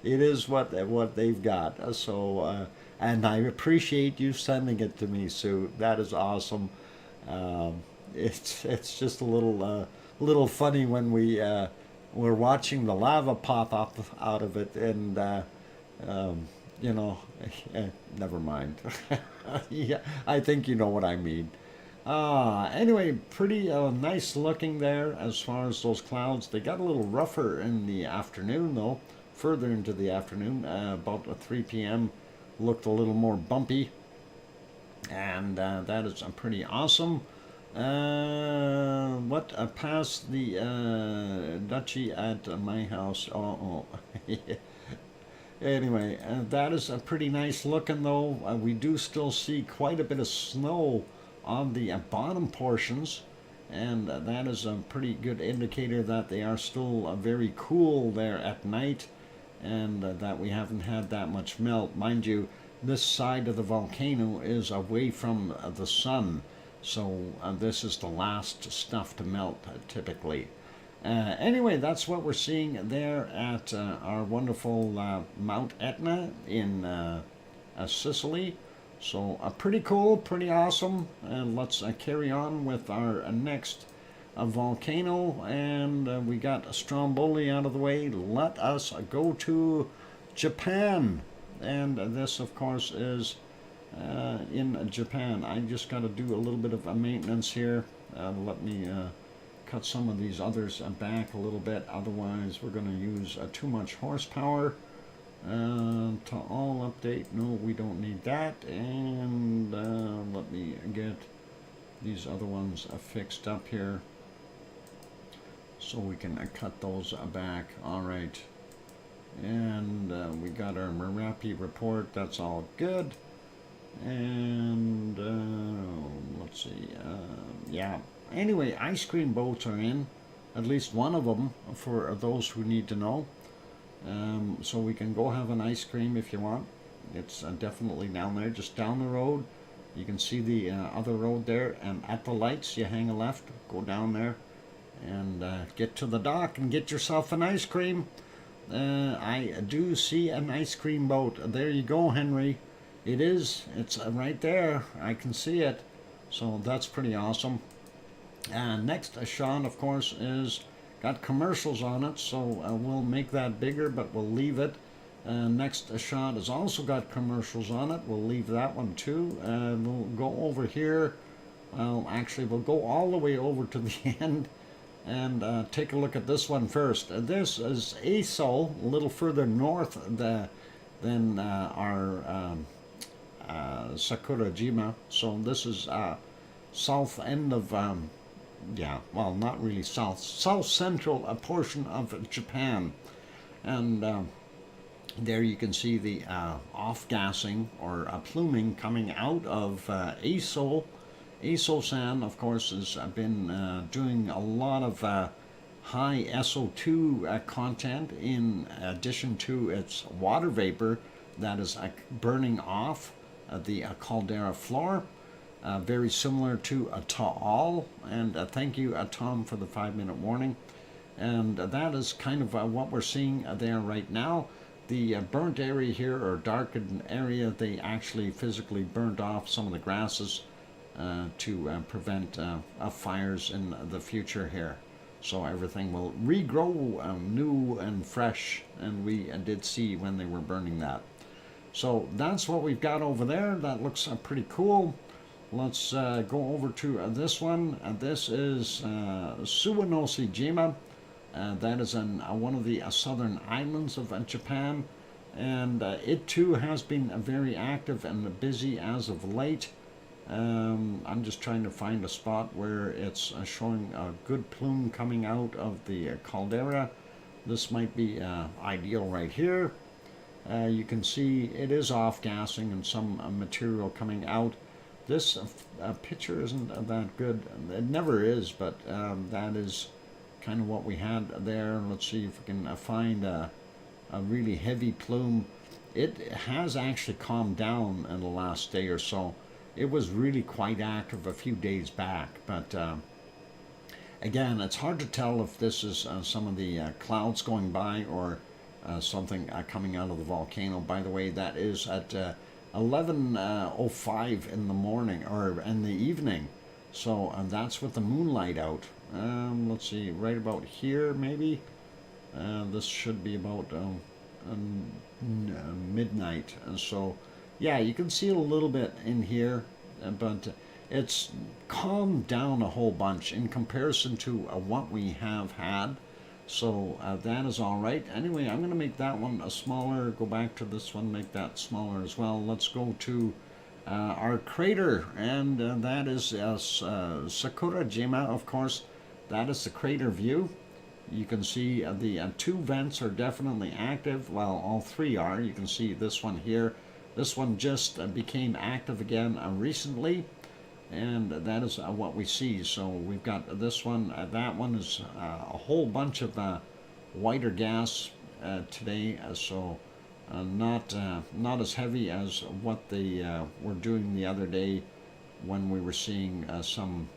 is what they've got. So, and I appreciate you sending it to me, Sue. That is awesome. It's just a little funny when we're watching the lava pop up out of it, and you know, never mind. Yeah, I think you know what I mean. Anyway, pretty nice looking there as far as those clouds. They got a little rougher in the afternoon, though. Further into the afternoon, about 3 p.m., looked a little more bumpy, and that is pretty awesome. What past the duchy at my house? Oh. Anyway, that is a pretty nice looking, though. We do still see quite a bit of snow on the bottom portions, and that is a pretty good indicator that they are still very cool there at night, and that we haven't had that much melt. Mind you, this side of the volcano is away from the sun, so this is the last stuff to melt typically. Anyway, that's what we're seeing there at our wonderful Mount Etna in Sicily. So pretty cool, pretty awesome. And let's carry on with our next volcano. And we got Stromboli out of the way. Let us go to Japan. And this, of course, is in Japan. I just got to do a little bit of maintenance here. Let me cut some of these others back a little bit, otherwise we're going to use too much horsepower. To all update, no, we don't need that. And let me get these other ones fixed up here so we can cut those back. All right, and we got our Merapi report, that's all good. And let's see, yeah. Anyway, ice cream boats are in, at least one of them, for those who need to know. So we can go have an ice cream if you want. It's definitely down there, just down the road. You can see the other road there, and at the lights you hang a left, go down there, and get to the dock and get yourself an ice cream. I do see an ice cream boat. There you go, Henry. It's right there. I can see it. So that's pretty awesome. Next, Sean, of course, is got commercials on it, so we'll make that bigger, but we'll leave it. Next shot has also got commercials on it. We'll leave that one too. We'll go over here. Well, actually, we'll go all the way over to the end and take a look at this one first. This is Aso, a little further north than our Sakurajima. So this is south end of yeah, well, not really south central portion of Japan. And there you can see the off-gassing or pluming coming out of Aso. Aso-san, of course, has been doing a lot of high SO2 content in addition to its water vapor that is burning off the caldera floor. Very similar to Taal, and thank you, Tom, for the 5-minute warning. And that is kind of what we're seeing there right now. The burnt area here, or darkened area, they actually physically burnt off some of the grasses to prevent fires in the future here. So everything will regrow new and fresh, and we did see when they were burning that. So that's what we've got over there. That looks pretty cool. Let's go over to this one. This is Suwanoshi-jima. That is in one of the southern islands of Japan. And it too has been very active and busy as of late. I'm just trying to find a spot where it's showing a good plume coming out of the caldera. This might be ideal right here. You can see it is off-gassing and some material coming out. This picture isn't that good. It never is, but that is kind of what we had there. Let's see if we can find a really heavy plume. It has actually calmed down in the last day or so. It was really quite active a few days back, but again, it's hard to tell if this is some of the clouds going by or something coming out of the volcano. By the way, that is at 11:05 in the morning or in the evening, so that's with the moonlight out. Let's see, right about here maybe. This should be about midnight, and so yeah, you can see a little bit in here, but it's calmed down a whole bunch in comparison to what we have had. So that is all right. Anyway, I'm going to make that one smaller. Go back to this one, make that smaller as well. Let's go to our crater, and that is Sakurajima, of course. That is the crater view. You can see the two vents are definitely active. Well, all three are. You can see this one here. This one just became active again recently, and that is what we see. So we've got this one. That one is a whole bunch of whiter gas today, so not as heavy as what they were doing the other day when we were seeing some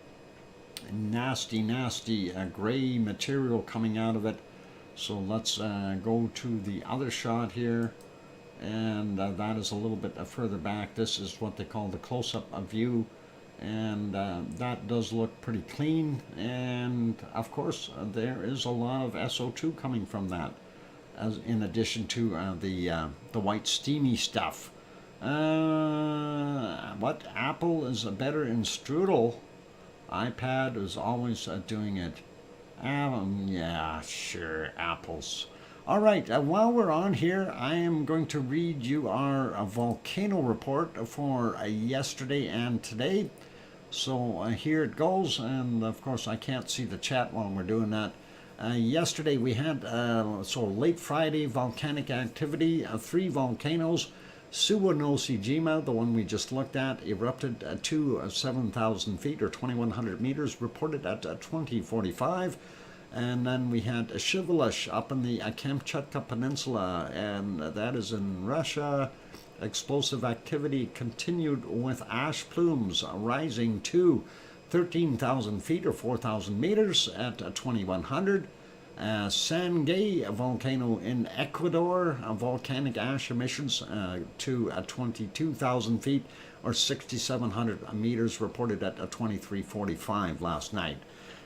nasty gray material coming out of it. So let's go to the other shot here, and that is a little bit further back. This is what they call the close-up view, and that does look pretty clean, and of course there is a lot of SO2 coming from that, as in addition to the white steamy stuff. What Apple is better in strudel? iPad is always doing it. Yeah, sure, apples. All right, while we're on here, I am going to read you our volcano report for yesterday and today. So here it goes, and of course I can't see the chat while we're doing that. Yesterday we had, so late Friday, volcanic activity, 3 volcanoes. Suwanoshijima, the one we just looked at, erupted to 7,000 feet or 2,100 meters, reported at 2045. And then we had Shivalish up in the Kamchatka Peninsula, and that is in Russia. Explosive activity continued with ash plumes rising to 13,000 feet or 4,000 meters at 2,100. Sangay volcano in Ecuador, volcanic ash emissions to 22,000 feet or 6,700 meters, reported at 2345 last night.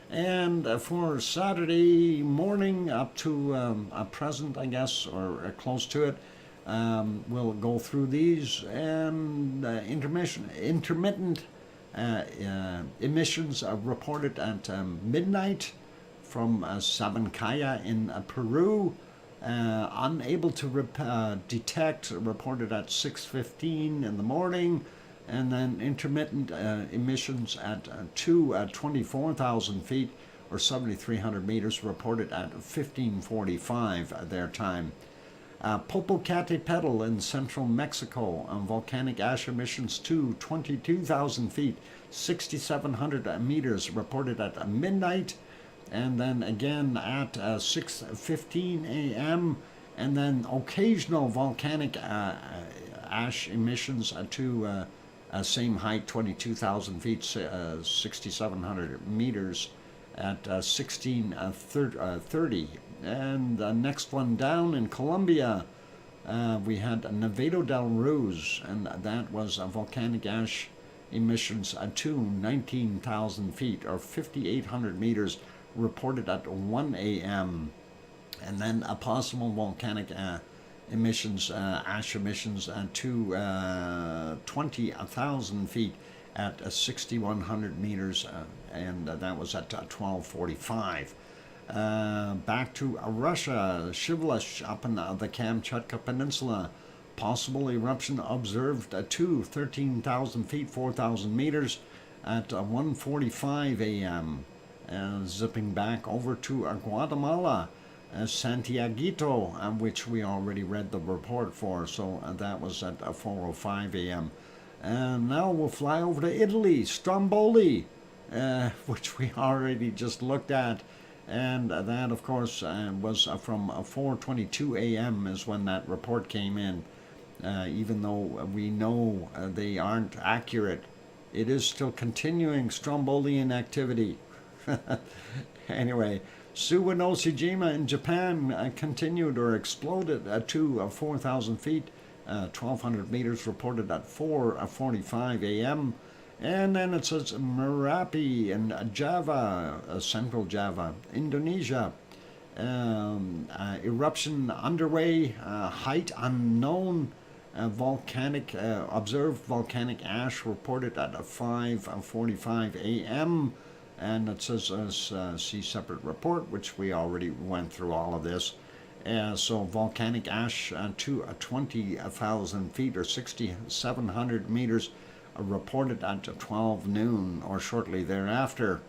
And for Saturday morning up to present, I guess, or close to it, we'll go through these. And intermittent emissions are reported at midnight from Sabancaya in Peru. Unable to detect, reported at 6:15 in the morning. And then intermittent emissions at 24,000 feet or 7,300 meters, reported at 15:45 their time. Popocatepetl in central Mexico, volcanic ash emissions to 22,000 feet, 6,700 meters, reported at midnight. And then again at 6:15 a.m. And then occasional volcanic ash emissions to same height, 22,000 feet, 6,700 meters at 16:30. And the next one down in Colombia, we had Nevado del Ruiz, and that was volcanic ash emissions to 19,000 feet or 5,800 meters, reported at 1 a.m. And then a possible volcanic emissions, ash emissions to 20,000 feet at 6,100 meters, and that was at 12:45. Back to Russia, Shivalish up in the Kamchatka Peninsula, possible eruption observed to 13,000 feet, 4,000 meters at 1:45 a.m. Zipping back over to Guatemala. Santiaguito, which we already read the report for, so that was at 4:05 a.m. And now we'll fly over to Italy, Stromboli, which we already just looked at. And that, of course, was from 4:22 a.m. is when that report came in. Even though we know they aren't accurate, it is still continuing Strombolian activity. Anyway, Suwanosejima in Japan continued or exploded to 4,000 feet, 1,200 meters, reported at 4:45 a.m. And then it says Merapi in Java, Central Java, Indonesia. Eruption underway, height unknown. Volcanic observed volcanic ash reported at 5:45 a.m. And it says see separate report, which we already went through all of this. So volcanic ash to 20,000 feet or 6,700 meters reported at 12 noon or shortly thereafter.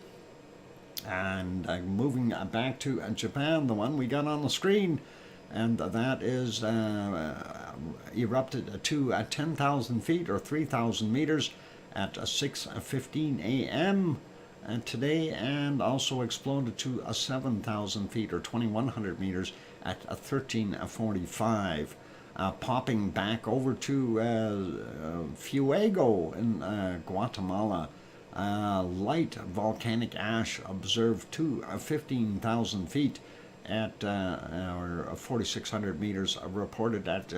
And moving back to Japan, the one we got on the screen, and that is erupted to 10,000 feet or 3,000 meters at 6:15 a.m. Today, and also exploded to 7,000 feet or 2,100 meters at 13:45. Popping back over to Fuego in Guatemala. Light volcanic ash observed to 15,000 feet at or 4,600 meters, reported at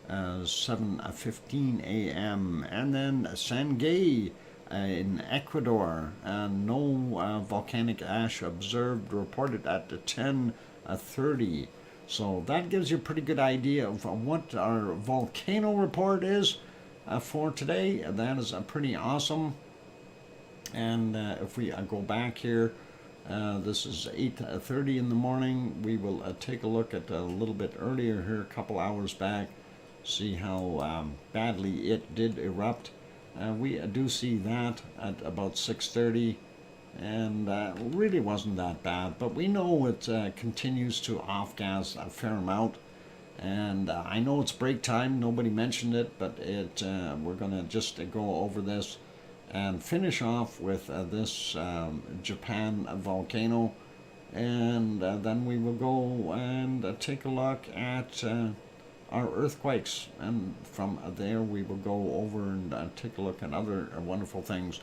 7:15 a.m. And then Sangay in Ecuador, no volcanic ash observed, reported at 10:30. So that gives you a pretty good idea of what our volcano report is for today. That is pretty awesome. And if we go back here, this is 8:30 in the morning. We will take a look at a little bit earlier here, a couple hours back, see how badly it did erupt. We do see that at about 6:30, and really wasn't that bad, but we know it continues to off-gas a fair amount. And I know it's break time, nobody mentioned it, but we're going to just go over this and finish off with this Japan volcano, and then we will go and take a look at our earthquakes, and from there we will go over and take a look at other wonderful things.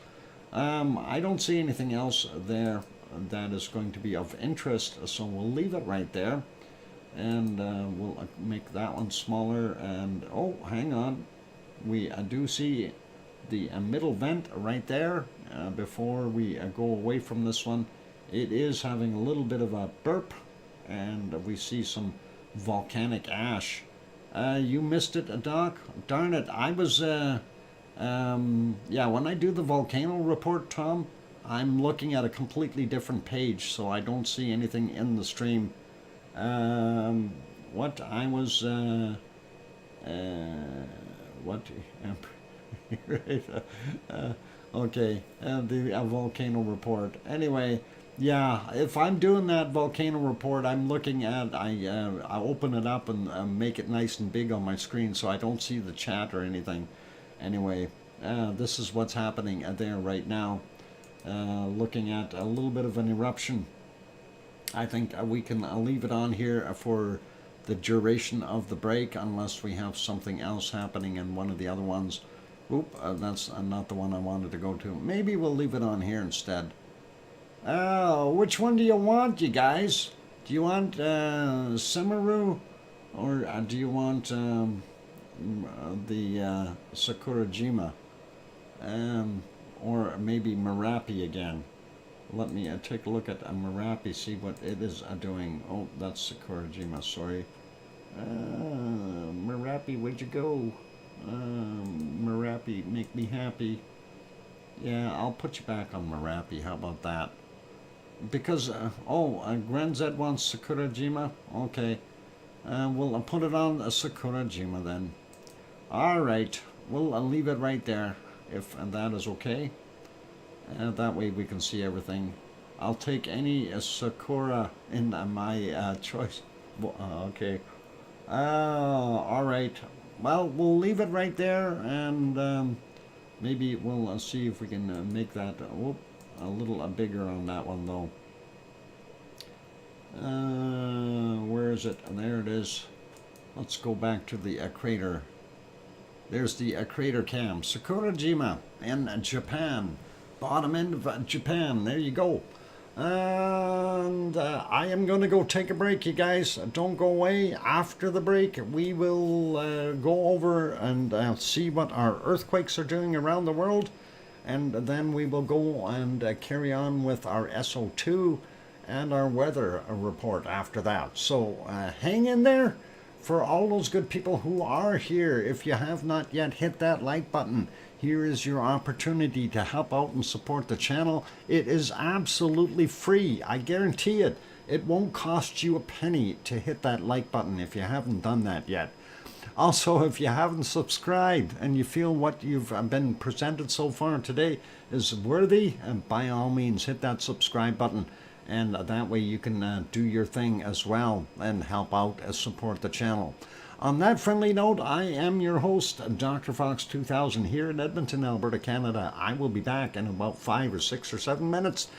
I don't see anything else there that is going to be of interest, so we'll leave it right there, and we'll make that one smaller. And oh, hang on, we do see the middle vent right there. Before we go away from this one, it is having a little bit of a burp, and we see some volcanic ash. You missed it, Doc. Darn it, I was yeah, when I do the volcano report, Tom, I'm looking at a completely different page, so I don't see anything in the stream. What I was what right, okay, the volcano report. Anyway, yeah, if I'm doing that volcano report, I'm looking at, I open it up and make it nice and big on my screen so I don't see the chat or anything. Anyway, this is what's happening there right now. Looking at a little bit of an eruption. I think we can leave it on here for the duration of the break, unless we have something else happening in one of the other ones. Oop, that's not the one I wanted to go to. Maybe we'll leave it on here instead. Which one do you want, you guys? Do you want Semaru, or do you want the Sakurajima? Or maybe Merapi again? Let me take a look at Merapi, see what it is doing. Oh, that's Sakurajima, sorry. Merapi, where'd you go? Merapi, make me happy. Yeah, I'll put you back on Merapi, how about that? Because, Grand Zed wants Sakurajima? Okay. We'll put it on Sakurajima then. Alright, we'll leave it right there, if that is okay. That way we can see everything. I'll take any Sakura in my choice. Okay. All right. Well, we'll leave it right there, and maybe we'll see if we can make that a little bigger on that one, though. Where is it? There it is. Let's go back to the crater. There's the crater cam. Sakurajima in Japan. Bottom end of Japan. There you go. And I am going to go take a break, you guys. Don't go away. After the break, we will go over and see what our earthquakes are doing around the world. And then we will go and carry on with our SO2 and our weather report after that. So hang in there. For all those good people who are here, if you have not yet hit that like button, here is your opportunity to help out and support the channel. It is absolutely free. I guarantee it. It won't cost you a penny to hit that like button if you haven't done that yet. Also, if you haven't subscribed and you feel what you've been presented so far today is worthy, by all means hit that subscribe button. And that way you can do your thing as well and help out and support the channel. On that friendly note, I am your host, DrFox2000, here in Edmonton, Alberta, Canada. I will be back in about 5 or 6 or 7 minutes.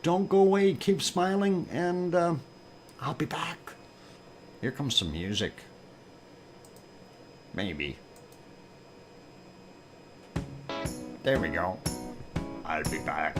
Don't go away, keep smiling, and I'll be back. Here comes some music. Maybe. There we go. I'll be back.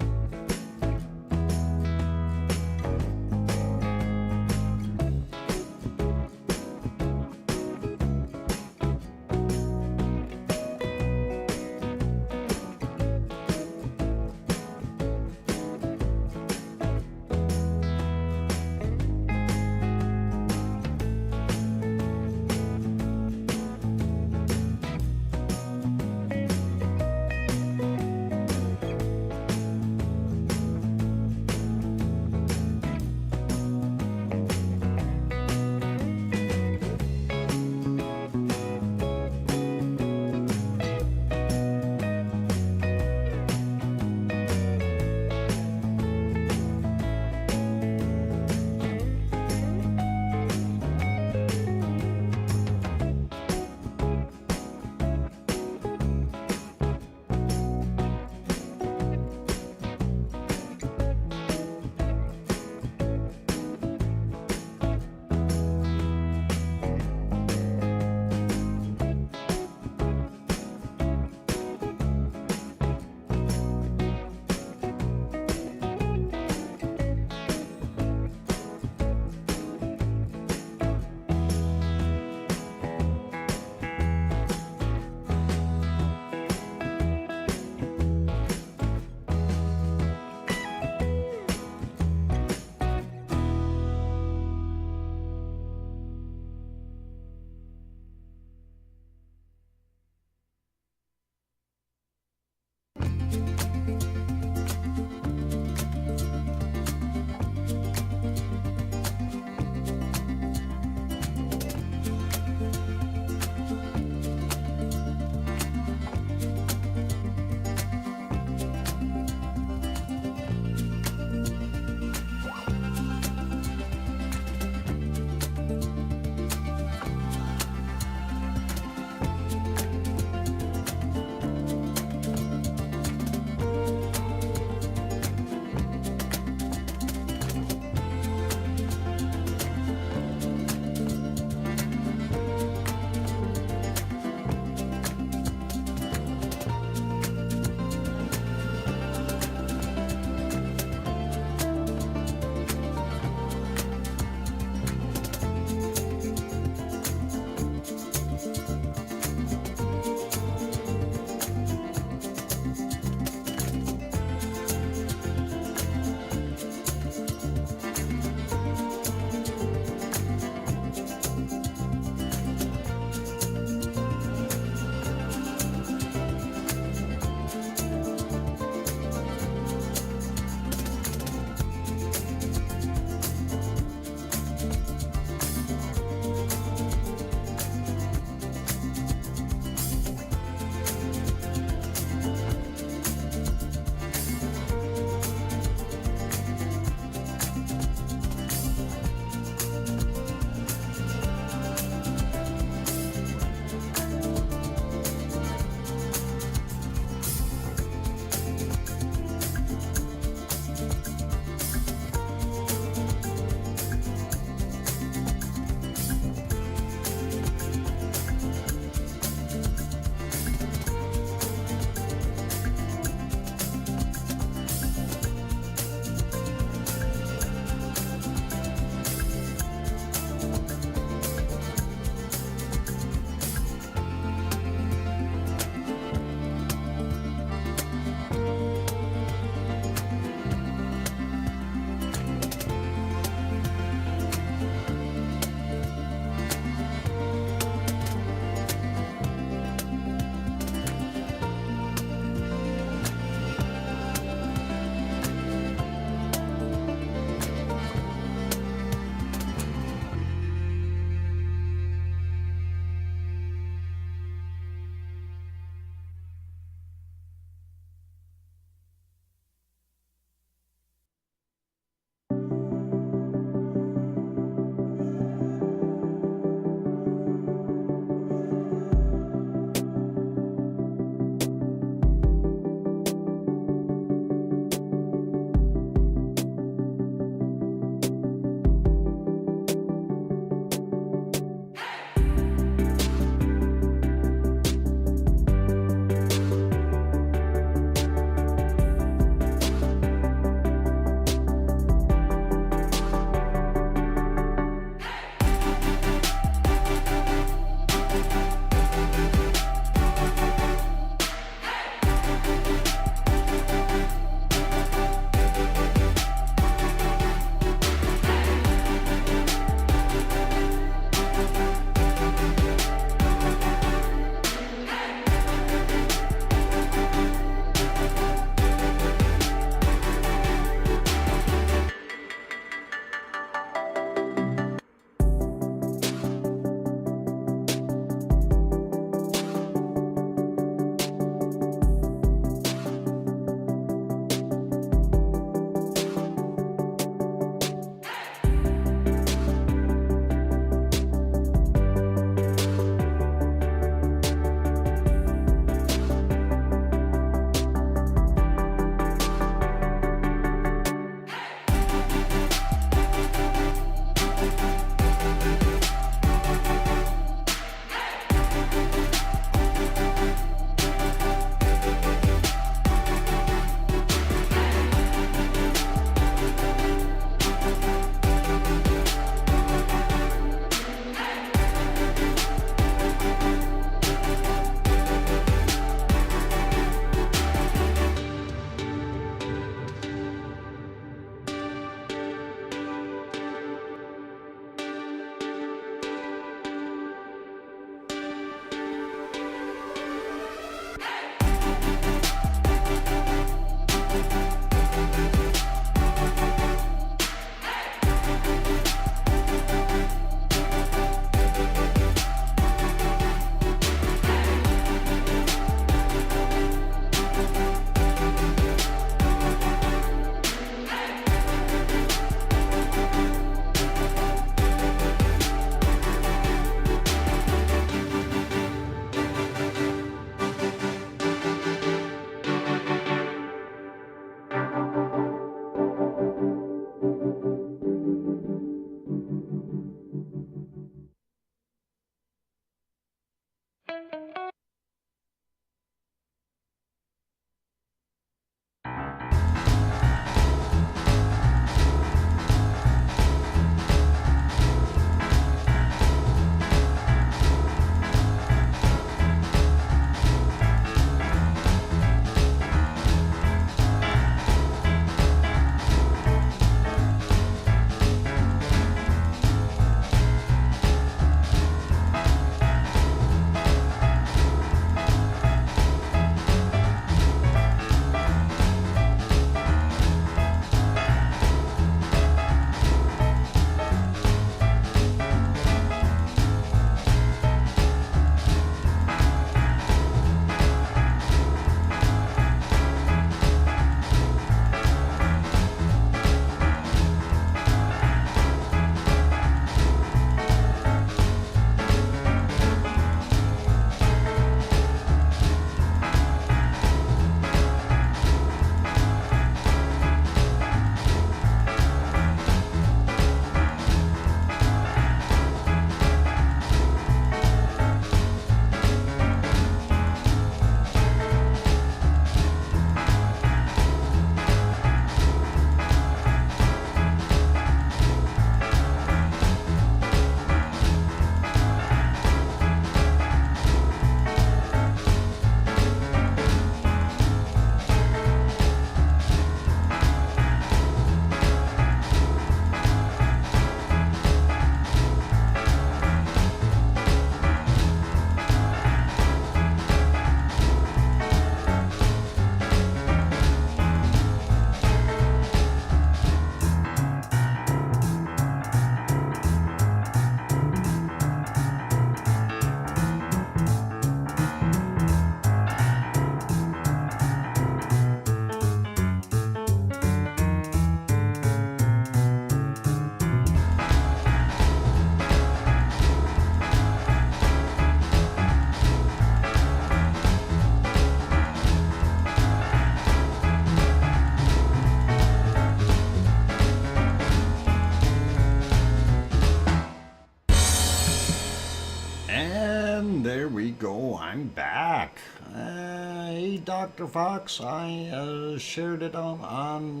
I'm back. Hey, Dr. Fox. I shared it on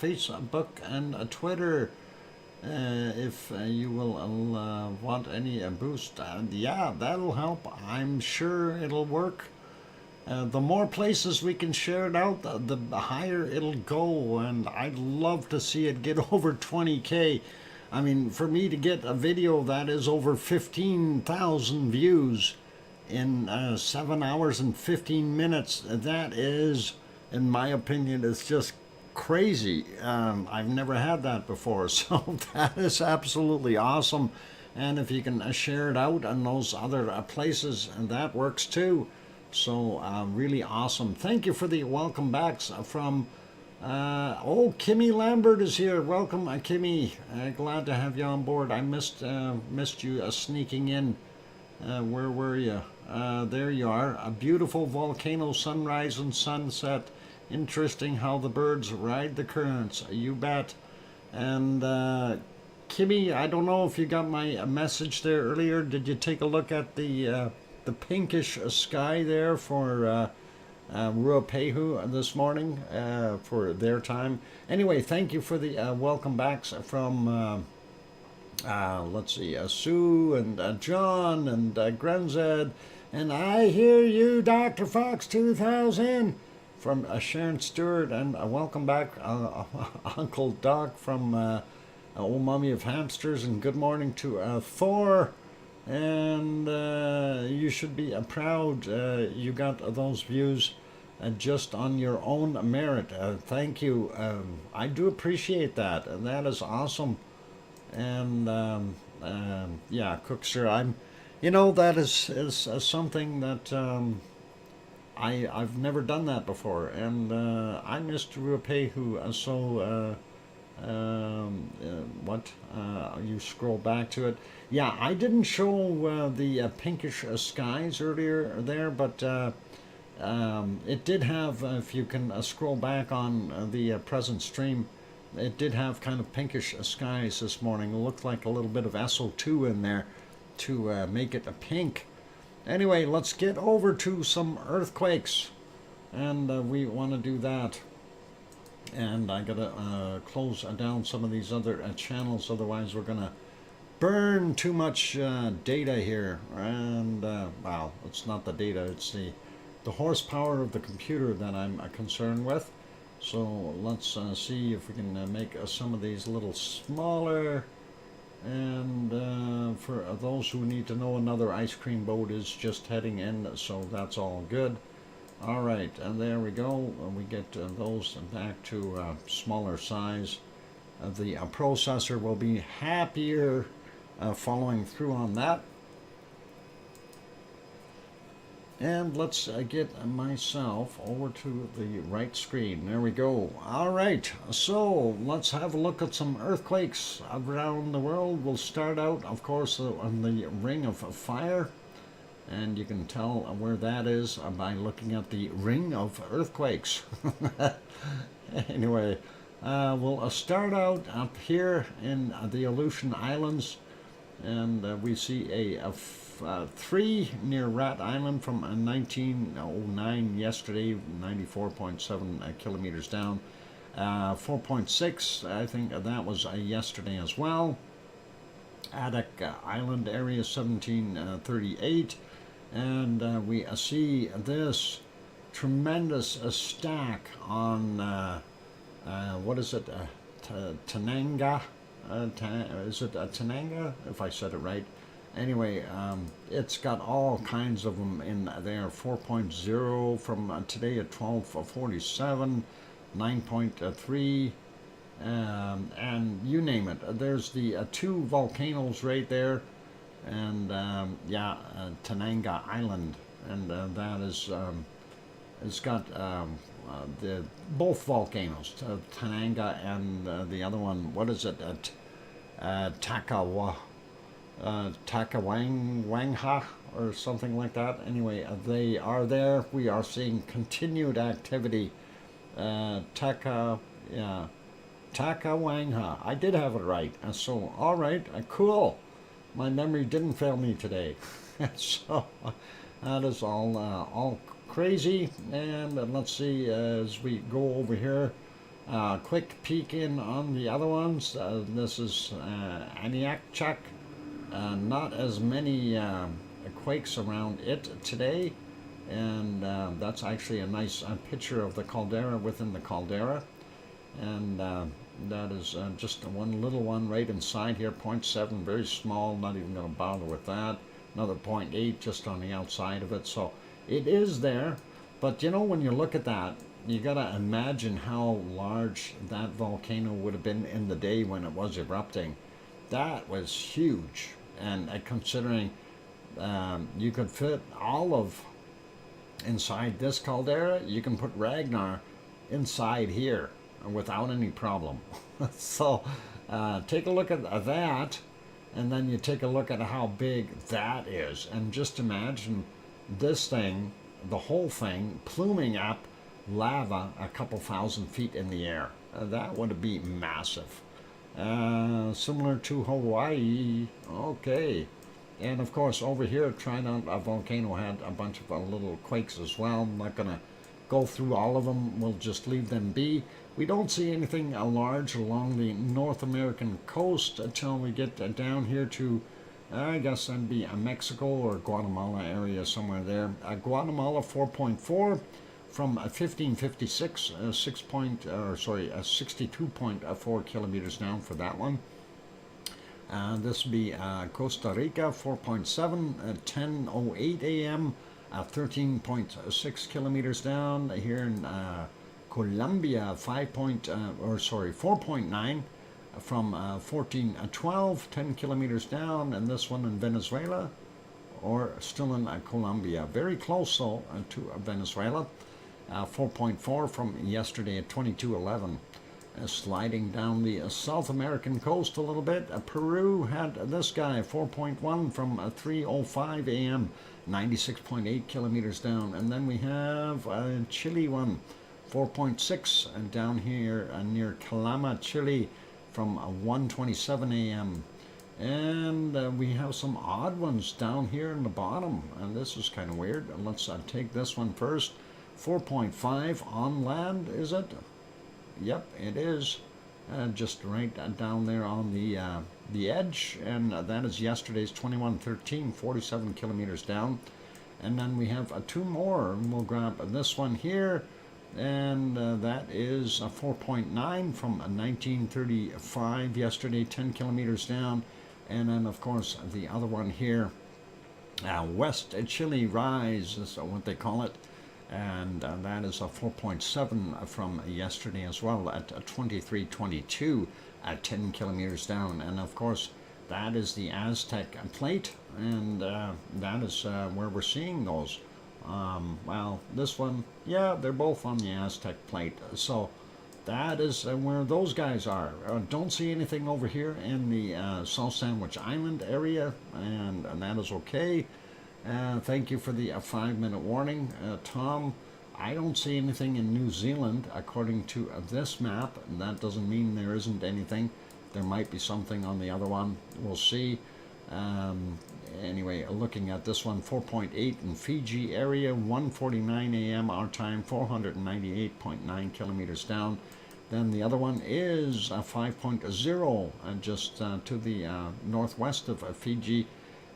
Facebook and Twitter. If you will want any boost, yeah, that'll help. I'm sure it'll work. The more places we can share it out, the higher it'll go, and I'd love to see it get over 20K. I mean, for me to get a video that is over 15,000 views in 7 hours and 15 minutes, that is, in my opinion, it's just crazy. I've never had that before, so that is absolutely awesome. And if you can share it out on those other places, that works too. So really awesome. Thank you for the welcome backs from Kimmy Lambert is here. Welcome, Kimmy. Glad to have you on board. I missed you sneaking in. Where were you? There you are. A beautiful volcano sunrise and sunset. Interesting how the birds ride the currents. You bet. And Kimmy, I don't know if you got my message there earlier. Did you take a look at the pinkish sky there for Ruapehu this morning for their time? Anyway, thank you for the welcome backs from let's see, Sue and John and Grenzed, and I hear you, DrFox2000 from Sharon Stewart, and welcome back Uncle Doc from Old Mummy of Hamsters, and good morning to Thor. And you should be proud you got those views just on your own merit. Thank you. I do appreciate that, and that is awesome. And yeah, Cookster, that is something that I've never done that before, and I missed Ruapehu. So what? You scroll back to it. Yeah, I didn't show the pinkish skies earlier there, but it did have, if you can scroll back on the present stream, it did have kind of pinkish skies this morning. It looked like a little bit of SO2 in there to make it a pink. Anyway, let's get over to some earthquakes, and we want to do that. And I gotta close down some of these other channels, otherwise we're gonna burn too much data here. And well, it's not the data, it's the horsepower of the computer that I'm concerned with. So let's see if we can make some of these a little smaller. And for those who need to know, another ice cream boat is just heading in, so that's all good. All right, and there we go. We get those back to smaller size. The processor will be happier following through on that. And let's get myself over to the right screen. There we go. All right, so let's have a look at some earthquakes around the world. We'll start out, of course, on the Ring of Fire. And you can tell where that is by looking at the ring of earthquakes. Anyway, we'll start out up here in the Aleutian Islands, and we see a 3 near Rat Island from 1909 yesterday, 94.7 kilometers down. 4.6, I think that was yesterday as well. Adak Island area 1738. And we see this tremendous stack on, what is it, Tananga? Is it Tananga, if I said it right? Anyway, it's got all kinds of them in there. 4.0 from today at 12:47, 9.3, and you name it. There's the 2 volcanoes right there. And yeah, Tananga Island, and that is it's got the both volcanoes, Tananga and the other one. What is it? Takawangha or something like that. Anyway, they are there. We are seeing continued activity. Takawangha. I did have it right. So all right, cool. My memory didn't fail me today. So That is all crazy. And let's see, as we go over here, quick peek in on the other ones. This is Aniakchak. Not as many quakes around it today. And that's actually a nice picture of the caldera within the caldera. And that is just one little one right inside here, 0.7, very small, not even going to bother with that. Another 0.8 just on the outside of it. So it is there, but you know, when you look at that, you got to imagine how large that volcano would have been in the day when it was erupting. That was huge, and considering you could fit all of inside this caldera, you can put Ragnar inside here without any problem. So take a look at that, and then you take a look at how big that is, and just imagine this thing, the whole thing, pluming up lava a couple thousand feet in the air. That would be massive. Similar to Hawaii. Okay. And of course, over here, Trident Volcano had a bunch of little quakes as well. I'm not going to go through all of them. We'll just leave them be. We don't see anything large along the North American coast until we get down here to, I guess that'd be Mexico or Guatemala area, somewhere there. Guatemala 4.4 from 1556, 62.4 kilometers down for that one. This would be Costa Rica 4.7 at 10:08 a.m. 13.6 kilometers down. Here in Colombia 4.9 from 1412, 10 kilometers down, and this one in Venezuela, or still in Colombia, very close though to Venezuela. 4.4 from yesterday at 2211. Sliding down the South American coast a little bit, Peru had this guy 4.1 from 3:05 a.m. 96.8 kilometers down, and then we have Chile one 4.6 and down here near Calama, Chile from 1:27 a.m. And we have some odd ones down here in the bottom, and this is kind of weird. Let's take this one first. 4.5 on land, is it? Yep, it is. Just right down there on the edge, and that is yesterday's 2113, 47 kilometers down. And then we have two more, and we'll grab this one here, and that is 4.9 from 1935 yesterday, 10 kilometers down. And then of course the other one here, West Chile Rise is what they call it, and that is a 4.7 from yesterday as well at 2322 at 10 kilometers down. And of course that is the Aztec plate, and that is where we're seeing those. Well, this one, yeah, they're both on the Aztec plate, so that is where those guys are. Don't see anything over here in the South Sandwich Island area, and that is okay. Thank you for the 5-minute warning, Tom. I don't see anything in New Zealand according to this map, and that doesn't mean there isn't anything. There might be something on the other one. We'll see. Anyway, looking at this one, 4.8 in Fiji area, 1:49 a.m. our time, 498.9 kilometers down. Then the other one is 5.0, just to the northwest of Fiji,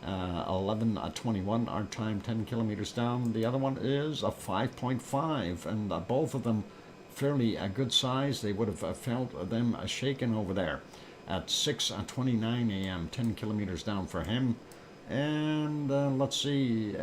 11:21 our time, 10 kilometers down. The other one is a 5.5, and both of them fairly good size. They would have felt them shaken over there at 6:29 a.m., 10 kilometers down for him. And let's see,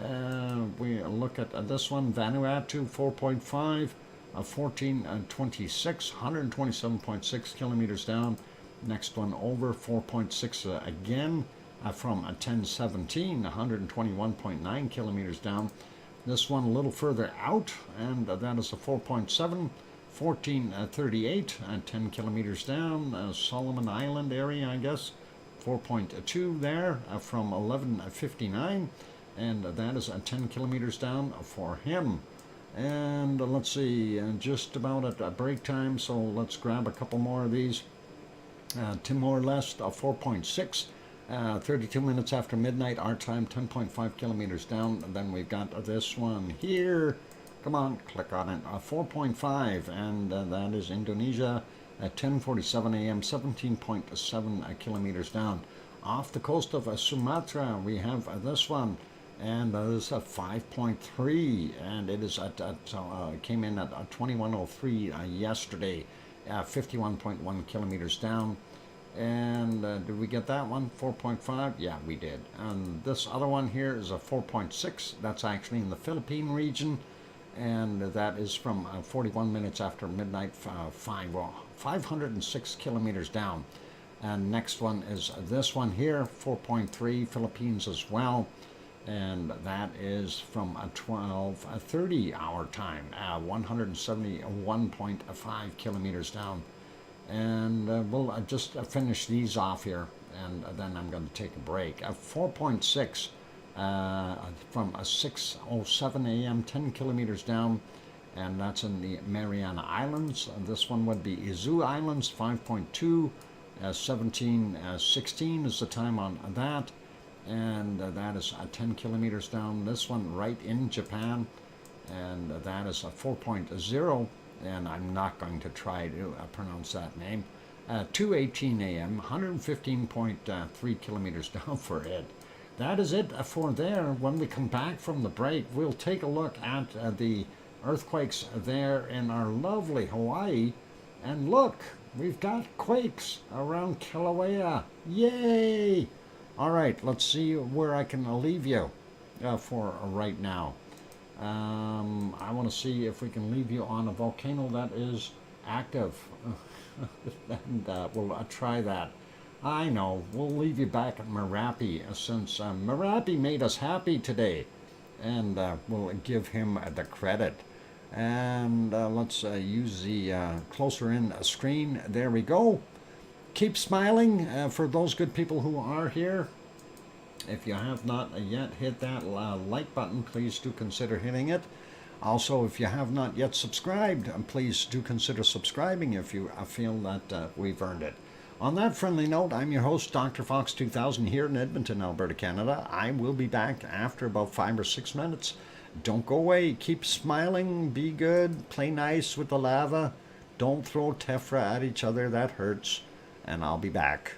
we look at this one, Vanuatu 4.5, 14:26, 127.6 kilometers down. Next one over, 4.6 again, from 10:17, 121.9 kilometers down. This one a little further out, and that is a 4.7, 14:38, 10 kilometers down. Solomon Island area, I guess, 4.2 there, from 11:59, and that is 10 kilometers down for him. And let's see, just about at break time, so let's grab a couple more of these. Timor-Leste 4.6 32 minutes after midnight, our time, 10.5 kilometers down. And then we've got this one here. Come on, click on it. 4.5, and that is Indonesia at 10:47 a.m., 17.7 kilometers down. Off the coast of Sumatra, we have this one, and this is a 5.3, and it is came in at 21:03 yesterday, 51.1 kilometers down. And did we get that one? 4.5? Yeah, we did. And this other one here is a 4.6. That's actually in the Philippine region, and that is from 41 minutes after midnight, 506 kilometers down. And next one is this one here, 4.3, Philippines as well, and that is from 12:30 our time, 171.5 kilometers down. And we'll just finish these off here, and then I'm going to take a break. 4.6 from 6:07 a.m., 10 kilometers down, and that's in the Mariana Islands. This one would be Izu Islands, 5.2, 17:16 is the time on that, and that is 10 kilometers down. This one right in Japan, and that is a 4.0, and I'm not going to try to pronounce that name. 2:18 a.m., 115.3 kilometers down for it. That is it for there. When we come back from the break, we'll take a look at the earthquakes there in our lovely Hawaii. And look, we've got quakes around Kilauea. Yay! All right, let's see where I can leave you for right now. I want to see if we can leave you on a volcano that is active. And we'll try that. I know, we'll leave you back at Merapi, since Merapi made us happy today, and we'll give him the credit. And let's use the closer in screen. There we go. Keep smiling for those good people who are here. If you have not yet hit that like button, please do consider hitting it. Also, if you have not yet subscribed, please do consider subscribing if you feel that we've earned it. On that friendly note, I'm your host, DrFox2000, here in Edmonton, Alberta, Canada. I will be back after about 5 or 6 minutes. Don't go away. Keep smiling. Be good. Play nice with the lava. Don't throw tephra at each other. That hurts. And I'll be back.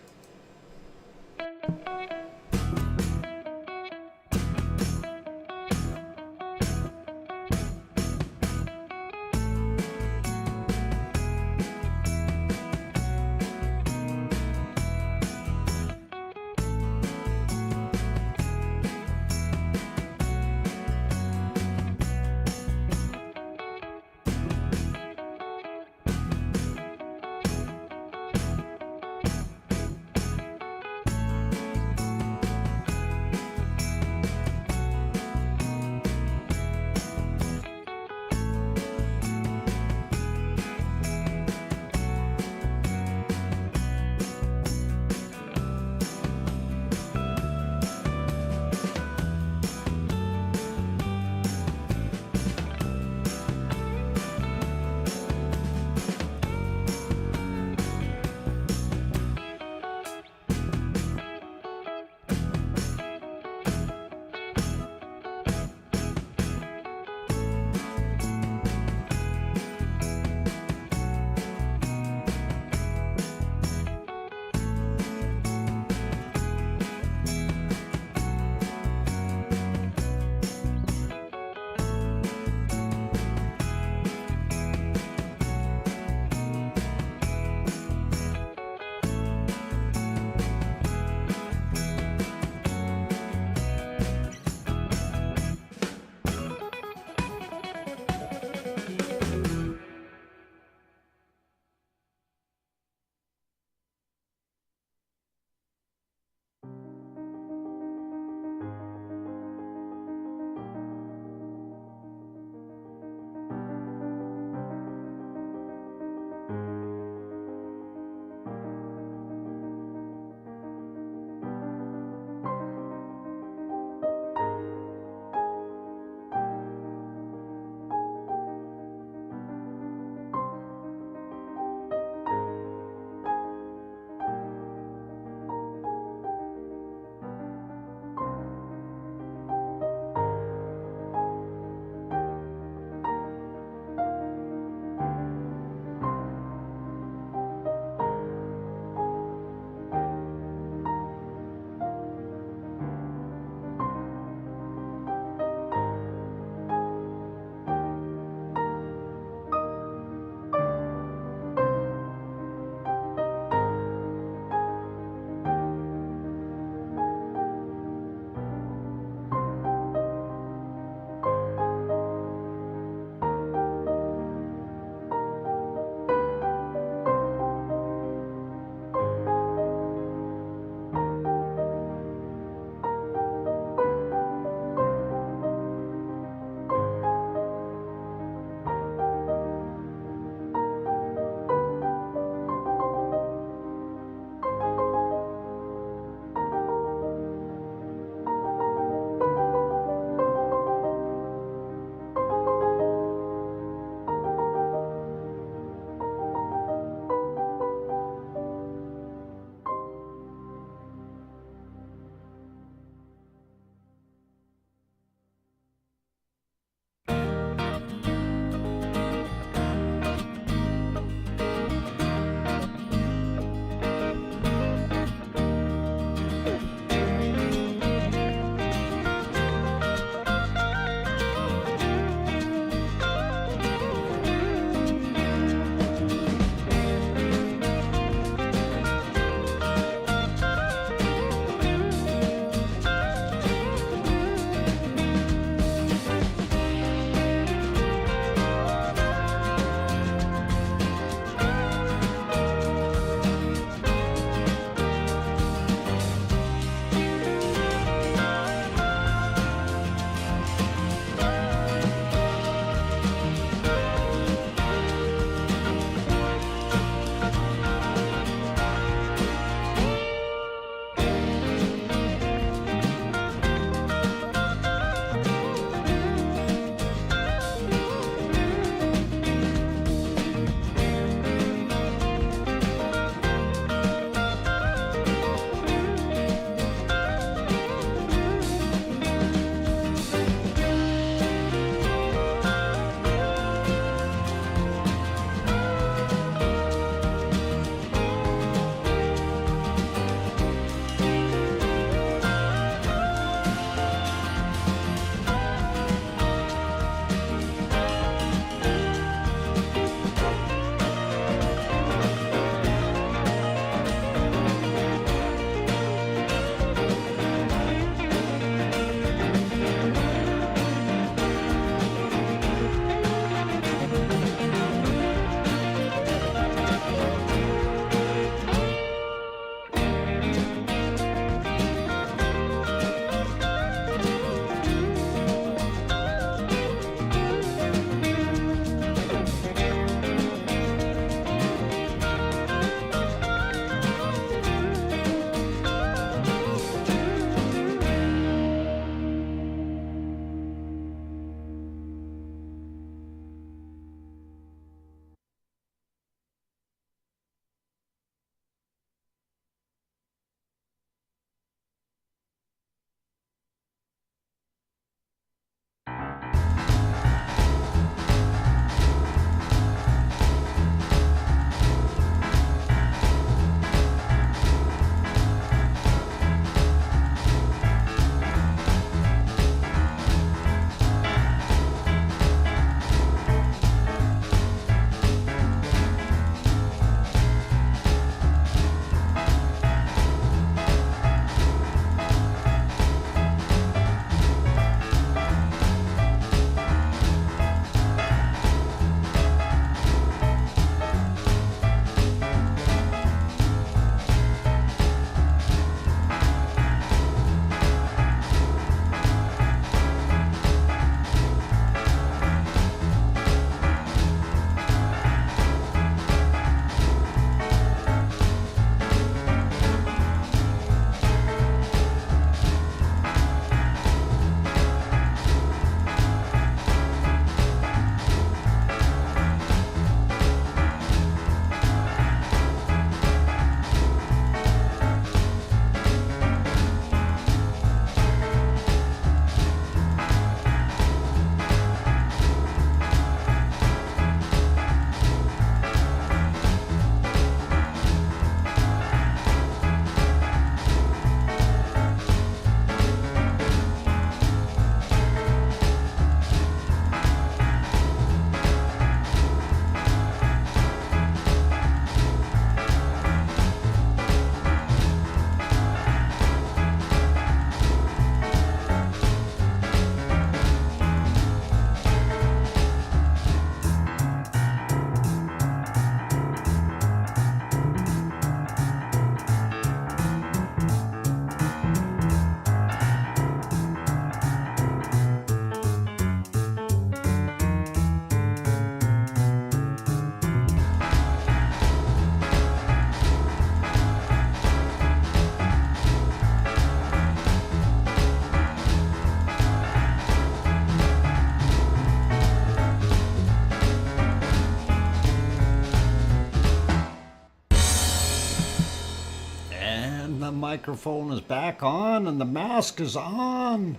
microphone is back on and the mask is on.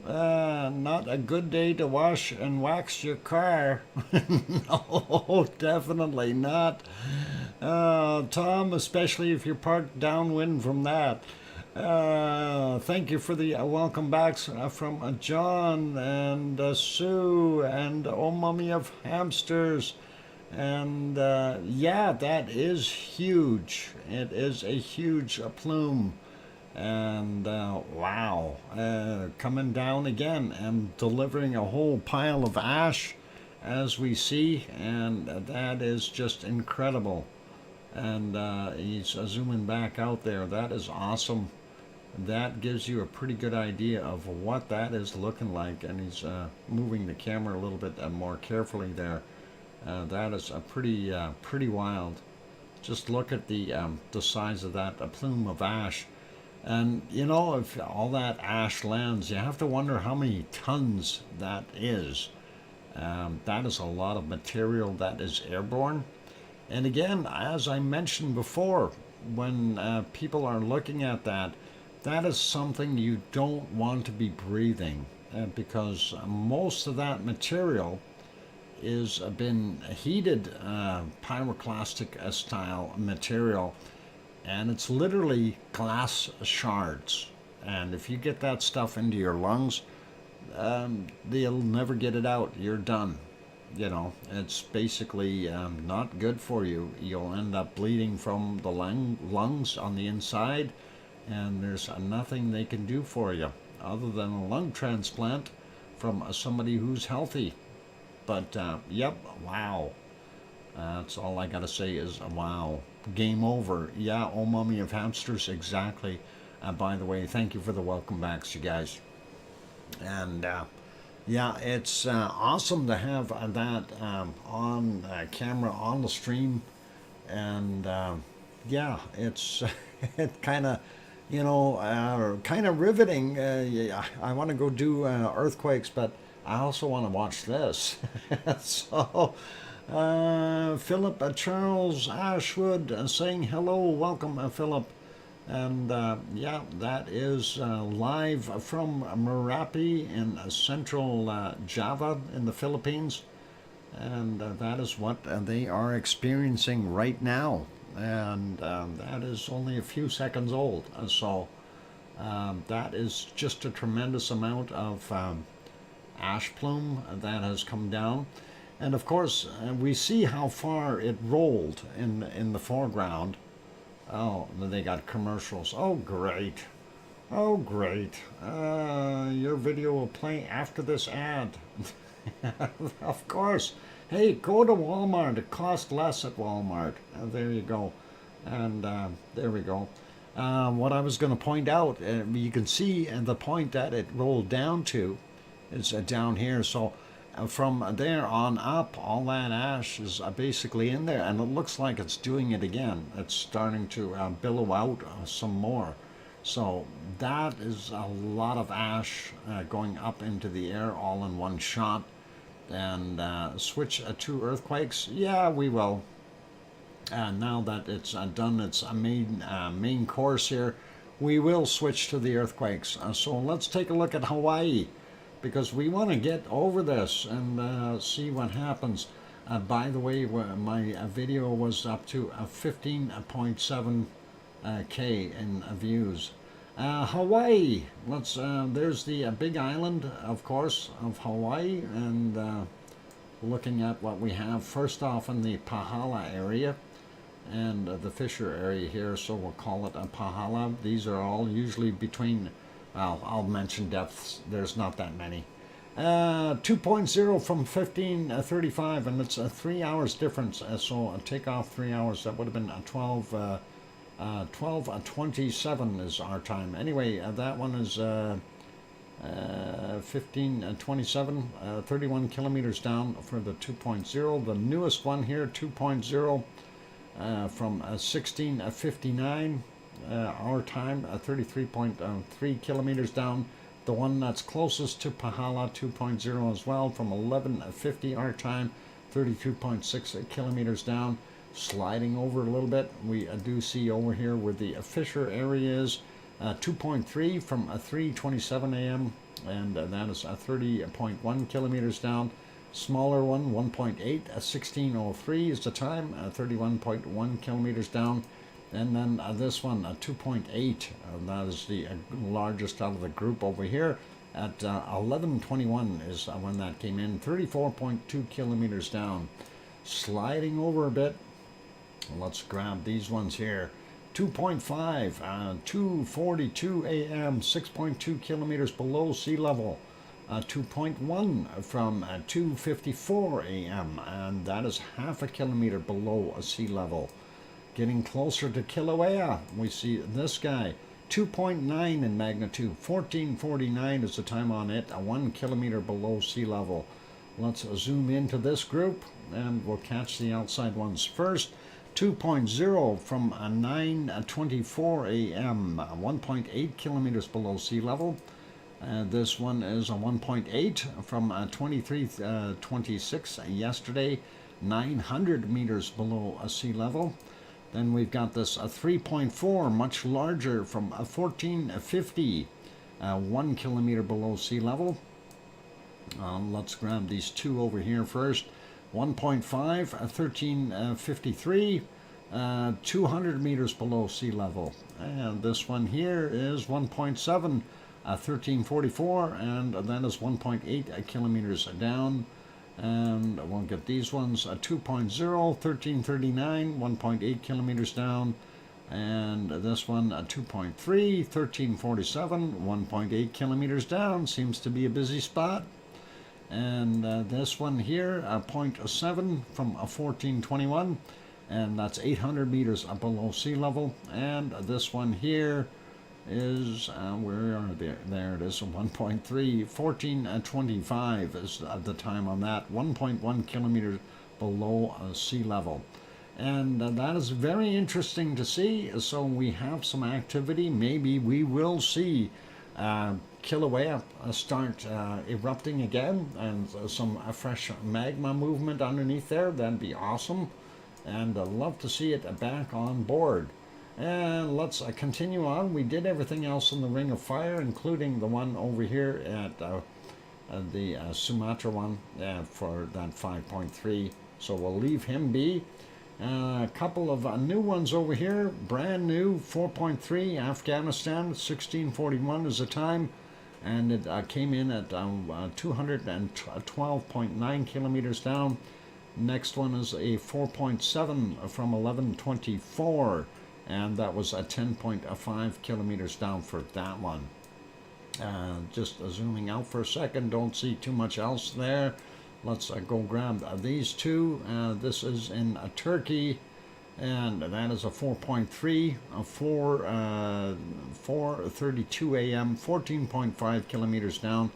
Not a good day to wash and wax your car. No, definitely not. Tom, especially if you're parked downwind from that. Thank you for the welcome backs from John and Sue and Oh Mummy of Hamsters. And yeah, that is huge. It is a huge plume. And wow, coming down again and delivering a whole pile of ash as we see, and that is just incredible. And he's zooming back out there. That is awesome. That gives you a pretty good idea of what that is looking like, and he's moving the camera a little bit more carefully there. That is pretty wild. Just look at the size of that plume of ash. And you know, if all that ash lands, you have to wonder how many tons that is. That is a lot of material that is airborne. And again, as I mentioned before, when people are looking at that, that is something you don't want to be breathing, because most of that material is been heated pyroclastic style material. And it's literally glass shards. And if you get that stuff into your lungs, they'll never get it out. You're done. You know, it's basically not good for you. You'll end up bleeding from the lungs on the inside, and there's nothing they can do for you other than a lung transplant from somebody who's healthy. But, yep, wow. That's all I gotta say is wow. Game over. Yeah, oh mummy of hamsters, exactly. By the way, thank you for the welcome backs, you guys. And yeah, it's awesome to have that on camera on the stream. And yeah, it's it kind of, you know, kind of riveting. Yeah, I want to go do earthquakes, but I also want to watch this. So Philip Charles Ashwood saying hello, welcome Philip. And yeah, that is live from Merapi in central Java in the Philippines. And that is what they are experiencing right now. And that is only a few seconds old. So that is just a tremendous amount of ash plume that has come down. And of course, we see how far it rolled in the foreground. Oh, they got commercials. Oh, great. Oh, great. Your video will play after this ad. Of course. Hey, go to Walmart. It costs less at Walmart. There you go. And there we go. What I was going to point out, you can see the point that it rolled down to is down here. So from there on up, all that ash is basically in there, and it looks like it's doing it again. It's starting to billow out some more. So that is a lot of ash going up into the air all in one shot. And switch to earthquakes? Yeah, we will. Now that it's done its main course here, we will switch to the earthquakes. So let's take a look at Hawaii, because we want to get over this and see what happens. By the way, my video was up to 15.7 K in views. Hawaii, let's there's the big island, of course, of Hawaii, and looking at what we have first off in the Pahala area and the Fisher area here, so we'll call it a Pahala. These are all usually between, well, I'll mention depths, there's not that many. 2.0 from 1535, and it's a 3 hours difference, so take off 3 hours, that would have been 12:27 is our time. Anyway, that one is 15:27, 31 kilometers down for the 2.0. The newest one here, 2.0, from 16:59 our time, 33.3 kilometers down. The one that's closest to Pahala, 2.0 as well, from 11:50 our time, 32.6 kilometers down. sliding over a little bit. We do see over here where the fissure area is 2.3 from 3:27 a.m. and that is 30.1 kilometers down. Smaller one, 1.8, 16:03 is the time, 31.1 kilometers down. And then this one, 2.8, that is the largest out of the group over here. At 11:21 is when that came in, 34.2 kilometers down. Sliding over a bit. Let's grab these ones here. 2.5, 2:42 a.m., 6.2 kilometers below sea level. 2.1 from 2:54 a.m., and that is half a kilometer below sea level. Getting closer to Kilauea, we see this guy, 2.9 in magnitude, 14:49 is the time on it, 1 kilometer below sea level. Let's zoom into this group, and we'll catch the outside ones first. 2.0 from 9:24 a.m., 1.8 kilometers below sea level. This one is a 1.8 from 23:26 yesterday, 900 meters below sea level. Then we've got this 3.4, much larger, from 14:50, 1 kilometer below sea level. Let's grab these two over here first. 1.5, 13:53, 200 meters below sea level. And this one here is 1.7, 13:44, and that is 1.8 kilometers down. And we'll get these ones, 2.0, 13:39, 1.8 kilometers down. And this one, 2.3, 13:47, 1.8 kilometers down. Seems to be a busy spot. And this one here, 0.7 from 14:21, and that's 800 meters below sea level. And this one here is, where are they? There it is, 1.3, 14:25 is the time on that, 1.1 kilometers below sea level. And that is very interesting to see. So we have some activity. Maybe we will see Kilauea start erupting again, and some fresh magma movement underneath there. That'd be awesome, and I'd love to see it back on board. And let's continue on. We did everything else in the Ring of Fire, including the one over here at the Sumatra one for that 5.3. So we'll leave him be. A couple of new ones over here, brand new, 4.3, Afghanistan, 16:41 is the time, and it came in at 212.9 kilometers down. Next one is a 4.7 from 11:24, and that was a 10.5 kilometers down for that one. Just zooming out for a second, don't see too much else there. Let's go grab these two. This is in Turkey, and that is a 4.3, 4:32 a.m., 14.5 kilometers down,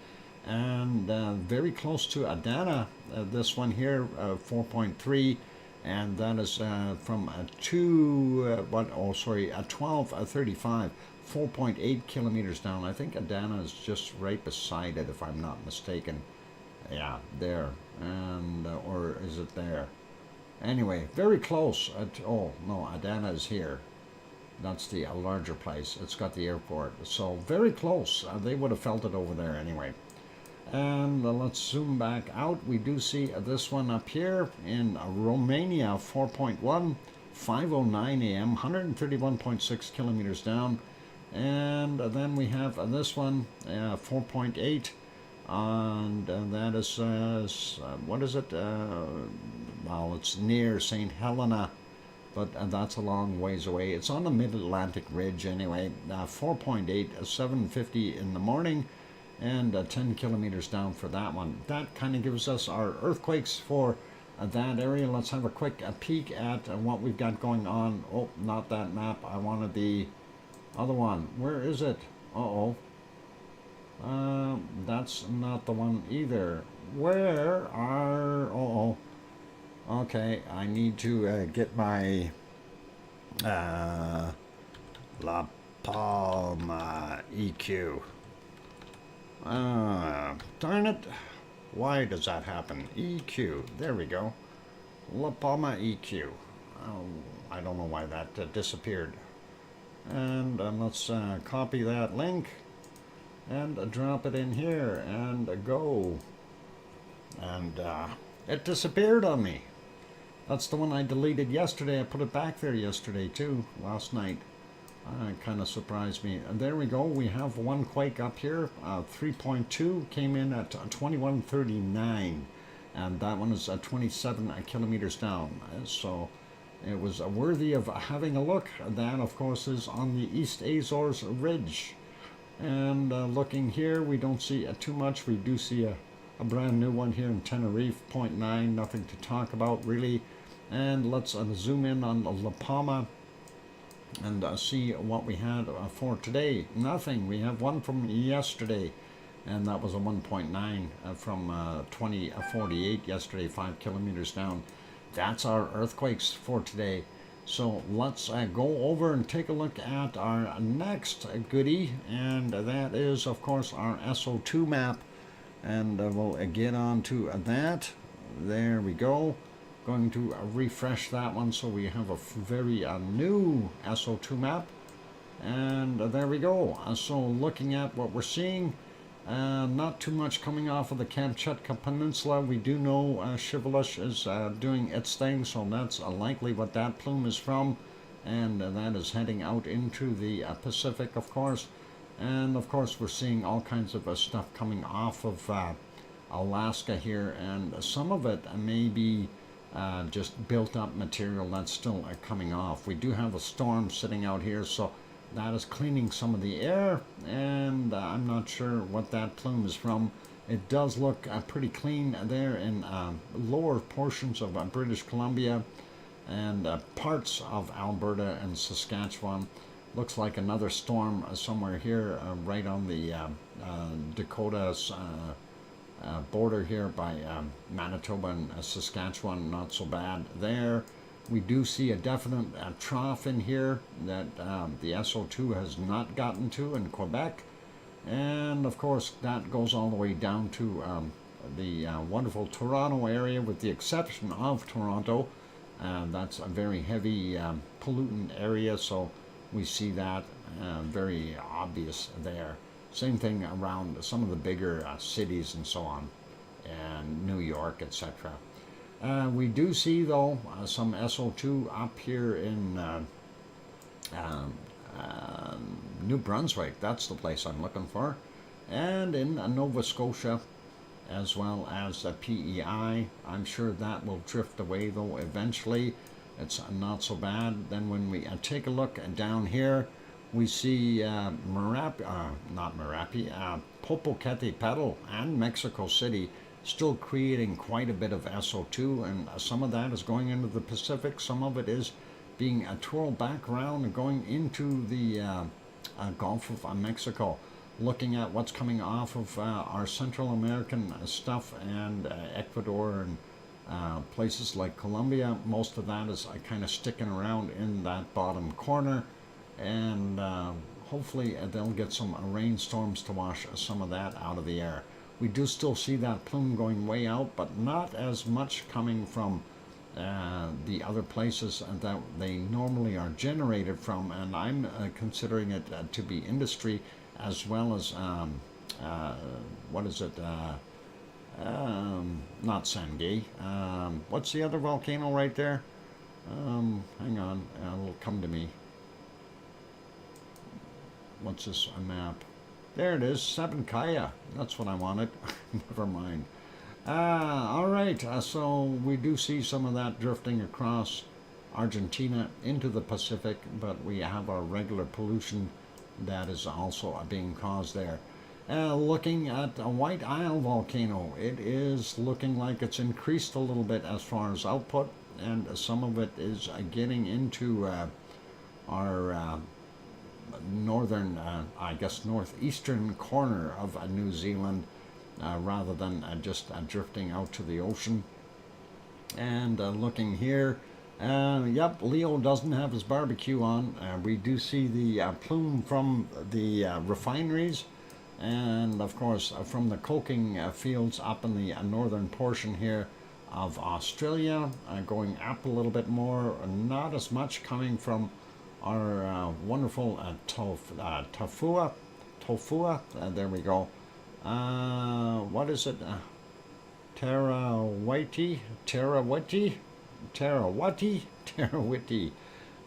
and very close to Adana. This one here, 4.3, and that is from 12:35, 4.8 kilometers down. I think Adana is just right beside it, if I'm not mistaken. Yeah, there, and or is it there? Anyway, very close. Oh no, Adana is here. That's the larger place. It's got the airport, so very close. They would have felt it over there anyway. And let's zoom back out. We do see this one up here in Romania, 4.1, 5:09 a.m., 131.6 kilometers down. And then we have this one, 4.8. And that is, what is it? Well, it's near St. Helena, but that's a long ways away. It's on the Mid-Atlantic Ridge anyway. 4.8, 7:50 in the morning, and 10 kilometers down for that one. That kind of gives us our earthquakes for that area. Let's have a quick peek at what we've got going on. Oh, not that map. I wanted the other one. Where is it? Uh-oh. That's not the one either. Where are... Uh-oh. Okay, I need to get my La Palma EQ. Darn it. Why does that happen? EQ. There we go. La Palma EQ. I don't know why that disappeared. And let's copy that link and drop it in here and go. And it disappeared on me. That's the one I deleted yesterday. I put it back there yesterday too, last night. It kind of surprised me. And there we go. We have one quake up here. 3.2 came in at 2139. And that one is 27 kilometers down. So it was worthy of having a look. That, of course, is on the East Azores Ridge. And looking here, we don't see too much. We do see a brand new one here in Tenerife, 0.9, nothing to talk about really. And let's zoom in on La Palma and see what we had for today. Nothing. We have one from yesterday, and that was a 1.9 from 2048 yesterday, 5 kilometers down. That's our earthquakes for today. So let's go over and take a look at our next goodie, and that is, of course, our SO2 map. And we'll get on to that. There we go. Going to refresh that one so we have a very new SO2 map. And there we go. So looking at what we're seeing, not too much coming off of the Kamchatka Peninsula. We do know Shivelish is doing its thing, so that's likely what that plume is from. And that is heading out into the Pacific, of course. And of course we're seeing all kinds of stuff coming off of Alaska here, and some of it may be just built up material that's still coming off. We do have a storm sitting out here, so that is cleaning some of the air, and I'm not sure what that plume is from. It does look pretty clean there in lower portions of British Columbia and parts of Alberta and Saskatchewan. Looks like another storm somewhere here, right on the Dakota's border here by Manitoba and Saskatchewan. Not so bad there. We do see a definite trough in here that the SO2 has not gotten to in Quebec. And of course that goes all the way down to the wonderful Toronto area, with the exception of Toronto. That's a very heavy pollutant area, so we see that very obvious there. Same thing around some of the bigger cities and so on, and New York, etc. We do see, though, some SO2 up here in New Brunswick. That's the place I'm looking for. And in Nova Scotia, as well as PEI. I'm sure that will drift away, though, eventually. It's not so bad. Then when we take a look down here, we see Popocatepetl and Mexico City still creating quite a bit of SO2, and some of that is going into the Pacific. Some of it is being twirled back around and going into the Gulf of Mexico. Looking at what's coming off of our Central American stuff and Ecuador and places like Colombia, most of that is kind of sticking around in that bottom corner, and hopefully they'll get some rainstorms to wash some of that out of the air. We do still see that plume going way out, but not as much coming from the other places that they normally are generated from, and I'm considering it to be industry, as well as what is it, not Sangay, what's the other volcano right there? Hang on, it'll come to me. What's this map? There it is, Sabancaya. That's what I wanted. Never mind. All right, so we do see some of that drifting across Argentina into the Pacific, but we have our regular pollution that is also being caused there. Looking at a White Isle volcano, it is looking like it's increased a little bit as far as output, and some of it is getting into our northern, I guess northeastern corner of New Zealand, rather than just drifting out to the ocean. And looking here, yep, Leo doesn't have his barbecue on. We do see the plume from the refineries, and of course from the coking fields up in the northern portion here of Australia, going up a little bit more, not as much coming from our wonderful Tofua. There we go. What is it? Tarawati.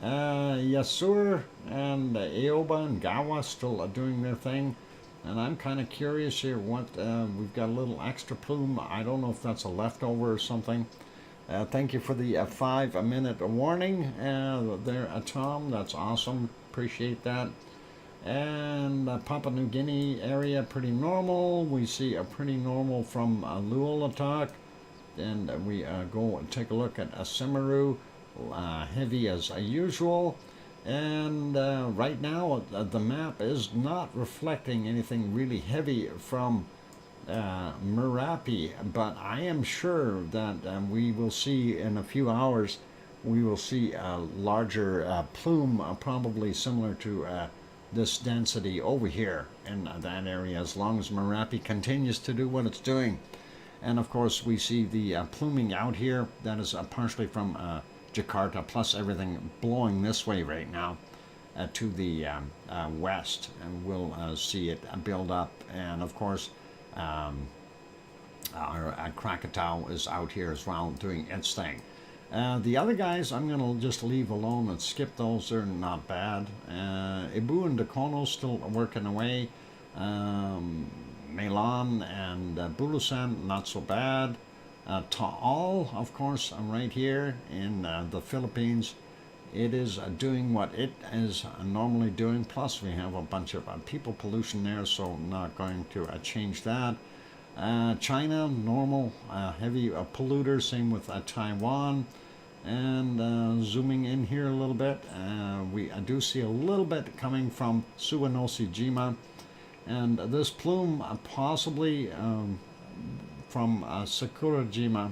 Yasur and Aoba and Gawa still doing their thing. And I'm kind of curious here what, we've got a little extra plume. I don't know if that's a leftover or something. Thank you for the 5-minute warning there, Tom. That's awesome. Appreciate that. And Papua New Guinea area, pretty normal. We see a pretty normal from Luolatak. And we go and take a look at Semaru, heavy as usual. And right now the map is not reflecting anything really heavy from Merapi, but I am sure that we will see in a few hours, we will see a larger plume, probably similar to this density over here in that area, as long as Merapi continues to do what it's doing. And of course we see the pluming out here. That is partially from Jakarta, plus everything blowing this way right now to the west, and we'll see it build up. And of course our Krakatau is out here as well doing its thing. The other guys I'm going to just leave alone and skip those. They're not bad. Ibu and Dakono still working away. Melan and Bulusan, not so bad. Taal, of course, right here in the Philippines, it is doing what it is normally doing, plus we have a bunch of people pollution there, so not going to change that. China, normal, heavy polluter, same with Taiwan. And zooming in here a little bit, we do see a little bit coming from Suwanosi-jima, and this plume possibly from Sakurajima,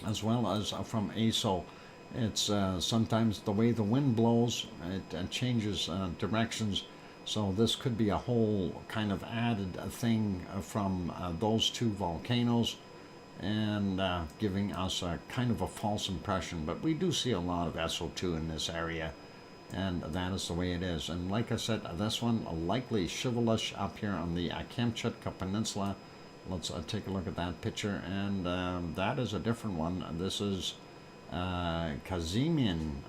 as well as from Aso. It's sometimes the way the wind blows, it changes directions, so this could be a whole kind of added thing from those two volcanoes, and giving us a kind of a false impression. But we do see a lot of SO2 in this area, and that is the way it is. And like I said, this one likely shivelish up here on the Kamchatka Peninsula. Let's take a look at that picture, and that is a different one. This is Kazimin,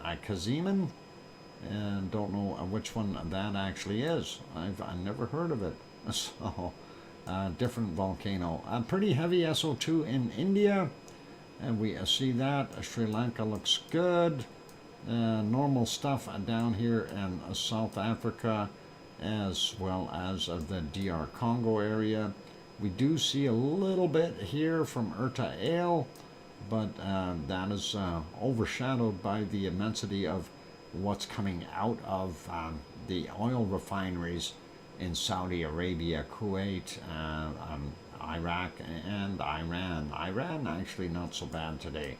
and don't know which one that actually is. I've never heard of it. So different volcano. Pretty heavy SO2 in India, and we see that. Sri Lanka looks good. Normal stuff down here in South Africa, as well as the DR Congo area. We do see a little bit here from Urta Ale, but that is overshadowed by the immensity of what's coming out of the oil refineries in Saudi Arabia, Kuwait, Iraq, and Iran. Iran actually not so bad today.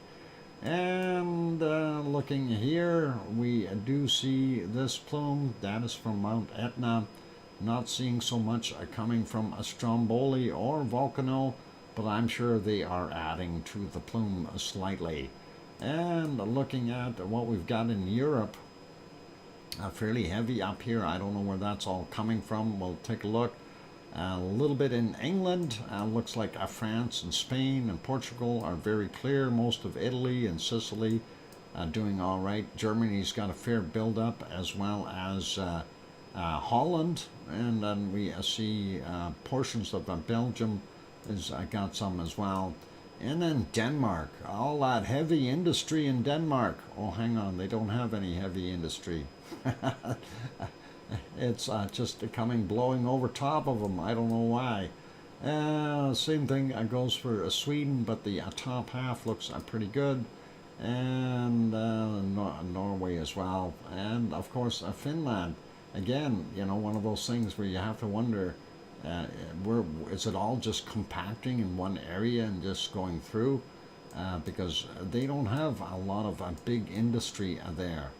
And looking here, we do see this plume. That is from Mount Etna. Not seeing so much coming from Stromboli or Volcano, but I'm sure they are adding to the plume slightly. And looking at what we've got in Europe, fairly heavy up here. I don't know where that's all coming from. We'll take a look. A little bit in England. Looks like France and Spain and Portugal are very clear. Most of Italy and Sicily doing all right. Germany's got a fair build-up, as well as Holland, and then we see portions of Belgium has got some as well. And then Denmark, all that heavy industry in Denmark. Oh, hang on, they don't have any heavy industry. It's just blowing over top of them. I don't know why. Same thing goes for Sweden, but the top half looks pretty good. And Norway as well. And of course Finland. Again, you know, one of those things where you have to wonder, is it all just compacting in one area and just going through? Because they don't have a lot of big industry there.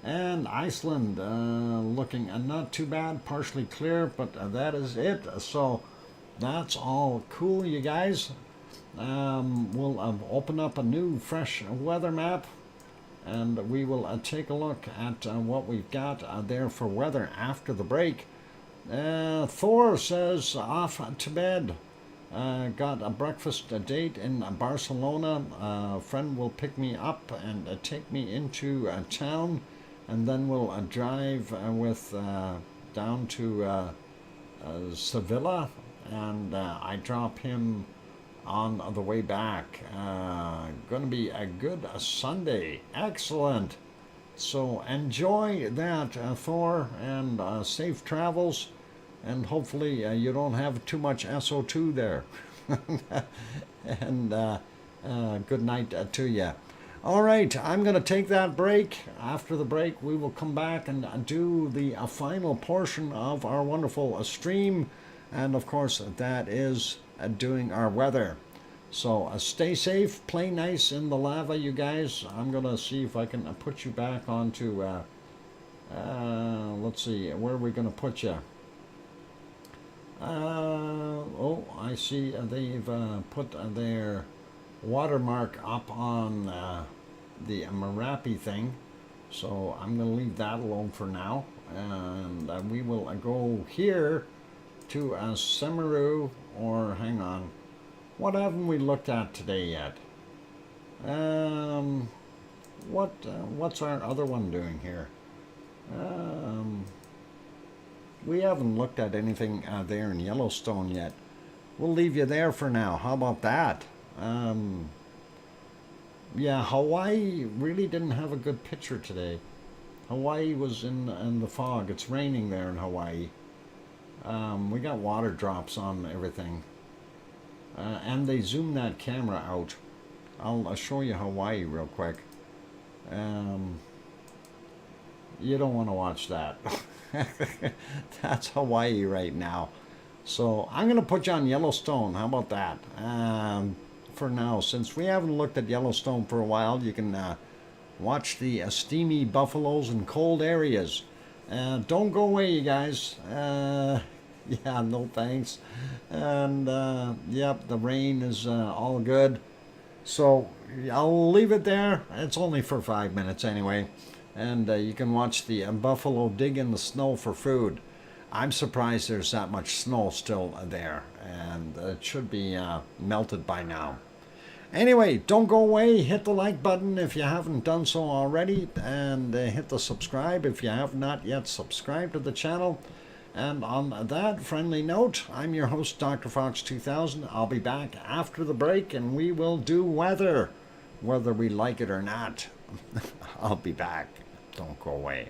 And Iceland, looking not too bad, partially clear, but that is it. So that's all cool, you guys. we'll open up a new fresh weather map, and we will take a look at what we've got there for weather after the break. Thor says off to bed. Got a breakfast date in Barcelona. A friend will pick me up and take me into town, and then we'll drive down to Sevilla, and I drop him on the way back. Going to be a good Sunday. Excellent. So enjoy that, Thor, and safe travels, and hopefully you don't have too much SO2 there. And good night to you. All right, I'm going to take that break. After the break, we will come back and do the final portion of our wonderful stream. And of course, that is doing our weather. So stay safe, play nice in the lava, you guys. I'm going to see if I can put you back onto, let's see, where are we going to put you? Oh, I see they've put their watermark up on the Merapi thing. So I'm going to leave that alone for now. And we will go here to Semeru, or hang on. What haven't we looked at today yet? What's our other one doing here? We haven't looked at anything there in Yellowstone yet. We'll leave you there for now. How about that? Yeah, Hawaii really didn't have a good picture today. Hawaii was in the fog. It's raining there in Hawaii. We got water drops on everything. And they zoom that camera out. I'll show you Hawaii real quick. You don't want to watch that. That's Hawaii right now. So I'm going to put you on Yellowstone. How about that? For now, since we haven't looked at Yellowstone for a while, you can watch the steamy buffaloes in cold areas. Don't go away, you guys. Yeah, no thanks. And yep, the rain is all good. So I'll leave it there. It's only for 5 minutes anyway. And you can watch the buffalo dig in the snow for food. I'm surprised there's that much snow still there. And it should be melted by now. Anyway, don't go away. Hit the like button if you haven't done so already. And hit the subscribe if you have not yet subscribed to the channel. And on that friendly note, I'm your host, DrFox2000. I'll be back after the break, and we will do weather, whether we like it or not. I'll be back. Don't go away.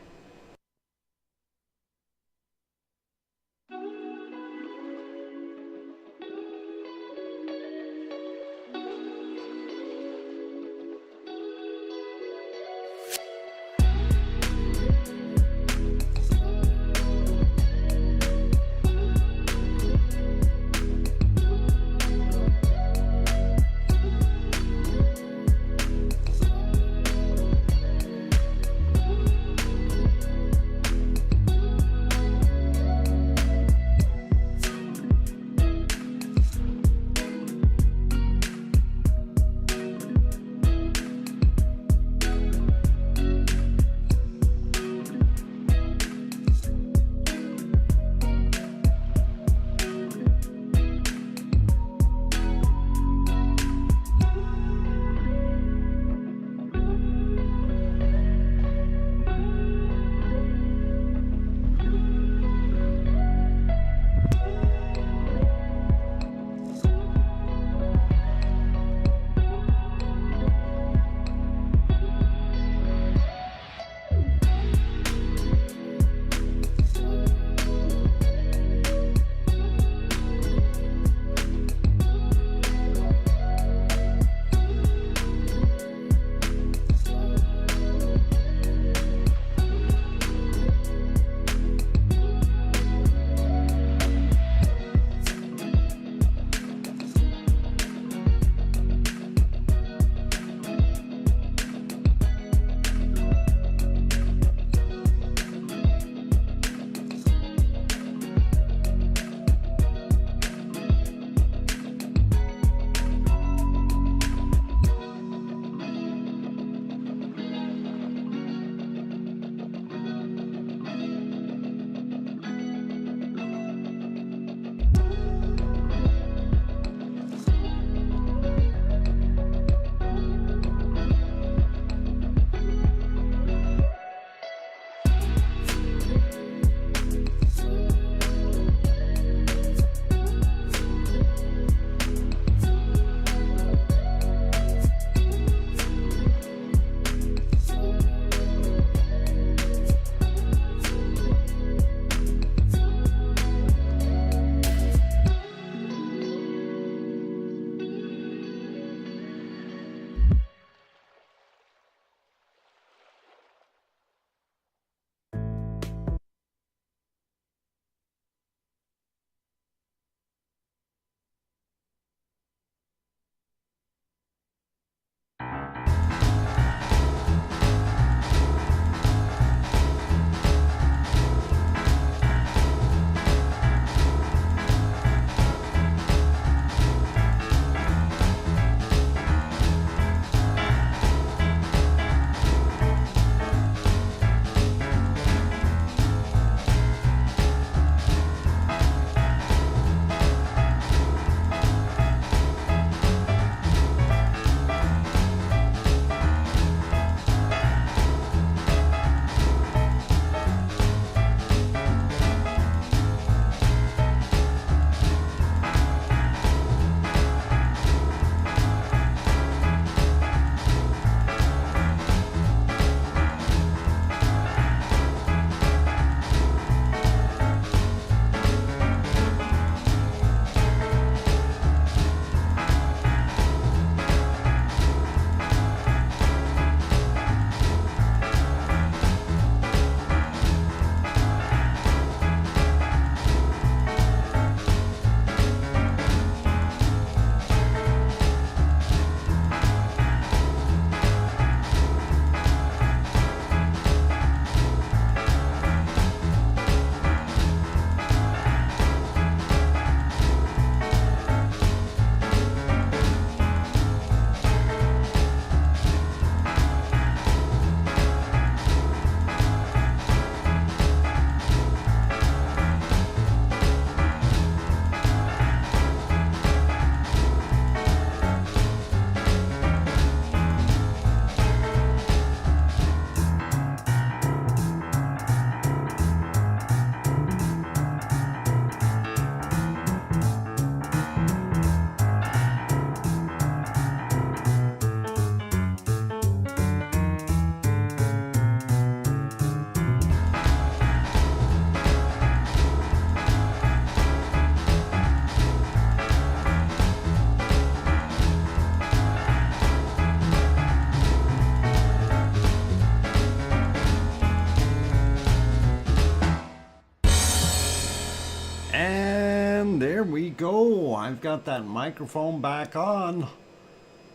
go. I've got that microphone back on.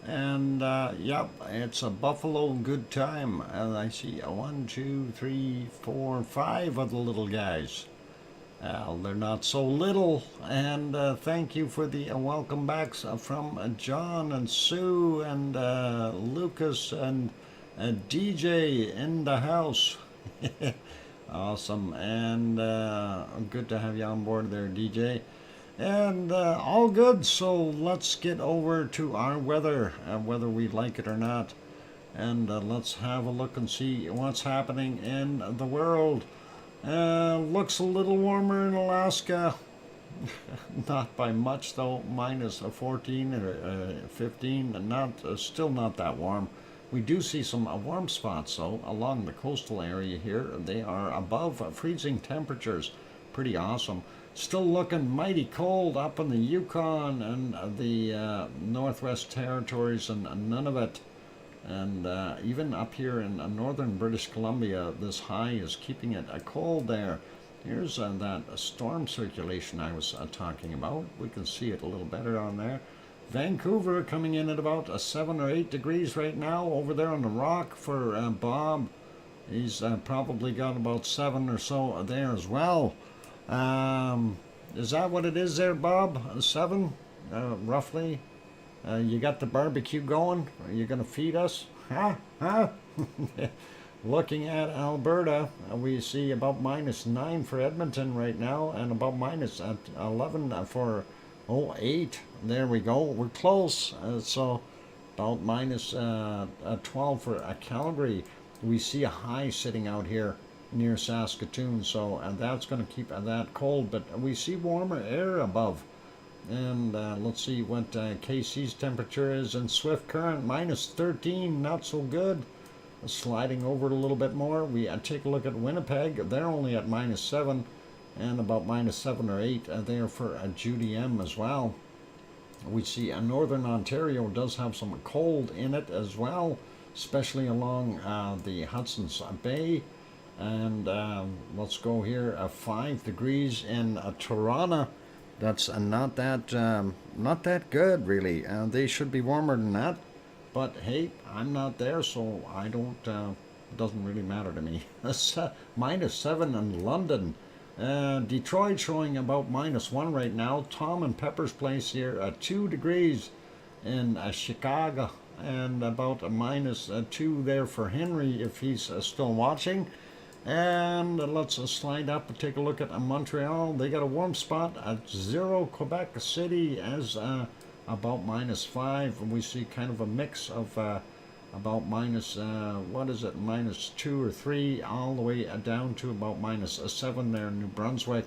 And yep, it's a Buffalo good time. And I see 1, 2, 3, 4, 5 of the little guys. They're not so little. And thank you for the welcome backs from John and Sue and Lucas and DJ in the house. Awesome. And good to have you on board there, DJ. And all good, so let's get over to our weather, whether we like it or not. And let's have a look and see what's happening in the world. Looks a little warmer in Alaska. Not by much though, minus 14 or 15, still not that warm. We do see some warm spots though along the coastal area here. They are above freezing temperatures. Pretty awesome. Still looking mighty cold up in the Yukon and the Northwest Territories and Nunavut. And even up here in northern British Columbia, this high is keeping it cold there. Here's that storm circulation I was talking about. We can see it a little better on there. Vancouver coming in at about 7 or 8 degrees right now. Over there on the rock for Bob. He's probably got about 7 or so there as well. Is that what it is there, Bob? 7, roughly? You got the barbecue going? Are you going to feed us? Huh? Looking at Alberta, we see about minus 9 for Edmonton right now, and about minus 11 for 8. There we go. We're close. So about minus 12 for Calgary. We see a high sitting out here near Saskatoon, so that's going to keep that cold, but we see warmer air above. And let's see what KC's temperature is in Swift Current, minus 13, not so good. Sliding over it a little bit more. We take a look at Winnipeg. They're only at minus 7, and about minus 7 or 8 there for Judy M as well. We see Northern Ontario does have some cold in it as well, especially along the Hudson's Bay. And let's go here, 5 degrees in Toronto. That's not that good, really. They should be warmer than that. But hey, I'm not there, so I don't. Doesn't really matter to me. Minus 7 in London. Detroit showing about minus 1 right now. Tom and Pepper's Place here, 2 degrees in Chicago, and about a minus 2 there for Henry if he's still watching. And let's slide up and take a look at Montreal. They got a warm spot at 0. Quebec City as about minus 5. And we see kind of a mix of about minus, minus 2 or 3, all the way down to about minus 7 there in New Brunswick.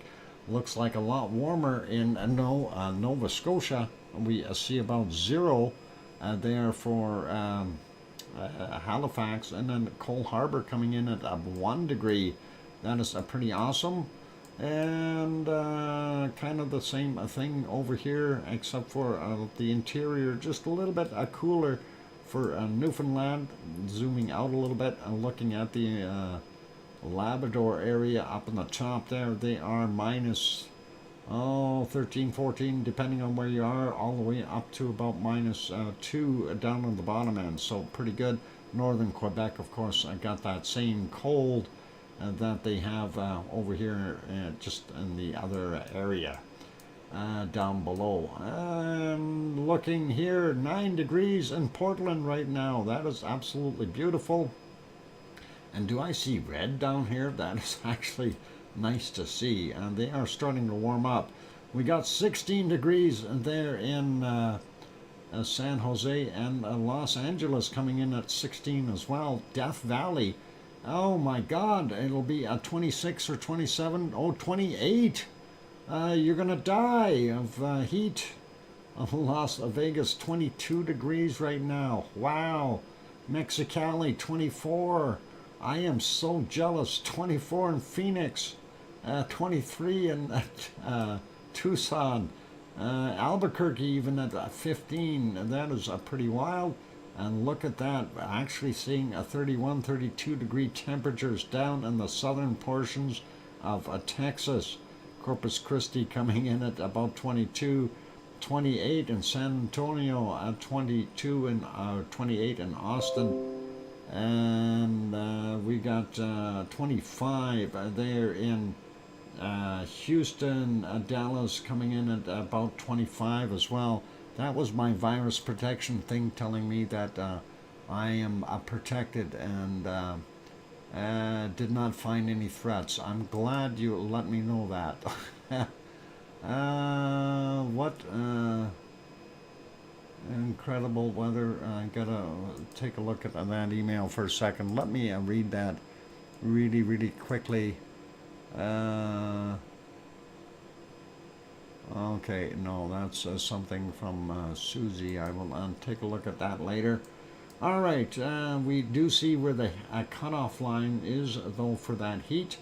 Looks like a lot warmer in Nova Scotia. We see about 0 there for Halifax, and then Cole Harbour coming in at 1 degree. That is pretty awesome. And kind of the same thing over here, except for the interior just a little bit cooler for Newfoundland. Zooming out a little bit and looking at the Labrador area up in the top there, they are minus 13, 14, depending on where you are, all the way up to about minus 2 down on the bottom end. So pretty good. Northern Quebec, of course, got that same cold that they have over here just in the other area down below. Looking here, 9 degrees in Portland right now. That is absolutely beautiful. And do I see red down here? That is actually nice to see, and they are starting to warm up. We got 16 degrees there in San Jose, and Los Angeles coming in at 16 as well. Death Valley, oh my god, it'll be at 26 or 27, 28. You're gonna die of heat. Las Vegas, 22 degrees right now. Wow. Mexicali, 24. I am so jealous. 24 in Phoenix. 23 in Tucson, Albuquerque even at 15. That is pretty wild. And look at that, actually seeing 31, 32 degree temperatures down in the southern portions of Texas. Corpus Christi coming in at about 22, 28 in San Antonio, 22 and 28 in Austin, and we got 25 there in Houston, Dallas coming in at about 25 as well. That was my virus protection thing telling me that I am protected and did not find any threats. I'm glad you let me know that. What incredible weather. I gotta take a look at that email for a second. Let me read that really quickly. Okay, no, that's something from Susie. I will take a look at that later. All right, we do see where the cutoff line is, though, for that heat.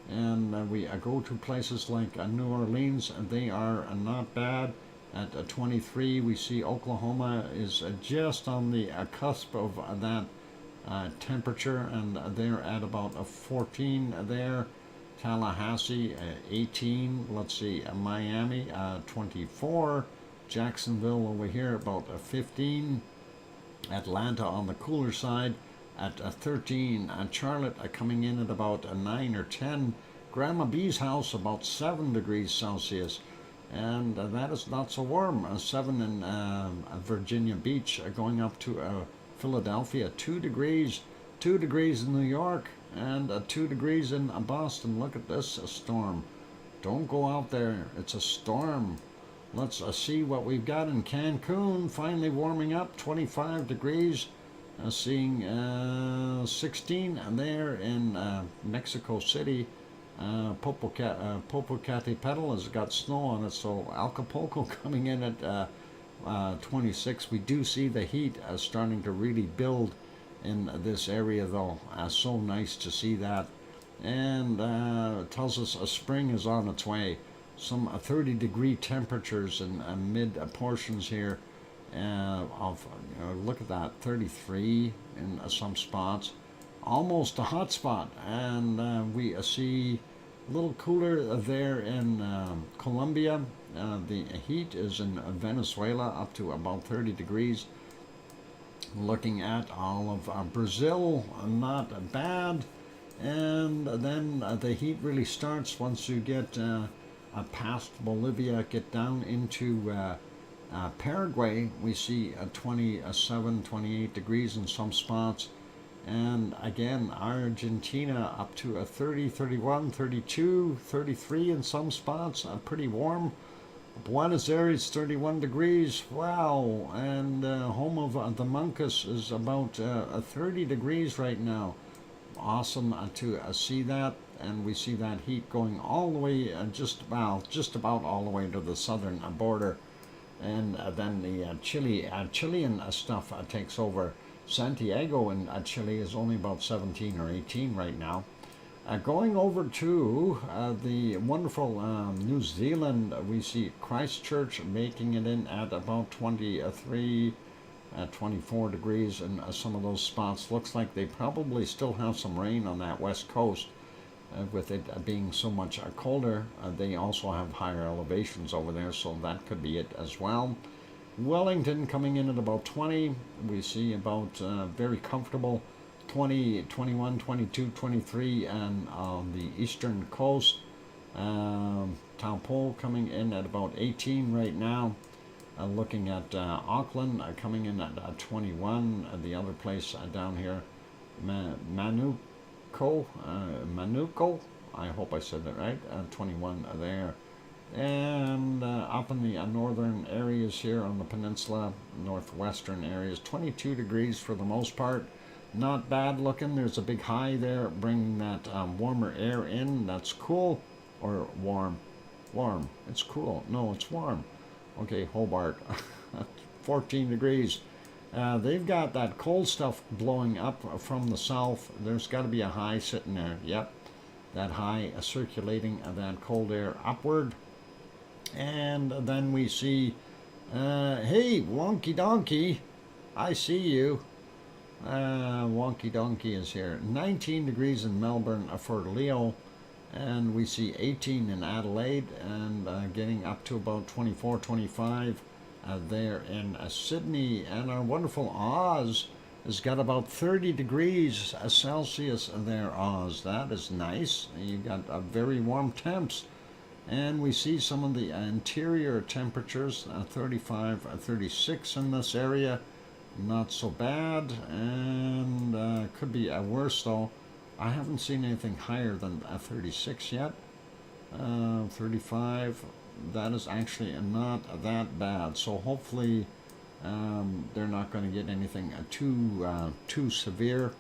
And we go to places like New Orleans, and they are not bad. At 23, we see Oklahoma is just on the cusp of that temperature, and they're at about 14 there. Tallahassee 18. Let's see, Miami 24. Jacksonville over here about 15. Atlanta on the cooler side at 13. Charlotte coming in at about 9 or 10. Grandma B's house about 7 degrees Celsius. And that is not so warm. 7 in Virginia Beach, going up to Philadelphia, 2 degrees. 2 degrees in New York, and 2 degrees in Boston. Look at this storm. Don't go out there. It's a storm. Let's see what we've got in Cancun. Finally warming up, 25 degrees. Seeing 16 there in Mexico City. Popocatepetl has got snow on it, so Acapulco coming in at 26. We do see the heat starting to really build in this area, though. So nice to see that. And it tells us a spring is on its way. Some 30-degree temperatures in mid portions here. Look at that, 33 in some spots. Almost a hot spot. And we see a little cooler there in Colombia. The heat is in Venezuela up to about 30 degrees. Looking at all of Brazil, not bad. And then the heat really starts once you get past Bolivia, get down into Paraguay. We see 27, 28 degrees in some spots. And again, Argentina up to 30, 31, 32, 33 in some spots, pretty warm. Buenos Aires, 31 degrees, wow. And home of the Monkus is about 30 degrees right now. Awesome to see that. And we see that heat going all the way, just about all the way to the southern border. And then the Chilean stuff takes over. Santiago in Chile is only about 17 or 18 right now. Going over to the wonderful New Zealand, we see Christchurch making it in at about 23, 24 degrees in some of those spots. Looks like they probably still have some rain on that west coast. With it being so much colder, they also have higher elevations over there, so that could be it as well. Wellington coming in at about 20. We see about very comfortable 20, 21, 22, 23, and on the eastern coast. Taupo coming in at about 18 right now. Looking at Auckland coming in at 21. The other place down here, Manuko, I hope I said that right, 21 there. And up in the northern areas here on the peninsula, northwestern areas, 22 degrees for the most part. Not bad looking. There's a big high there bringing that warmer air in. That's cool. Or warm. Warm. It's cool. No, it's warm. Okay, Hobart. 14 degrees. They've got that cold stuff blowing up from the south. There's got to be a high sitting there. Yep. That high circulating that cold air upward. And then we see, hey, Wonky Donkey, I see you. Wonky Donkey is here. 19 degrees in Melbourne for Leo. and we see 18 in Adelaide, and getting up to about 24, 25 there in Sydney. And our wonderful Oz has got about 30 degrees Celsius there, Oz. That is nice. You got very warm temps. And we see some of the interior temperatures, 35, 36 in this area. Not so bad, and could be worse though. I haven't seen anything higher than 36 yet. 35, that is actually not that bad. So hopefully they're not going to get anything too severe.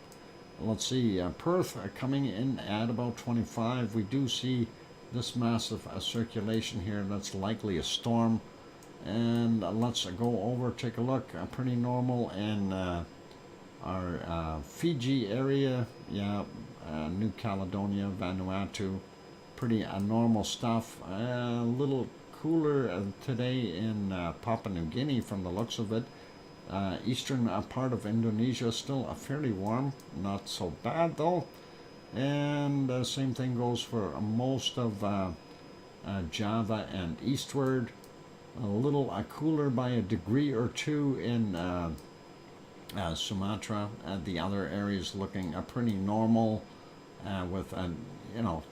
Let's see, Perth coming in at about 25. We do see this massive circulation here. That's likely a storm. And let's go over, take a look. Pretty normal in our Fiji area. Yeah, New Caledonia, Vanuatu. Pretty normal stuff. A little cooler today in Papua New Guinea from the looks of it. Eastern part of Indonesia still fairly warm. Not so bad though. And same thing goes for most of Java and eastward. A little cooler by a degree or two in Sumatra. The other areas looking pretty normal with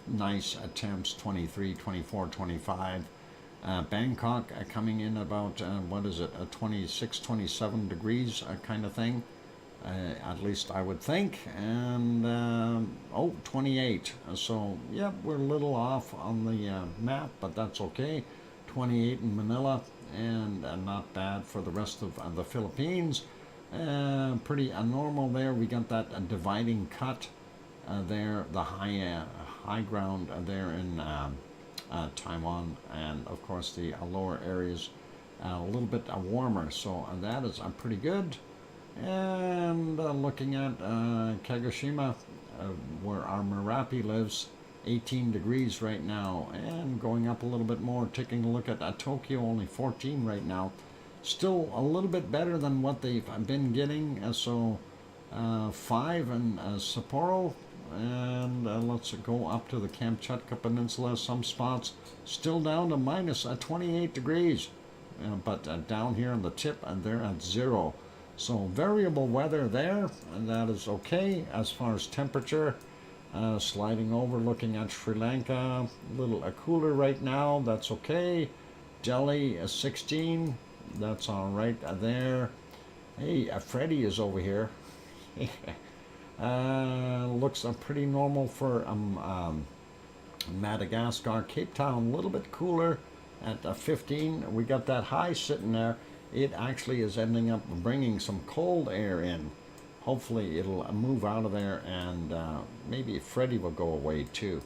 nice temps, 23, 24, 25. Bangkok coming in about 26, 27 degrees kind of thing. At least I would think. And 28. So yeah, we're a little off on the map, but that's okay. 28 in Manila, and not bad for the rest of the Philippines. Pretty normal there. We got that dividing cut there, the high ground there in Taiwan, and of course the lower areas a little bit warmer. So that is pretty good. And looking at Kagoshima, where our Merapi lives, 18 degrees right now, and going up a little bit more. Taking a look at Tokyo, only 14 right now. Still a little bit better than what they've been getting. 5 in Sapporo, and let's go up to the Kamchatka Peninsula. Some spots still down to minus 28 degrees, but down here on the tip, and they're at 0. So variable weather there, and that is okay as far as temperature. Sliding over, looking at Sri Lanka, a little cooler right now, that's okay. Delhi 16, that's all right there. Hey, Freddie is over here. Looks pretty normal for Madagascar. Cape Town, a little bit cooler at 15. We got that high sitting there. It actually is ending up bringing some cold air in. Hopefully it'll move out of there, and maybe Freddie will go away too.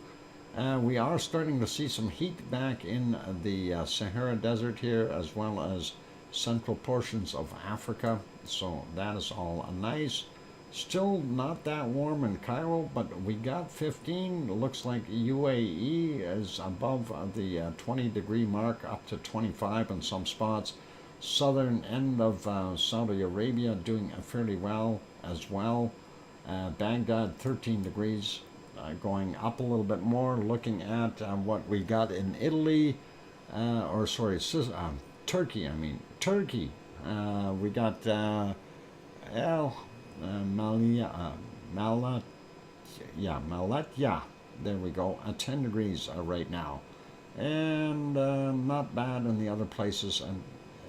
We are starting to see some heat back in the Sahara Desert here, as well as central portions of Africa. So that is all nice. Still not that warm in Cairo, but we got 15. It looks like UAE is above the 20 degree mark, up to 25 in some spots. Southern end of Saudi Arabia doing fairly well as well. Baghdad 13 degrees, going up a little bit more. Looking at what we got in Italy, Turkey. Turkey. We got Malatya. There we go. 10 degrees right now, and not bad in the other places, and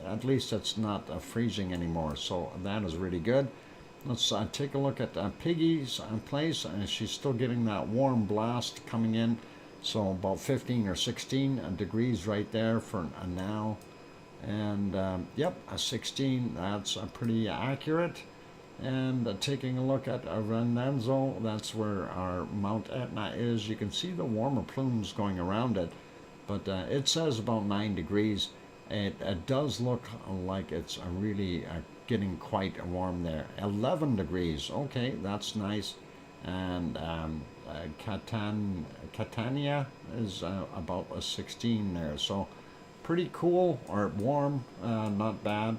at least it's not freezing anymore. So that is really good. Let's take a look at Piggy's place. She's still getting that warm blast coming in. So about 15 or 16 degrees right there for now. And yep, 16, that's pretty accurate. And taking a look at Renanzo, that's where our Mount Etna is. You can see the warmer plumes going around it, but it says about 9 degrees. It does look like it's really getting quite warm there. 11 degrees, okay, that's nice. And Catania is about a 16 there, so pretty cool, or warm, not bad.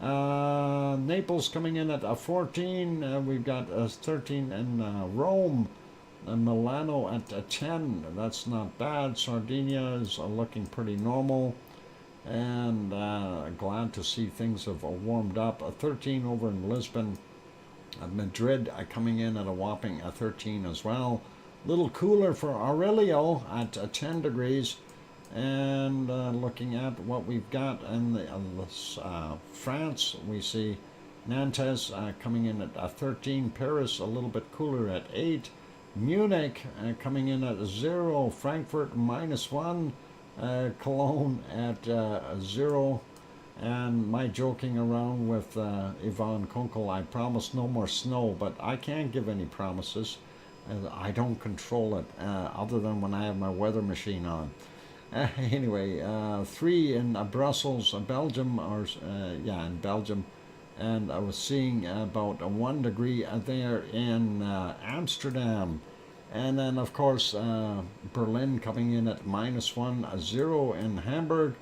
Naples coming in at 14. We've got 13 in Rome. Milano at 10. That's not bad. Sardinia is looking pretty normal. And glad to see things have warmed up. 13 over in Lisbon. Madrid coming in at a whopping 13 as well. Little cooler for Aurelio at 10 degrees. And looking at what we've got in France, we see Nantes coming in at 13, Paris a little bit cooler at 8, Munich coming in at 0, Frankfurt -1, Cologne at 0, and my joking around with Yvonne Kunkel, I promise no more snow, but I can't give any promises. I don't control it, other than when I have my weather machine on. Anyway, 3 in Brussels, Belgium, in Belgium, and I was seeing about 1 degree there in Amsterdam, and then of course Berlin coming in at -1, 0 in Hamburg,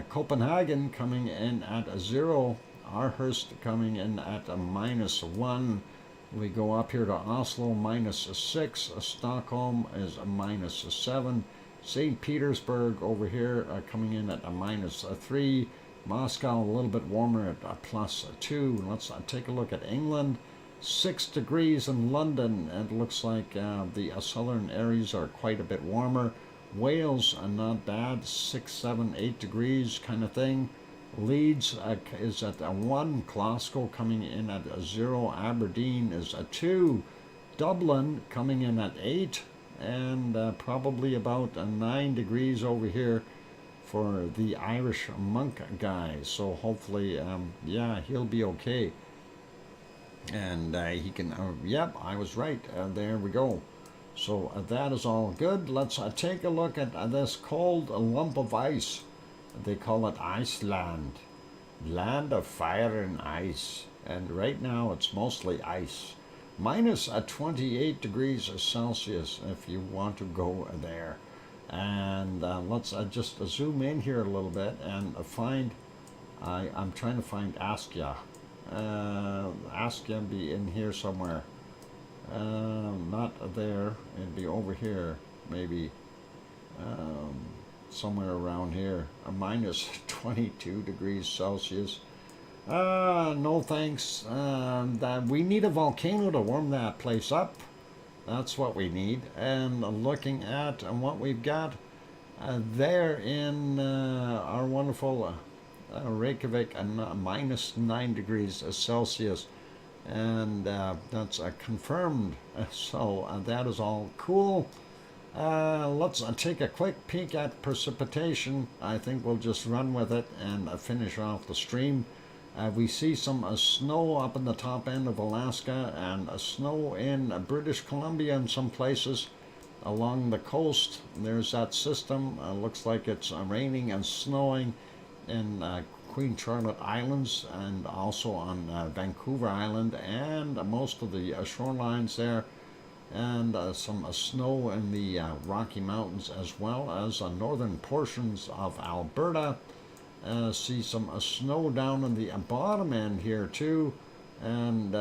Copenhagen coming in at 0, Aarhus coming in at -1. We go up here to Oslo, -6, Stockholm is -7. St. Petersburg over here coming in at -3. Moscow a little bit warmer at +2. Let's take a look at England. 6 degrees in London. It looks like the southern areas are quite a bit warmer. Wales not bad, 6, 7, 8 degrees kind of thing. Leeds is at 1. Glasgow coming in at 0. Aberdeen is at 2. Dublin coming in at 8. And probably about 9 degrees over here for the Irish monk guy. So hopefully, he'll be okay. And he can, yep, I was right. There we go. So that is all good. Let's take a look at this cold lump of ice. They call it Iceland, land of fire and ice. And right now it's mostly ice. -28 degrees Celsius if you want to go there. And let's just zoom in here a little bit and find, I'm trying to find Askia. Askia be in here somewhere. Not there, it'd be over here, maybe somewhere around here. -22 degrees Celsius. No thanks. We need a volcano to warm that place up. That's what we need. And looking at what we've got there in our wonderful Reykjavik, -9 degrees Celsius. And that's confirmed. So that is all cool. Let's take a quick peek at precipitation. I think we'll just run with it and finish off the stream. We see some snow up in the top end of Alaska and snow in British Columbia in some places along the coast. There's that system. Looks like it's raining and snowing in Queen Charlotte Islands and also on Vancouver Island and most of the shorelines there. And some snow in the Rocky Mountains as well as northern portions of Alberta. See some snow down in the bottom end here too, and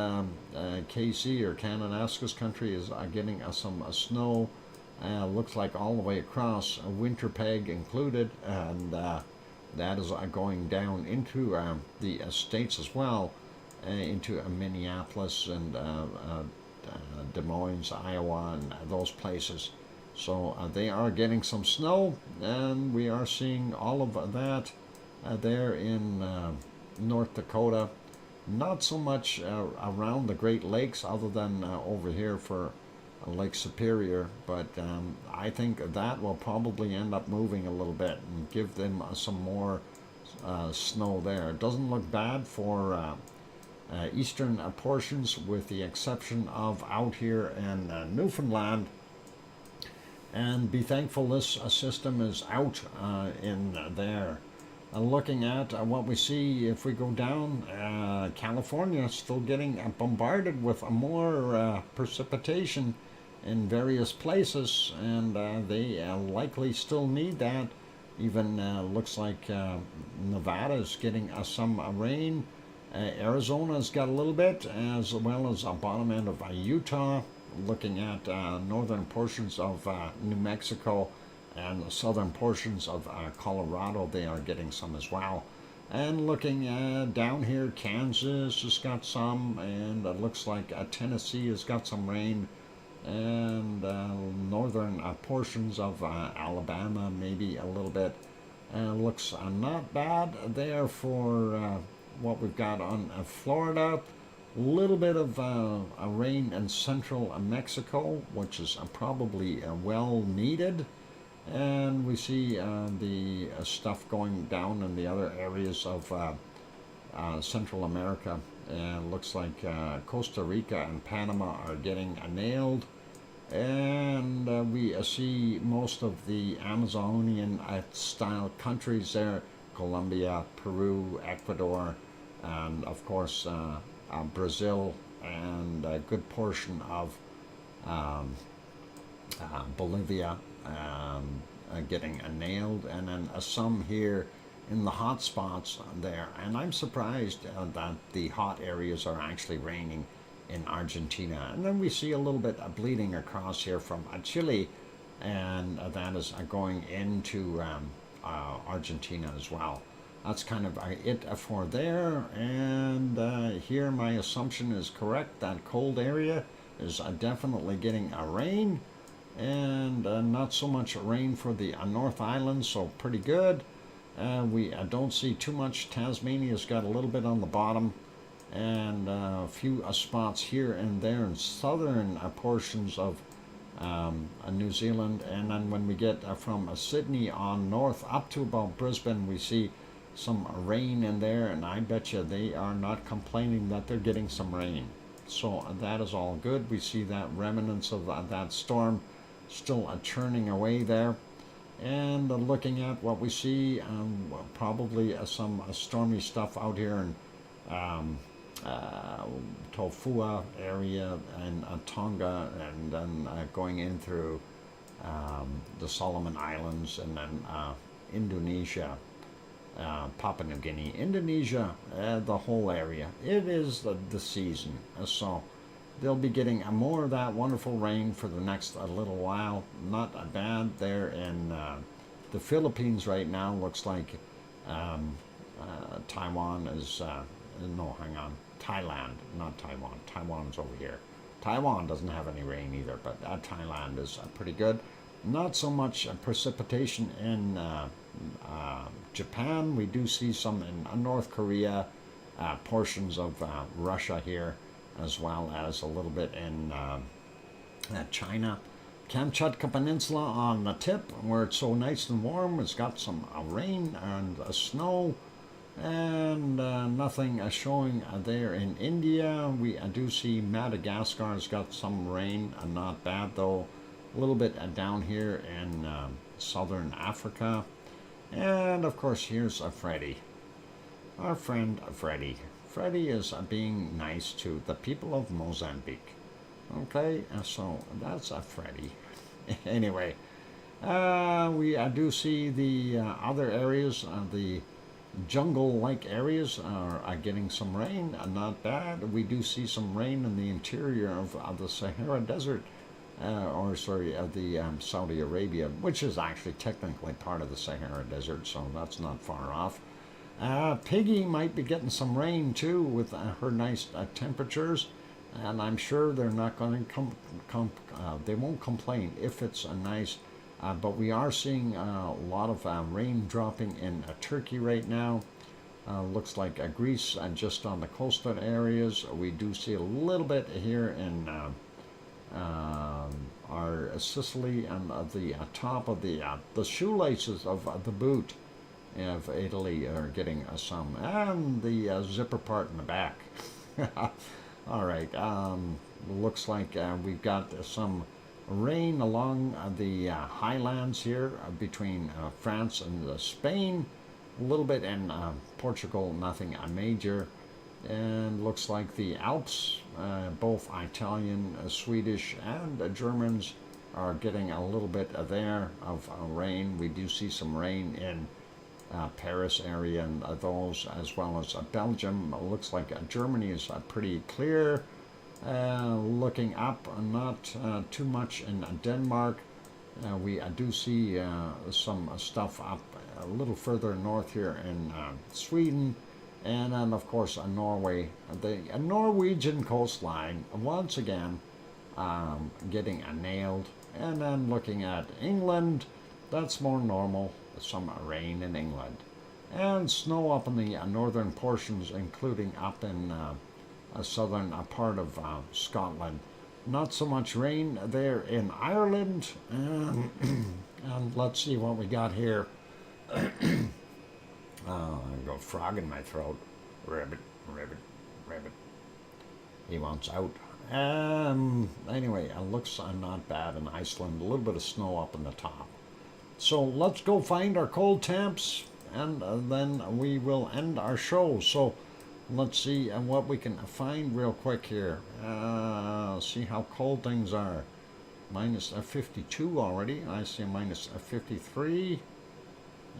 KC or Kananaskis country is getting some snow. Looks like all the way across, Winterpeg included, and that is going down into the states as well, into Minneapolis and Des Moines, Iowa, and those places. So they are getting some snow, and we are seeing all of that. There in North Dakota, not so much around the Great Lakes other than over here for Lake Superior, but I think that will probably end up moving a little bit and give them some more snow there. It doesn't look bad for eastern portions with the exception of out here in Newfoundland, and be thankful this system is out in there. Looking at what we see if we go down, California still getting bombarded with more precipitation in various places, and they likely still need that. Even looks like Nevada's getting some rain. Arizona's got a little bit, as well as a bottom end of Utah. looking at northern portions of New Mexico and the southern portions of Colorado, they are getting some as well. And looking down here, Kansas has got some, and it looks like Tennessee has got some rain, and northern portions of Alabama maybe a little bit. Looks not bad there for what we've got on Florida. A little bit of rain in central Mexico, which is probably well needed. And we see the stuff going down in the other areas of Central America. Looks like Costa Rica and Panama are getting nailed. And we see most of the Amazonian style countries there: Colombia, Peru, Ecuador, and of course Brazil, and a good portion of Bolivia getting nailed, and then some here in the hot spots there. And I'm surprised that the hot areas are actually raining in Argentina. And then we see a little bit of bleeding across here from Chile, and that is going into Argentina as well. That's kind of it for there. And here my assumption is correct. That cold area is definitely getting a rain, and not so much rain for the North Island, so pretty good. We don't see too much. Tasmania's got a little bit on the bottom, and a few spots here and there in southern portions of New Zealand. And then when we get from Sydney on north up to about Brisbane, we see some rain in there, and I bet you they are not complaining that they're getting some rain. So that is all good. We see that remnants of that storm still churning away there. And looking at what we see, probably some stormy stuff out here in Tofua area and Tonga, and then going in through the Solomon Islands, and then Indonesia, Papua New Guinea, Indonesia, the whole area. It is the season, so they'll be getting more of that wonderful rain for the next little while. Not bad there in the Philippines right now. Looks like Taiwan is, no, hang on, Thailand, not Taiwan. Taiwan's over here. Taiwan doesn't have any rain either, but Thailand is pretty good. Not so much precipitation in Japan. We do see some in North Korea, portions of Russia here, as well as a little bit in China. Kamchatka Peninsula on the tip, where it's so nice and warm. It's got some rain and snow, and nothing showing there in India. We do see Madagascar's got some rain, not bad though. A little bit down here in southern Africa. And of course, here's Freddie, our friend Freddie. Freddie is being nice to the people of Mozambique. Okay, so that's Freddie. Anyway, we do see the other areas, the jungle-like areas are getting some rain, not bad. We do see some rain in the interior of the Sahara Desert, of the Saudi Arabia, which is actually technically part of the Sahara Desert, so that's not far off. Piggy might be getting some rain too with her nice temperatures, and I'm sure they're not going to they won't complain if it's nice. But we are seeing a lot of rain dropping in Turkey right now. Looks like Greece just on the coastal areas. We do see a little bit here in our Sicily, and the top of the shoelaces of the boot of Italy are getting some, and the zipper part in the back. All right, looks like we've got some rain along the highlands here between France and Spain, a little bit in Portugal, nothing major. And looks like the Alps, both Italian, Swedish, and Germans are getting a little bit there of rain. We do see some rain in Paris area and those, as well as Belgium. It looks like Germany is pretty clear. Looking up, not too much in Denmark. We do see some stuff up a little further north here in Sweden, and then of course Norway, the Norwegian coastline once again getting nailed. And then looking at England, that's more normal, some rain in England, and snow up in the northern portions, including up in a southern part of Scotland. Not so much rain there in Ireland. And let's see what we got here. I got a frog in my throat. Ribbit, ribbit, ribbit. He wants out. Anyway, it looks not bad in Iceland. A little bit of snow up in the top. So let's go find our cold temps, and then we will end our show. So let's see what we can find real quick here. See how cold things are. Minus 52 already. I see minus 53.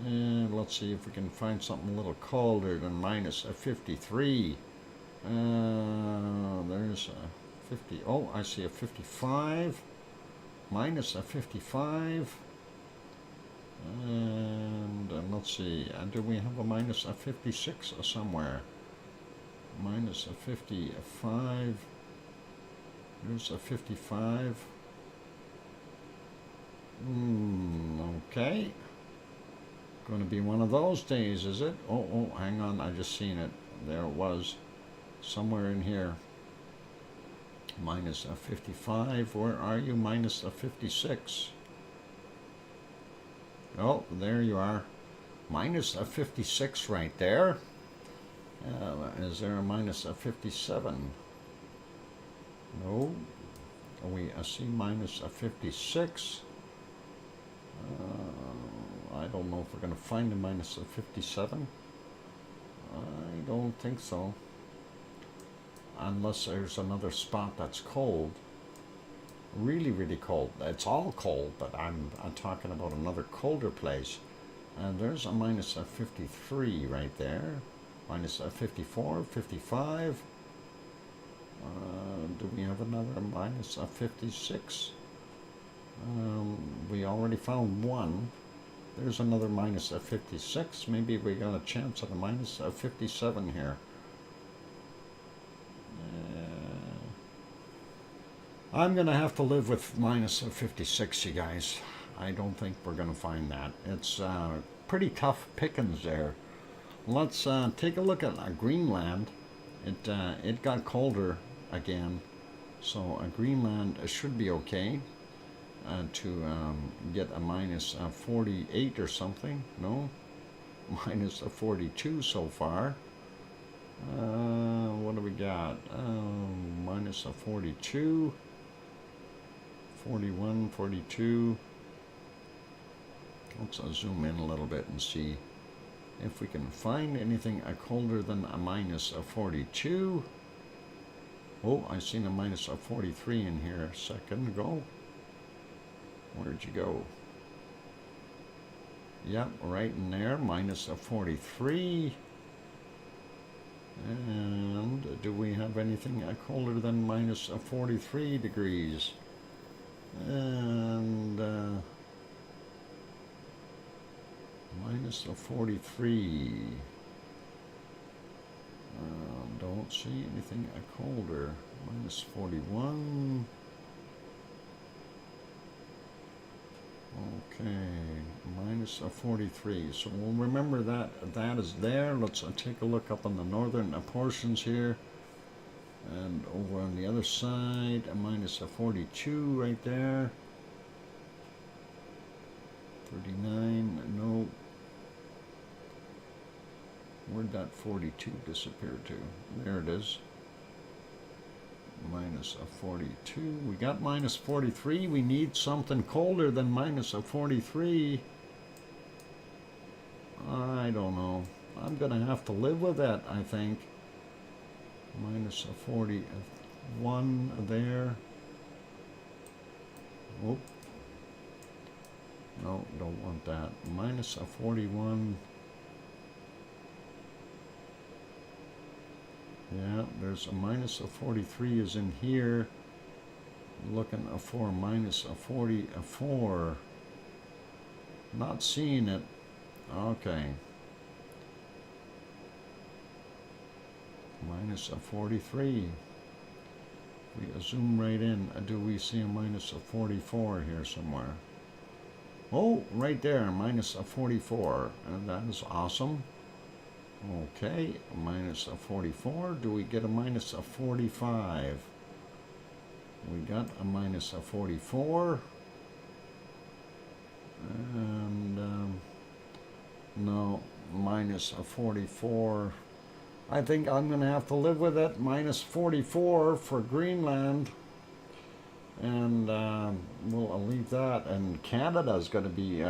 And let's see if we can find something a little colder than minus 53. There's a 50. Oh, I see a 55. Minus a 55. And let's see. Do we have a minus a 56 somewhere? Minus a 55. There's a 55. Okay. Going to be one of those days, is it? Oh, hang on. I just seen it. There it was. Somewhere in here. Minus a 55. Where are you? Minus a 56. Oh, there you are. Minus a 56 right there. Is there a minus a 57? No. We see minus a 56. I don't know if we're going to find a minus a 57. I don't think so. Unless there's another spot that's cold. Really, really cold. It's all cold, but I'm talking about another colder place. And there's a minus a 53 right there. Minus a 54, 55. Do we have another minus a 56? We already found one. There's another minus a 56. Maybe we got a chance at a minus a 57 here. I'm going to have to live with minus a 56, you guys. I don't think we're going to find that. It's pretty tough pickings there. Let's take a look at Greenland. It got colder again, so Greenland should be okay to get a minus 48 or something. No, minus 42 so far. What do we got? Minus 42, 41, 42. Let's zoom in a little bit and see if we can find anything colder than a minus 42. Oh, I seen a minus 43 in here a second ago. Where'd you go? Yep, right in there, minus 43. And do we have anything colder than minus 43 degrees? And minus 43. Don't see anything colder. Minus 41. Okay, minus 43. So we'll remember that is there. Let's take a look up on the northern portions here. And over on the other side, a minus 42 right there. 39, no. Where'd that 42 disappear to? There it is. Minus 42. We got minus 43. We need something colder than minus 43. I don't know. I'm going to have to live with that, I think. Minus 41 there. Oh. No, don't want that. Minus 41. Yeah, there's a minus of 43 is in here. Looking for a minus of 44. Not seeing it. Okay. Minus of 43. We zoom right in. Do we see a minus of 44 here somewhere? Oh, right there, minus of 44. And that is awesome. Okay, minus of 44. Do we get a minus of 45? We got a minus of 44. And no, minus of 44. I think I'm going to have to live with it. Minus 44 for Greenland. And we'll leave that. And Canada is going to be,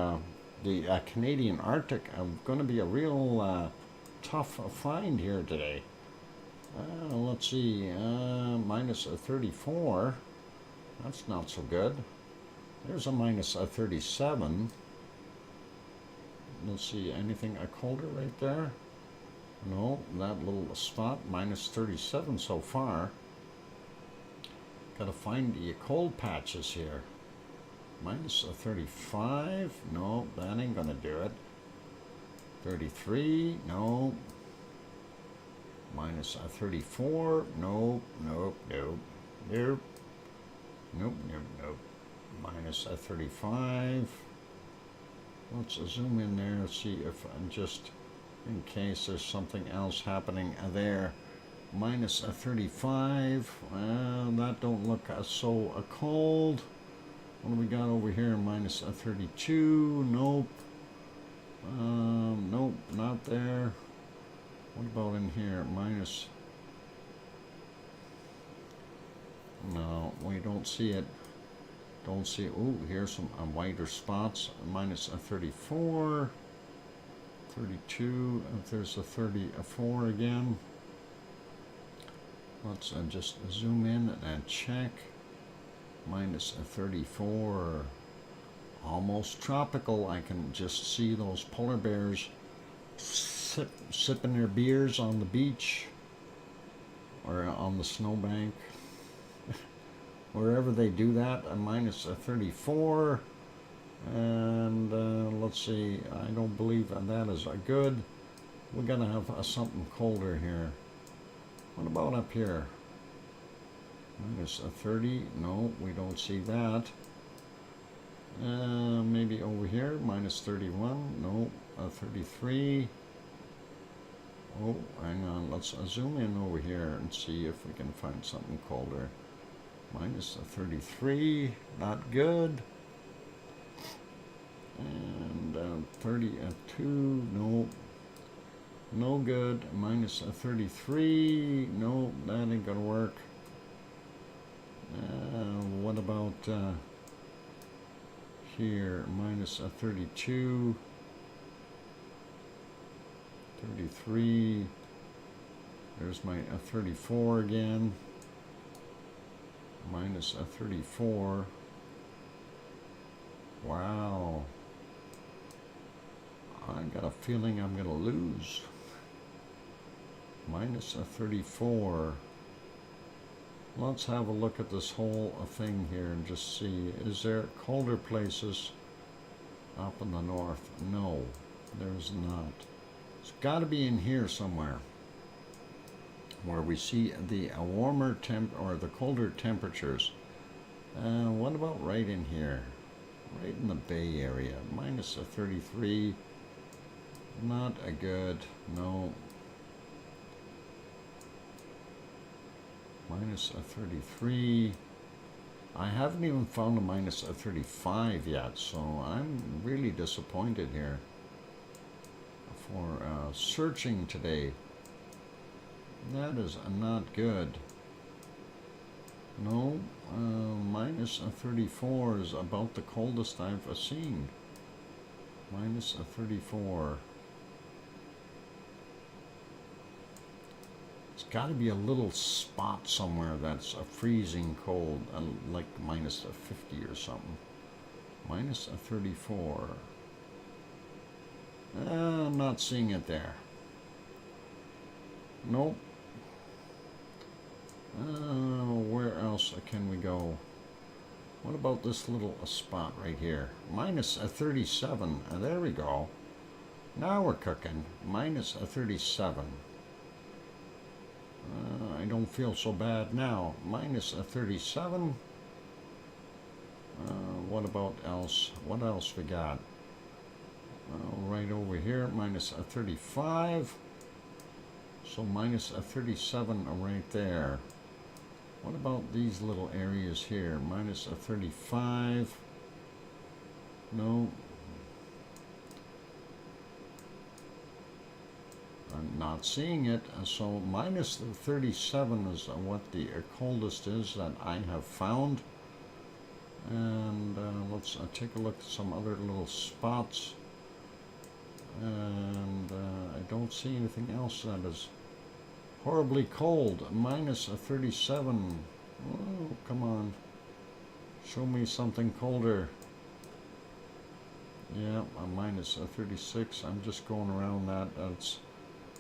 the Canadian Arctic, going to be a real tough find here today. Let's see, minus 34. That's not so good. There's a minus 37. Let's see, anything colder right there? No, that little spot, minus 37 so far. Gotta find the cold patches here. Minus 35. No, that ain't gonna do it. 33. No. Minus 34. Nope, nope, nope, nope. Nope, nope, nope. Minus 35. Let's zoom in there, see if just in case there's something else happening there. Minus 35. That don't look so cold. What do we got over here? Minus 32. Nope. Nope, not there. What about in here? Minus. No, we don't see it. Don't see it. Ooh, here's some whiter spots. Minus 34. 32. If there's a 34 again. Let's just zoom in and check. Minus 34. Almost tropical. I can just see those polar bears sipping their beers on the beach or on the snowbank. Wherever they do that, a minus 34. And let's see, I don't believe that is good. We're going to have something colder here. What about up here? Minus 30. No, we don't see that. Maybe over here, minus 31. No, 33. Oh, hang on. Let's zoom in over here and see if we can find something colder. Minus 33. Not good. And 32. No. No good. Minus 33. No, that ain't gonna work. What about here? Minus 32. 33. There's my 34 again. Minus 34. Wow. I got a feeling I'm going to lose. Minus 34. Let's have a look at this whole thing here and just see. Is there colder places up in the north? No, there's not. It's got to be in here somewhere where we see the warmer temp or the colder temperatures. What about right in here? Right in the Bay Area. Minus 33. Not a good. No. Minus 33. I haven't even found a minus 35 yet, so I'm really disappointed here for searching today. That is not good. No, minus 34 is about the coldest I've seen. Minus 34. It's got to be a little spot somewhere that's freezing cold, like minus 50 or something. Minus 34. I'm not seeing it there. Nope. Where else can we go? What about this little spot right here? Minus a 37. There we go. Now we're cooking. Minus a 37. I don't feel so bad now. Minus a 37. What about else? What else we got? Right over here, minus a 35. So minus a 37 right there. What about these little areas here? Minus a 35. No. I'm not seeing it. So minus the 37 is what the coldest is that I have found. And let's take a look at some other little spots. And I don't see anything else that is horribly cold. Minus a 37. Oh, come on. Show me something colder. Yeah, a minus a 36. I'm just going around that. That's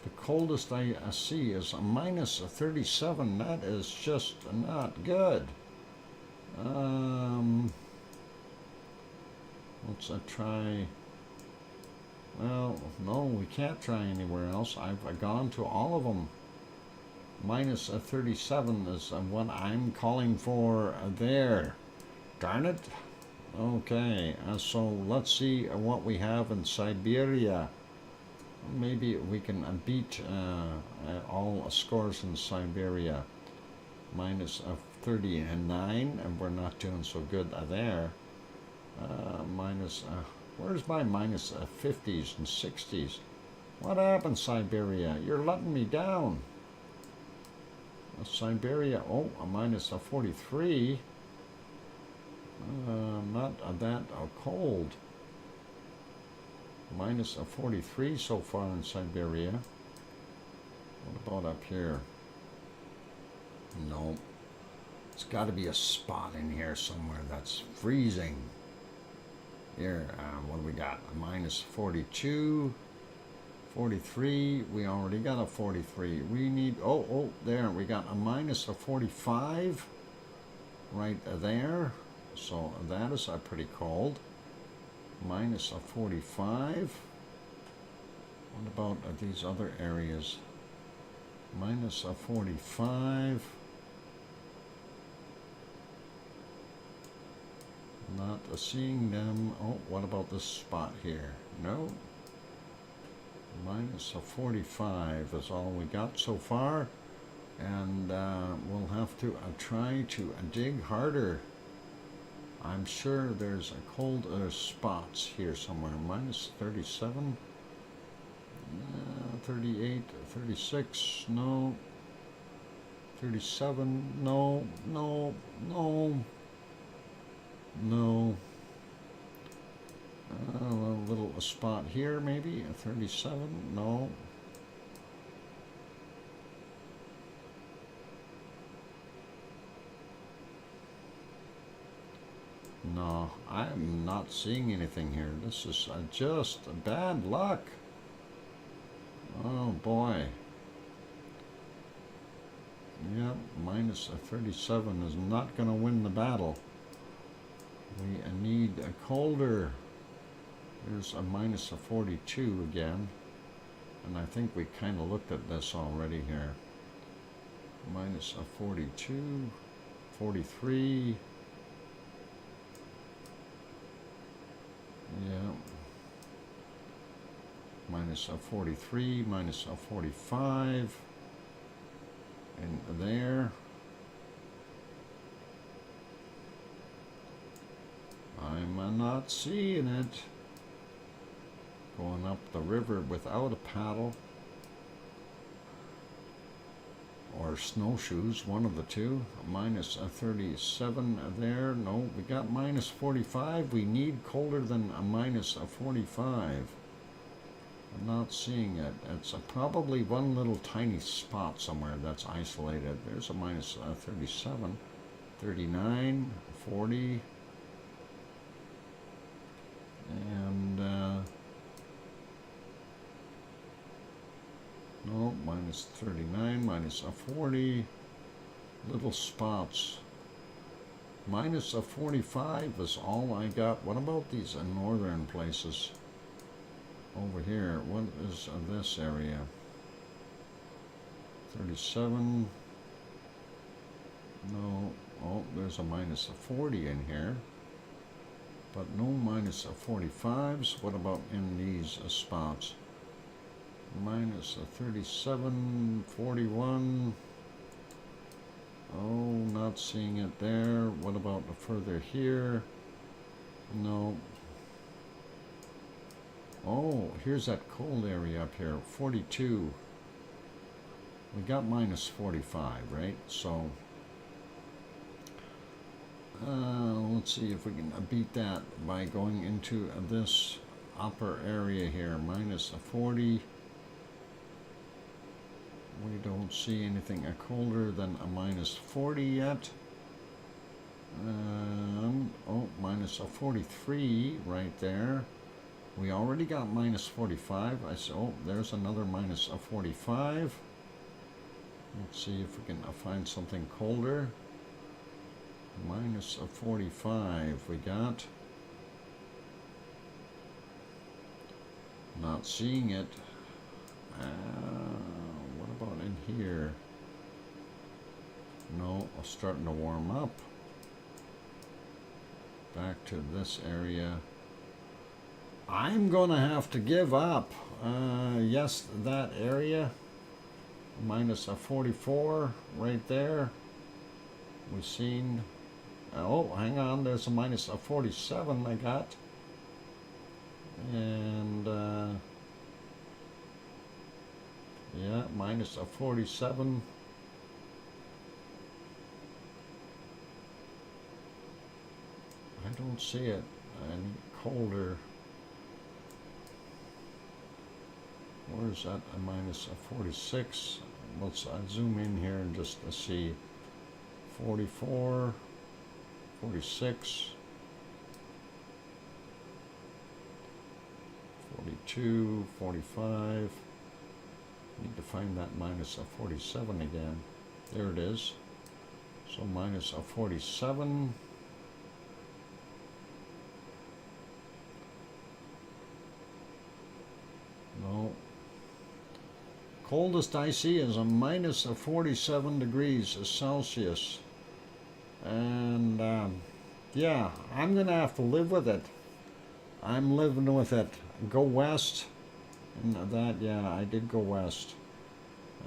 the coldest I see is a minus a 37. That is just not good. Let's try. Well, no, we can't try anywhere else. I've gone to all of them. Minus a 37 is what I'm calling for there. Darn it. Okay, so let's see what we have in Siberia. Maybe we can beat all scores in Siberia. Minus a 39, and we're not doing so good there. Where's my minus 50s and 60s? What happened, Siberia? You're letting me down. Siberia, oh, a minus a 43. Not that cold. Minus a 43 so far in Siberia. What about up here? No. It's got to be a spot in here somewhere that's freezing. Here, what do we got? A minus 42, 43. We already got a 43. We need, oh, there. We got a minus a 45 right there. So that is pretty cold. Minus a 45. What about these other areas? Minus a 45. Not seeing them. Oh, what about this spot here? No. Minus a 45 is all we got so far. And we'll have to try to dig harder. I'm sure there's cold spots here somewhere. Minus 37. 38, 36, no. 37, no. A little spot here, maybe. A 37, no. No, I'm not seeing anything here. This is just bad luck. Oh boy. Yep, minus a 37 is not going to win the battle. We need a colder. There's a minus a 42 again. And I think we kind of looked at this already here. Minus a 42, 43. Yeah. Minus a 43, minus a 45. And there. I'm not seeing it. Going up the river without a paddle. Or snowshoes, one of the two. Minus a 37 there. No, we got minus 45. We need colder than a minus a 45. I'm not seeing it. It's probably one little tiny spot somewhere that's isolated. There's a minus 37, 39, 40. And no, minus 39, minus a 40. little spots. Minus a 45 is all I got. What about these northern places? Over here, what is this area? 37. No. Oh, there's a minus a 40 in here. But no minus a 45s. What about in these spots? Minus a 37, 41. Oh, not seeing it there. What about further here? No. Oh, here's that cold area up here, 42. We got minus 45, right? So, let's see if we can beat that by going into this upper area here, minus a 40. We don't see anything colder than a minus 40 yet. Oh, minus a 43 right there. We already got minus 45. I said, oh, there's another minus a 45. Let's see if we can find something colder. Minus a 45 we got. Not seeing it. What about in here? No, it's starting to warm up. Back to this area. I'm gonna have to give up. Yes, that area. Minus a 44 right there. We've seen. Oh, hang on. There's a minus a 47 I got. And yeah, minus a 47. I don't see it any colder. Where's that? A minus a 46. Let's zoom in here and just see. 44, 46, 42, 45. Need to find that minus a 47 again. There it is. So minus a 47. No. Coldest I see is a minus of 47 degrees Celsius. And yeah, I'm gonna have to live with it. I'm living with it. Go west. And that, yeah, I did go west.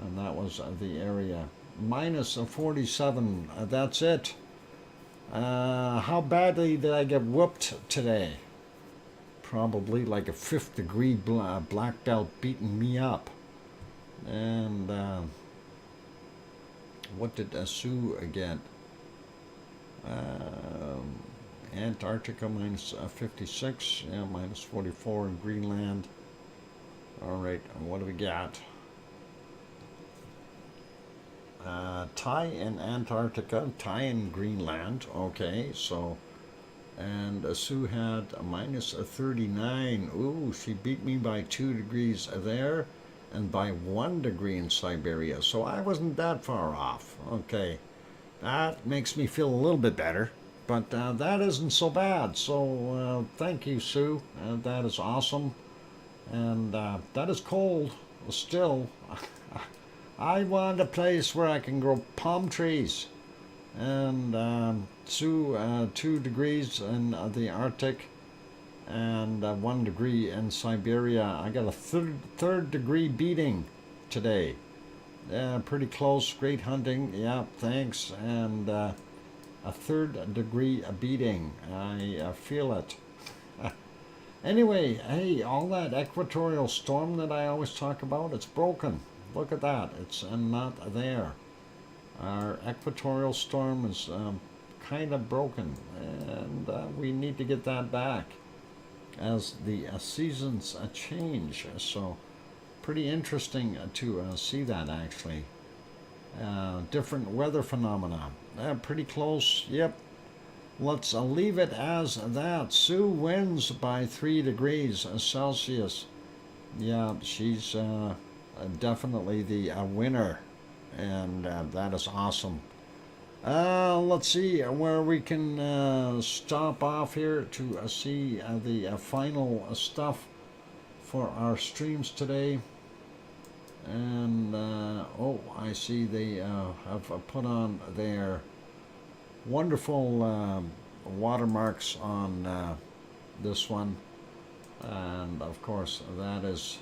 And that was the area. Minus of 47. That's it. How badly did I get whooped today? Probably like a 5th degree black belt beating me up. And what did Sue get? Antarctica minus 56, yeah, minus 44 in Greenland. All right, and what do we got? Tie in Antarctica, tie in Greenland. Okay, so, and Sue had a minus 39. Ooh, she beat me by 2 degrees there. And by 1 degree in Siberia, so I wasn't that far off. Okay, that makes me feel a little bit better, but that isn't so bad. So thank you, Sue. That is awesome, and that is cold still. I want a place where I can grow palm trees, and Sue, 2 degrees in the Arctic. And 1 degree in Siberia. I got a third degree beating today. Yeah, pretty close. Great hunting. Yeah, thanks. And a 3rd degree beating. I feel it. Anyway, hey, all that equatorial storm that I always talk about, it's broken. Look at that. It's not there. Our equatorial storm is kind of broken, and we need to get that back as the seasons change. So pretty interesting to see that, actually. Different weather phenomena. Pretty close. Yep. Let's leave it as that. Sue wins by 3 degrees Celsius. Yeah, she's definitely the winner, and that is awesome. Let's see where we can stop off here to see the final stuff for our streams today. And oh, I see they have put on their wonderful watermarks on this one, and of course that is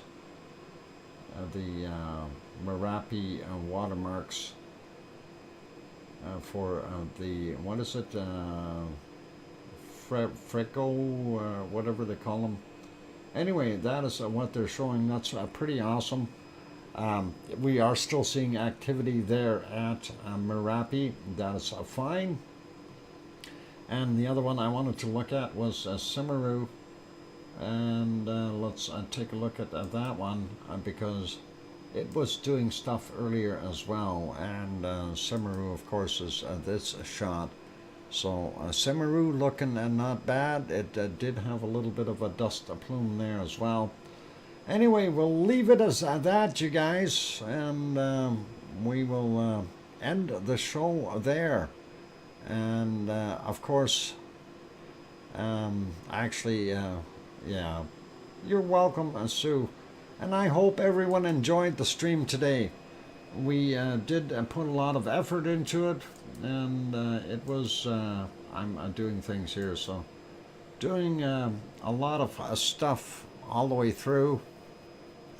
the Merapi watermarks for the, what is it, Freco, whatever they call them. Anyway, that is what they're showing. That's pretty awesome. We are still seeing activity there at Merapi. That is fine. And the other one I wanted to look at was Semeru. And let's take a look at that one because it was doing stuff earlier as well. And Semeru, of course, is this shot. So Semeru looking not bad. It did have a little bit of a dust plume there as well. Anyway, we'll leave it as that, you guys, and we will end the show there. And of course, actually, yeah, you're welcome, Sue. And I hope everyone enjoyed the stream today. We did put a lot of effort into it, and it was, I'm doing things here, so doing a lot of stuff all the way through.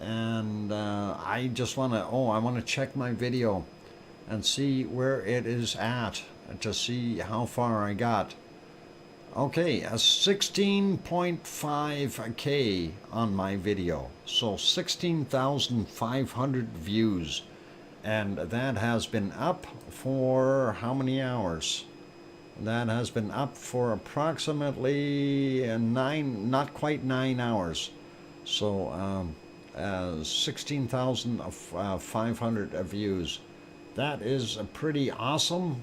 And I just want to, I want to check my video and see where it is at to see how far I got. Okay, a 16.5K on my video, so 16,500 views, and that has been up for how many hours? That has been up for approximately 9, not quite 9 hours. So 16,500 views. That is pretty awesome.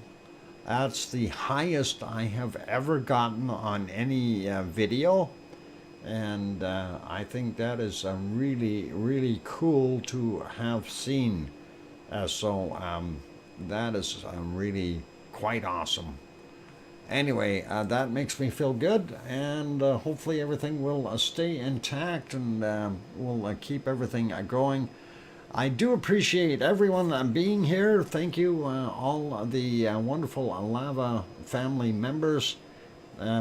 That's the highest I have ever gotten on any video, and I think that is really, really cool to have seen. So that is really quite awesome. Anyway, that makes me feel good, and hopefully everything will stay intact, and we'll keep everything going. I do appreciate everyone being here. Thank you, all the wonderful Lava family members.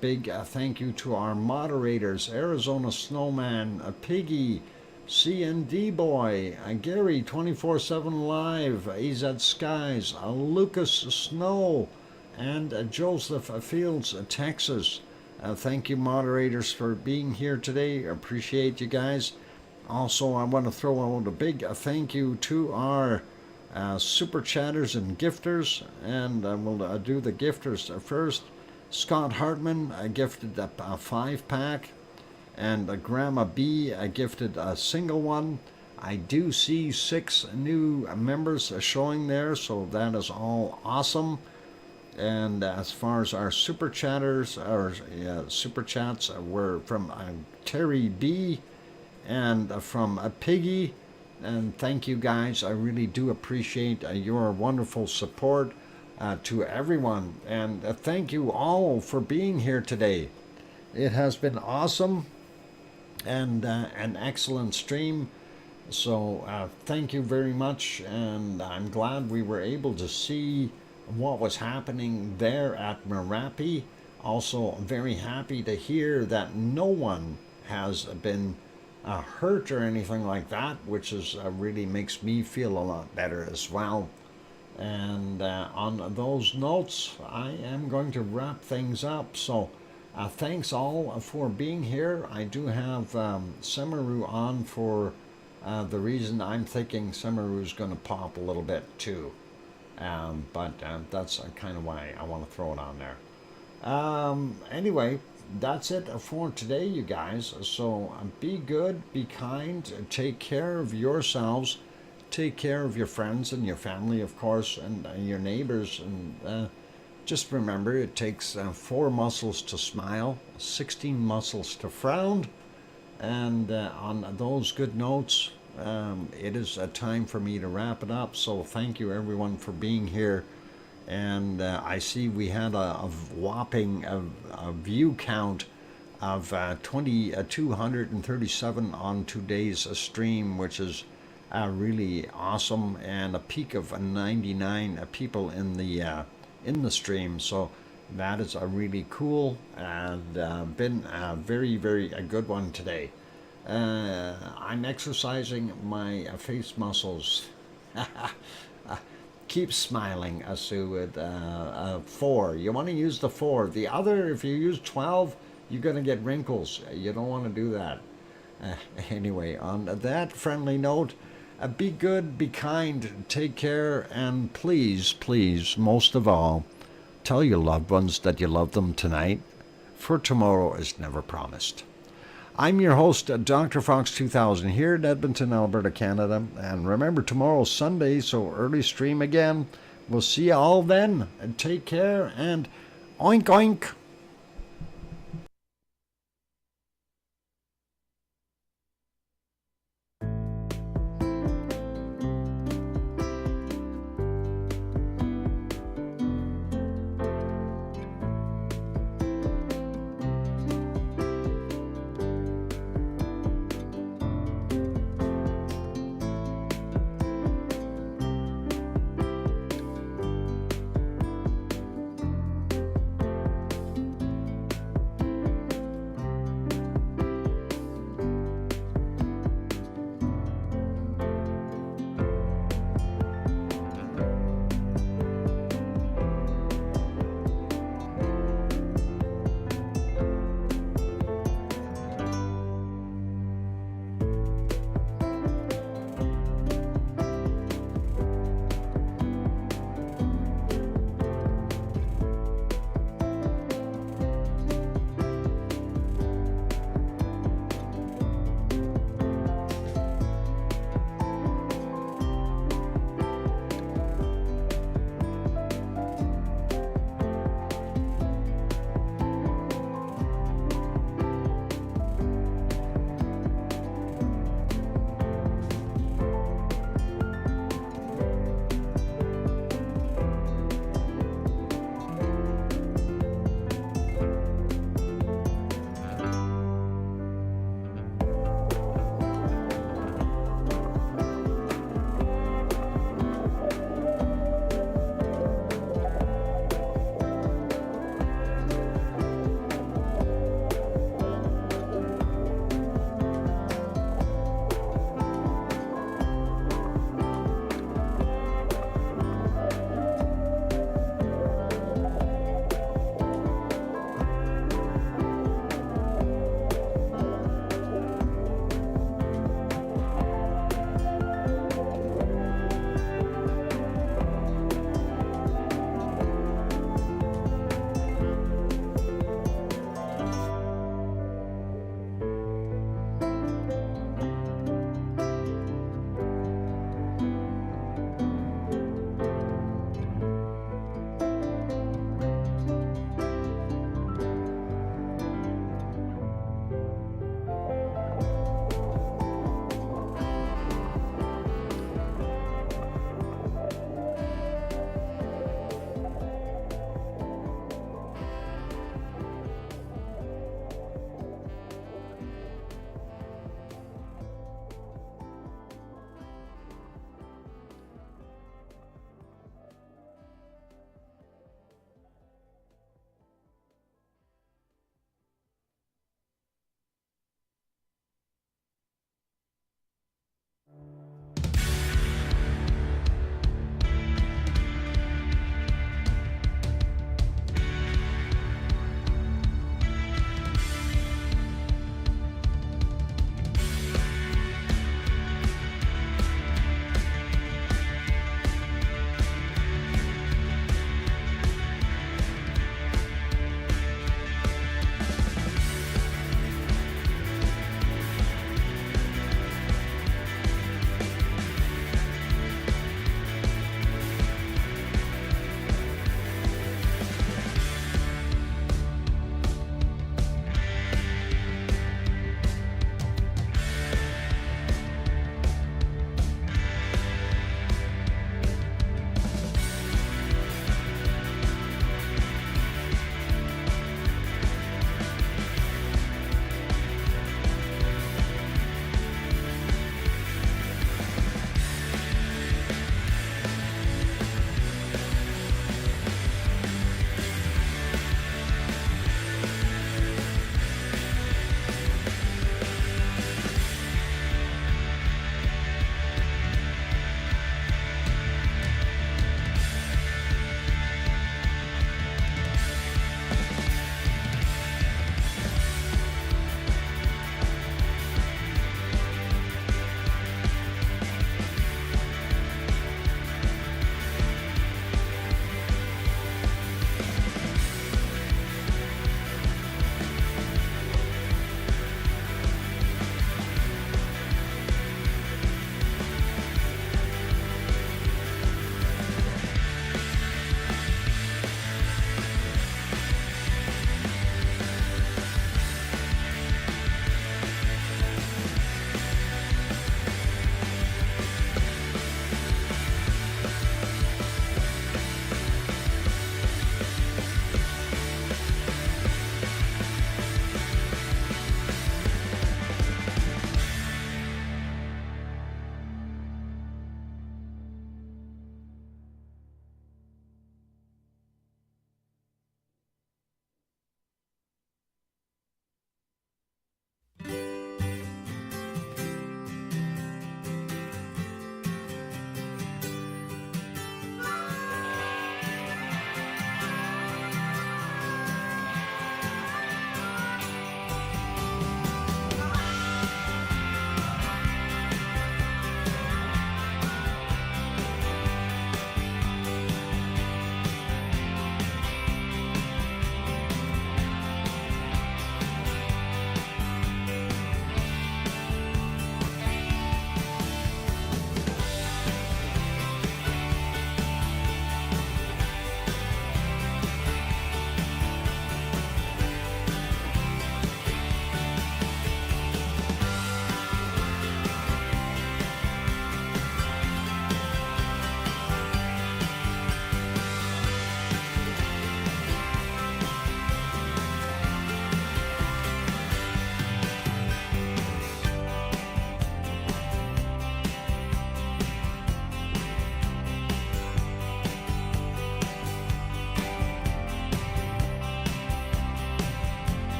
Big thank you to our moderators, Arizona Snowman, Piggy, CND Boy, Gary 24/7 Live, AZ Skies, Lucas Snow, and Joseph Fields, Texas. Thank you, moderators, for being here today. Appreciate you guys. Also, I want to throw out a big thank you to our super chatters and gifters, and we'll do the gifters first. Scott Hartman gifted a 5-pack, and Grandma B gifted a single one. I do see 6 new members showing there, so that is all awesome. And as far as our super chatters, our super chats were from Terry B, and from Piggy, and thank you guys. I really do appreciate your wonderful support to everyone, and thank you all for being here today. It has been awesome and an excellent stream, so thank you very much, and I'm glad we were able to see what was happening there at Merapi. Also very happy to hear that no one has been hurt or anything like that, which is really makes me feel a lot better as well. And on those notes, I am going to wrap things up. So thanks all for being here. I do have Semeru on for the reason I'm thinking Semeru is going to pop a little bit too. But that's kind of why I want to throw it on there. Anyway, that's it for today, you guys. So be good, be kind, take care of yourselves, take care of your friends and your family, of course, and your neighbors. And just remember, it takes 4 muscles to smile, 16 muscles to frown. And on those good notes, it is a time for me to wrap it up. So thank you everyone for being here. And I see we had a whopping a view count of 237 on today's stream, which is really awesome, and a peak of 99 people in the stream. So that is a really cool and been a very, very a good one today. I'm exercising my face muscles. Keep smiling, Sue, with 4. You want to use the 4. The other, if you use 12, you're going to get wrinkles. You don't want to do that. Anyway, on that friendly note, be good, be kind, take care, and please, please, most of all, tell your loved ones that you love them tonight, for tomorrow is never promised. I'm your host, DrFox2000, here in Edmonton, Alberta, Canada. And remember, tomorrow's Sunday, so early stream again. We'll see you all then. And take care, and oink oink.